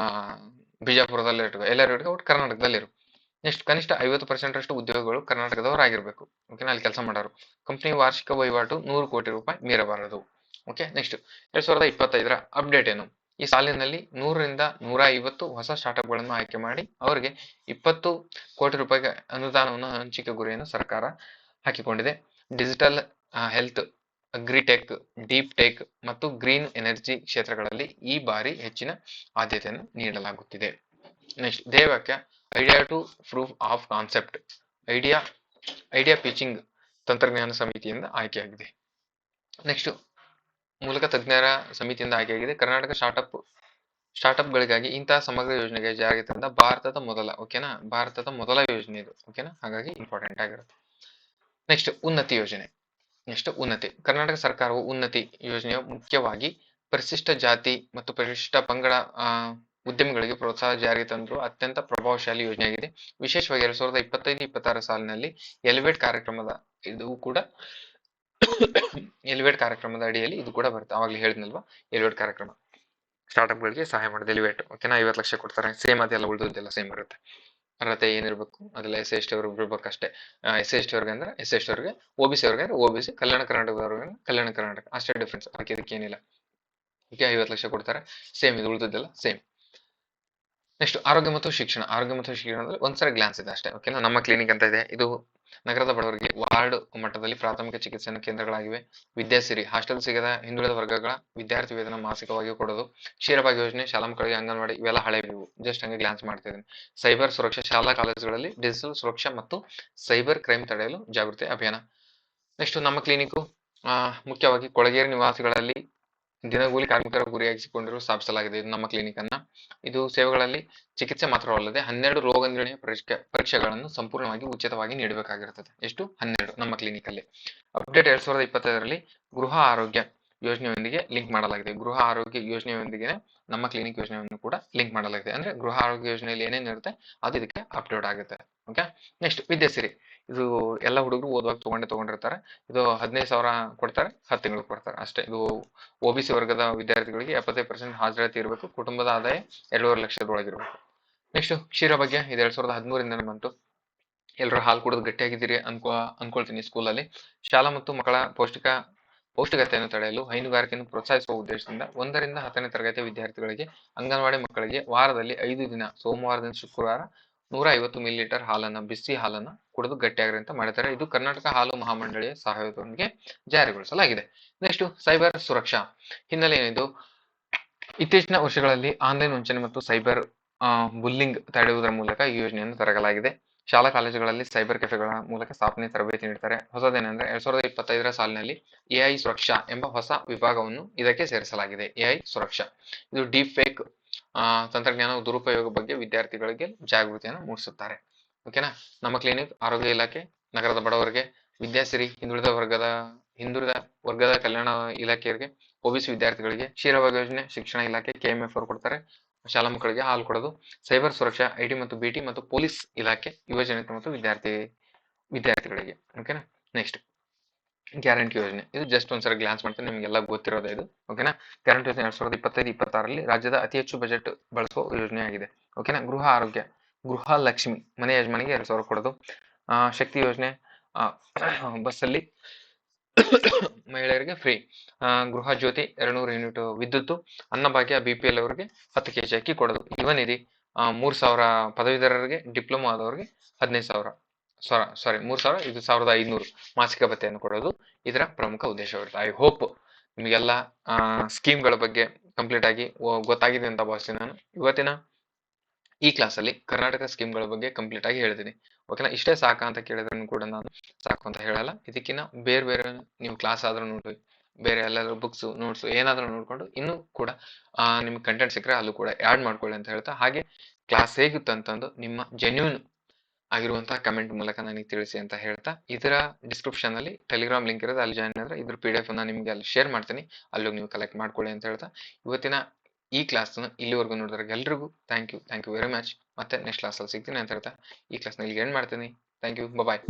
ಬಿಜಾಪುರದಲ್ಲೇ ಇಟ್ಕೋ, ಎಲ್ಲರೂ ಇಟ್ಕೋ, ಒಟ್ಟು ಕರ್ನಾಟಕದಲ್ಲಿ ಇರು. ನೆಕ್ಸ್ಟ್ ಕನಿಷ್ಠ 50% ರಷ್ಟು ಉದ್ಯೋಗಗಳು ಕರ್ನಾಟಕದವರಾಗಿರ್ಬೇಕು. ಓಕೆನಾ, ಅಲ್ಲಿ ಕೆಲಸ ಮಾಡೋರು. ಕಂಪನಿ ವಾರ್ಷಿಕ ವಹಿವಾಟು 100 ಕೋಟಿ ರೂಪಾಯಿ ಮೀರಬಾರದು. ಓಕೆ, ನೆಕ್ಸ್ಟ್ 2025ರ ಅಪ್ಡೇಟ್ ಏನು? ಈ ಸಾಲಿನಲ್ಲಿ 100ರಿಂದ 150 ಹೊಸ ಸ್ಟಾರ್ಟ್ಅಪ್ಗಳನ್ನು ಆಯ್ಕೆ ಮಾಡಿ ಅವರಿಗೆ 20 ಕೋಟಿ ರೂಪಾಯಿ ಅನುದಾನವನ್ನು ಹಂಚಿಕೆ ಗುರಿಯನ್ನು ಸರ್ಕಾರ ಹಾಕಿಕೊಂಡಿದೆ. Digital health, agritech, deep tech ಮತ್ತು ಗ್ರೀನ್ ಎನರ್ಜಿ ಕ್ಷೇತ್ರಗಳಲ್ಲಿ ಈ ಬಾರಿ ಹೆಚ್ಚಿನ ಆದ್ಯತೆಯನ್ನು ನೀಡಲಾಗುತ್ತಿದೆ. ನೆಕ್ಸ್ಟ್ ಧ್ಯೇಯವಾಕ್ಯ idea to proof of concept. Idea pitching ತಂತ್ರಜ್ಞಾನ ಸಮಿತಿಯಿಂದ ಆಯ್ಕೆಯಾಗಿದೆ. ನೆಕ್ಸ್ಟ್ ಮೂಲಕ ತಜ್ಞರ ಸಮಿತಿಯಿಂದ ಆಯ್ಕೆಯಾಗಿದೆ. ಕರ್ನಾಟಕ ಸ್ಟಾರ್ಟ್ಅಪ್ಗಳಿಗಾಗಿ ಇಂತಹ ಸಮಗ್ರ ಯೋಜನೆಗೆ ಜಾರಿಗೆ ತಂದ ಭಾರತದ ಮೊದಲ ಯೋಜನೆ ಇದು. ಓಕೆನಾ, ಹಾಗಾಗಿ ಇಂಪಾರ್ಟೆಂಟ್ ಆಗಿರುತ್ತೆ. ನೆಕ್ಸ್ಟ್ ಉನ್ನತಿ. ಕರ್ನಾಟಕ ಸರ್ಕಾರವು ಉನ್ನತಿ ಯೋಜನೆಯು ಮುಖ್ಯವಾಗಿ ಪರಿಶಿಷ್ಟ ಜಾತಿ ಮತ್ತು ಪರಿಶಿಷ್ಟ ಪಂಗಡ ಉದ್ಯಮಿಗಳಿಗೆ ಪ್ರೋತ್ಸಾಹ ಜಾರಿಗೆ ತಂದಿರುವ ಅತ್ಯಂತ ಪ್ರಭಾವಶಾಲಿ ಯೋಜನೆಯಾಗಿದೆ. ವಿಶೇಷವಾಗಿ 2025-26 ಸಾಲಿನಲ್ಲಿ ಎಲಿವೇಟ್ ಕಾರ್ಯಕ್ರಮದ ಅಡಿಯಲ್ಲಿ ಇದು ಕೂಡ ಬರುತ್ತೆ. ಆವಾಗಲೇ ಹೇಳಿದ್ನಲ್ವಾ, ಎಲಿವೇಟ್ ಕಾರ್ಯಕ್ರಮ ಸ್ಟಾರ್ಟ್ಅಪ್ಗಳಿಗೆ ಸಹಾಯ ಮಾಡೋದು ಎಲಿವೇಟ್. ಓಕೆನಾ, 50 ಲಕ್ಷ ಕೊಡ್ತಾರೆ. ಸೇಮ್ ಅದೆಲ್ಲ ಉಳಿದೆಲ್ಲ ಸೇಮ್ ಇರುತ್ತೆ. ಅರ್ಹತೆ ಏನಿರಬೇಕು ಅದೆಲ್ಲ SC/ST ಅವ್ರಿಗೆ ಬಿಡ್ಬೇಕಷ್ಟೇ. SC/ST ಅವ್ರಿಗೆ ಅಂದ್ರೆ SC/ST ಅವ್ರಿಗೆ, OBC ಅವ್ರಿಗೆ ಅಂದ್ರೆ OBC, ಕಲ್ಯಾಣ ಕರ್ನಾಟಕದವ್ರಿಗೆ ಕಲ್ಯಾಣ ಕರ್ನಾಟಕ, ಅಷ್ಟೇ ಡಿಫ್ರೆನ್ಸ್. ಅದಕ್ಕೆ ಏನಿಲ್ಲ. ಓಕೆ, 50 ಲಕ್ಷ ಕೊಡ್ತಾರೆ. ಸೇಮ್ ಇದು ಉಳಿದೆಲ್ಲ ಸೇಮ್. ನೆಕ್ಸ್ಟ್ ಆರೋಗ್ಯ ಮತ್ತು ಶಿಕ್ಷಣದಲ್ಲಿ ಒಂದ್ಸರಿ ಗ್ಲಾನ್ಸ್ ಇದೆ ಅಷ್ಟೇ. ಓಕೆನಾ, ನಮ್ಮ ಕ್ಲಿನಿಕ್ ಅಂತ ಇದೆ. ಇದು ನಗರದ ಬಡವರಿಗೆ ವಾರ್ಡ್ ಮಟ್ಟದಲ್ಲಿ ಪ್ರಾಥಮಿಕ ಚಿಕಿತ್ಸೆನ ಕೇಂದ್ರಗಳಾಗಿವೆ. ವಿದ್ಯಾಸಿರಿ ಹಾಸ್ಟೆಲ್ ಸಿಗದ ಹಿಂದುಳಿದ ವರ್ಗಗಳ ವಿದ್ಯಾರ್ಥಿ ವೇತನ ಮಾಸಿಕವಾಗಿ ಕೊಡೋದು. ಕ್ಷೀರಭಾಗ್ಯ ಯೋಜನೆ ಶಾಲಾ ಮಕ್ಕಳಿಗೆ ಅಂಗನವಾಡಿ, ಇವೆಲ್ಲ ಹಳೆವಿವು. ಜಸ್ಟ್ ಹಂಗೆ ಗ್ಲಾನ್ಸ್ ಮಾಡ್ತಿದ್ದೀನಿ. ಸೈಬರ್ ಸುರಕ್ಷಾ ಶಾಲಾ ಕಾಲೇಜುಗಳಲ್ಲಿ ಡಿಜಿಟಲ್ ಸುರಕ್ಷಾ ಮತ್ತು ಸೈಬರ್ ಕ್ರೈಮ್ ತಡೆಯಲು ಜಾಗೃತಿ ಅಭಿಯಾನ. ನೆಕ್ಸ್ಟ್ ನಮ್ಮ ಕ್ಲಿನಿಕ್ ಮುಖ್ಯವಾಗಿ ಕೊಳಗೇರಿ ನಿವಾಸಿಗಳಲ್ಲಿ ದಿನಗೂಲಿ ಕಾರ್ಮಿಕರ ಗುರಿಯಾಗಿಸಿಕೊಂಡಿರುವ ಸ್ಥಾಪಿಸಲಾಗಿದೆ ಇದು ನಮ್ಮ ಕ್ಲಿನಿಕ್ ಅನ್ನ. ಇದು ಸೇವೆಗಳಲ್ಲಿ ಚಿಕಿತ್ಸೆ ಮಾತ್ರವಲ್ಲದೆ 12 ರೋಗ ನಿರ್ಣಯ ಪರೀಕ್ಷೆಗಳನ್ನು ಸಂಪೂರ್ಣವಾಗಿ ಉಚಿತವಾಗಿ ನೀಡಬೇಕಾಗಿರುತ್ತದೆ. ಎಷ್ಟು? 12 ನಮ್ಮ ಕ್ಲಿನಿಕ್ ಅಲ್ಲಿ. ಅಪ್ಡೇಟ್ 2025ರಲ್ಲಿ ಗೃಹ ಆರೋಗ್ಯ ಯೋಜನೆಯೊಂದಿಗೆ ಲಿಂಕ್ ಮಾಡಲಾಗಿದೆ. ಗೃಹ ಆರೋಗ್ಯ ಯೋಜನೆಯೊಂದಿಗೆ ನಮ್ಮ ಕ್ಲಿನಿಕ್ ಯೋಜನೆಯನ್ನು ಕೂಡ ಲಿಂಕ್ ಮಾಡಲಾಗಿದೆ. ಅಂದ್ರೆ ಗೃಹ ಆರೋಗ್ಯ ಯೋಜನೆಯಲ್ಲಿ ಏನೇನಿರುತ್ತೆ ಅದು ಇದಕ್ಕೆ ಅಪ್ಲೋಡ್ ಆಗುತ್ತೆ. Okay, next Vidyasiri. ಇದು ಎಲ್ಲ ಹುಡುಗರು ಓದುವಾಗ ತಗೊಂಡಿರ್ತಾರೆ. ಇದು 15,000 ಕೊಡ್ತಾರೆ, 10 ತಿಂಗಳು ಕೊಡ್ತಾರೆ ಅಷ್ಟೇ. ಇದು OBC ವರ್ಗದ ವಿದ್ಯಾರ್ಥಿಗಳಿಗೆ 75% ಹಾಜರಾತಿ ಇರಬೇಕು. ಕುಟುಂಬದ ಆದಾಯ 2.5 ಲಕ್ಷದೊಳಗಿರಬೇಕು. ನೆಕ್ಸ್ಟ್ ಕ್ಷೀರ ಬಗ್ಗೆ ಇದು 2013ರಿಂದ ಬಂತು. ಎಲ್ಲರೂ ಹಾಲು ಕುಡಿದು ಗಟ್ಟಿಯಾಗಿದ್ದೀರಿ ಅನ್ಕೊಳ್ತೀನಿ. ಸ್ಕೂಲಲ್ಲಿ ಶಾಲಾ ಮತ್ತು ಮಕ್ಕಳ ಪೌಷ್ಟಿಕತೆಯನ್ನು ತಡೆಯಲು ಹೈನುಗಾರಿಕೆಯನ್ನು ಪ್ರೋತ್ಸಾಹಿಸುವ ಉದ್ದೇಶದಿಂದ 1ರಿಂದ 10ನೇ ತರಗತಿಯ ವಿದ್ಯಾರ್ಥಿಗಳಿಗೆ, ಅಂಗನವಾಡಿ ಮಕ್ಕಳಿಗೆ ವಾರದಲ್ಲಿ 5 ದಿನ ಸೋಮವಾರದಿಂದ ಶುಕ್ರವಾರ 150 ಮಿಲಿಲೀಟರ್ ಹಾಲನ್ನ, ಬಿಸಿ ಹಾಲನ್ನ ಕುಡಿದು ಗಟ್ಟಿಯಾಗ್ರಿ ಅಂತ ಮಾಡಿದ್ದಾರೆ. ಇದು ಕರ್ನಾಟಕ ಹಾಲು ಮಹಾಮಂಡಳಿಯ ಸಹಯೋಗದೊಂದಿಗೆ ಜಾರಿಗೊಳಿಸಲಾಗಿದೆ. ನೆಕ್ಸ್ಟ್ ಸೈಬರ್ ಸುರಕ್ಷಾ ಹಿನ್ನೆಲೆ ಏನಿದು? ಇತ್ತೀಚಿನ ವರ್ಷಗಳಲ್ಲಿ ಆನ್ಲೈನ್ ವಂಚನೆ ಮತ್ತು ಸೈಬರ್ ಬುಲ್ಲಿಂಗ್ ತಡೆಯುವುದರ ಮೂಲಕ ಈ ಯೋಜನೆಯನ್ನು ತರಲಾಗಿದೆ. ಶಾಲಾ ಕಾಲೇಜುಗಳಲ್ಲಿ ಸೈಬರ್ ಕೆಫೆಗಳ ಮೂಲಕ ಸ್ಥಾಪನೆ ತರಬೇತಿ ನೀಡ್ತಾರೆ. ಹೊಸದೇನೆಂದ್ರೆ 2025ರ ಸಾಲಿನಲ್ಲಿ AI ಸುರಕ್ಷಾ ಎಂಬ ಹೊಸ ವಿಭಾಗವನ್ನು ಇದಕ್ಕೆ ಸೇರಿಸಲಾಗಿದೆ. AI ಸುರಕ್ಷಾ ಇದು ಡೀಪ್ ಫೇಕ್ ತಂತ್ರಜ್ಞಾನ ದುರುಪಯೋಗ ಬಗ್ಗೆ ವಿದ್ಯಾರ್ಥಿಗಳಿಗೆ ಜಾಗೃತಿಯನ್ನು ಮೂಡಿಸುತ್ತಾರೆ. ಓಕೆನಾ, ನಮ್ಮ ಕ್ಲಿನಿಕ್ ಆರೋಗ್ಯ ಇಲಾಖೆ, ನಗರದ ಬಡವರಿಗೆ, ವಿದ್ಯಾಸಿರಿ ಹಿಂದುಳಿದ ವರ್ಗದ ಕಲ್ಯಾಣ ಇಲಾಖೆಯವರಿಗೆ, OBC ವಿದ್ಯಾರ್ಥಿಗಳಿಗೆ, ಕ್ಷೀರಭಾಗ್ಯ ಯೋಜನೆ ಶಿಕ್ಷಣ ಇಲಾಖೆ KMF ಅವರು ಕೊಡ್ತಾರೆ. ಶಾಲಾ ಮಕ್ಕಳಿಗೆ ಹಾಲು ಕೊಡೋದು. ಸೈಬರ್ ಸುರಕ್ಷಾ IT ಮತ್ತು BT ಮತ್ತು ಪೊಲೀಸ್ ಇಲಾಖೆ ಯುವಜನತೆ ಮತ್ತು ವಿದ್ಯಾರ್ಥಿಗಳಿಗೆ. ಓಕೆನಾ, ನೆಕ್ಸ್ಟ್ ಗ್ಯಾರಂಟಿ ಯೋಜನೆ. ಇದು ಜಸ್ಟ್ ಒಂದ್ಸರಿ ಗ್ಲಾನ್ಸ್ ಮಾಡ್ತೀನಿ, ನಿಮಗೆಲ್ಲ ಗೊತ್ತಿರೋದೇ ಇದು. ಓಕೆನಾ, ಗ್ಯಾರಂಟಿ ಯೋಜನೆ 2025-26ರಲ್ಲಿ ರಾಜ್ಯದ ಅತಿ ಹೆಚ್ಚು ಬಜೆಟ್ ಬಳಸುವ ಯೋಜನೆಯಾಗಿದೆ. ಓಕೆನಾ, ಗೃಹ ಆರೋಗ್ಯ, ಗೃಹ ಲಕ್ಷ್ಮಿ ಮನೆ ಯಜಮಾನಿಗೆ 2,000 ಕೊಡೋದು. ಶಕ್ತಿ ಯೋಜನೆ ಬಸ್ಸಲ್ಲಿ ಮಹಿಳೆಯರಿಗೆ ಫ್ರೀ. ಗೃಹ ಜ್ಯೋತಿ 200 ಯೂನಿಟ್ ವಿದ್ಯುತ್. ಅನ್ನಭಾಗ್ಯ BPL ಅವರಿಗೆ 10 kg ಅಕ್ಕಿ ಕೊಡೋದು. ಯುವ ನಿಧಿ 3,000 ಪದವೀಧರರಿಗೆ, ಡಿಪ್ಲೊಮಾ ಆದವರಿಗೆ 15,000 3,000 ಇದು 1,500 ಮಾಸಿಕ ಭತ್ಯೆಯನ್ನು ಕೊಡೋದು ಇದರ ಪ್ರಮುಖ ಉದ್ದೇಶವಿರುತ್ತೆ. ಐ ಹೋಪ್ ನಿಮಗೆಲ್ಲ ಸ್ಕೀಮ್ಗಳ ಬಗ್ಗೆ ಕಂಪ್ಲೀಟ್ ಆಗಿ ಗೊತ್ತಾಗಿದೆ ಅಂತ ಭಾವಿಸ್ತೀನಿ ನಾನು. ಇವತ್ತಿನ ಈ ಕ್ಲಾಸಲ್ಲಿ ಕರ್ನಾಟಕ ಸ್ಕೀಮ್ಗಳ ಬಗ್ಗೆ ಕಂಪ್ಲೀಟ್ ಆಗಿ ಹೇಳಿದ್ದೀನಿ. ಓಕೆನಾ, ಇಷ್ಟೇ ಸಾಕ ಅಂತ ಕೇಳಿದ್ರು ಕೂಡ ನಾನು ಸಾಕು ಅಂತ ಹೇಳಲ್ಲ. ಇದಕ್ಕಿಂತ ಬೇರೆ ನೀವು ಕ್ಲಾಸ್ ಆದ್ರೂ ನೋಡಿ, ಬೇರೆ ಎಲ್ಲಾದ್ರೂ ಬುಕ್ಸ್ ನೋಟ್ಸ್ ಏನಾದ್ರೂ ನೋಡ್ಕೊಂಡು ಇನ್ನೂ ಕೂಡ ನಿಮ್ಗೆ ಕಂಟೆಂಟ್ ಸಿಕ್ಕರೆ ಅಲ್ಲೂ ಕೂಡ ಆ್ಯಡ್ ಮಾಡ್ಕೊಳ್ಳಿ ಅಂತ ಹೇಳ್ತಾ, ಹಾಗೆ ಕ್ಲಾಸ್ ಹೇಗಿತ್ತು ಅಂತಂದು ನಿಮ್ಮ ಜೆನ್ಯೂನ್ ಆಗಿರುವಂತಹ ಕಮೆಂಟ್ ಮೂಲಕ ನನಗೆ ತಿಳಿಸಿ ಅಂತ ಹೇಳ್ತಾ, ಇದರ ಡಿಸ್ಕ್ರಿಪ್ಷನ್ ಅಲ್ಲಿ ಟೆಲಿಗ್ರಾಮ್ ಲಿಂಕ್ ಇರೋದು, ಅಲ್ಲಿ ಜಾಯ್ನ್ ಆದ್ರೆ ಇದ್ರ PDF ಅನ್ನ ನಿಮ್ಗೆ ಅಲ್ಲಿ ಶೇರ್ ಮಾಡ್ತೀನಿ, ಅಲ್ಲೋಗಿ ನೀವು ಕಲೆಕ್ಟ್ ಮಾಡ್ಕೊಳ್ಳಿ ಅಂತ ಹೇಳ್ತಾ, ಇವತ್ತಿನ ಈ ಕ್ಲಾಸ್ ಇಲ್ಲಿವರೆಗೂ ನೋಡಿದ್ರೆ ಎಲ್ರಿಗೂ ಥ್ಯಾಂಕ್ ಯು ವೆರಿ ಮಚ್. ಮತ್ತೆ ನೆಕ್ಸ್ಟ್ ಕ್ಲಾಸಲ್ಲಿ ಸಿಗ್ತೀನಿ ಅಂತ ಹೇಳ್ತಾ ಈ ಕ್ಲಾಸ್ನ ಇಲ್ಲಿಗೆ ಎಂಡ್ ಮಾಡ್ತೀನಿ. Thank you, bye.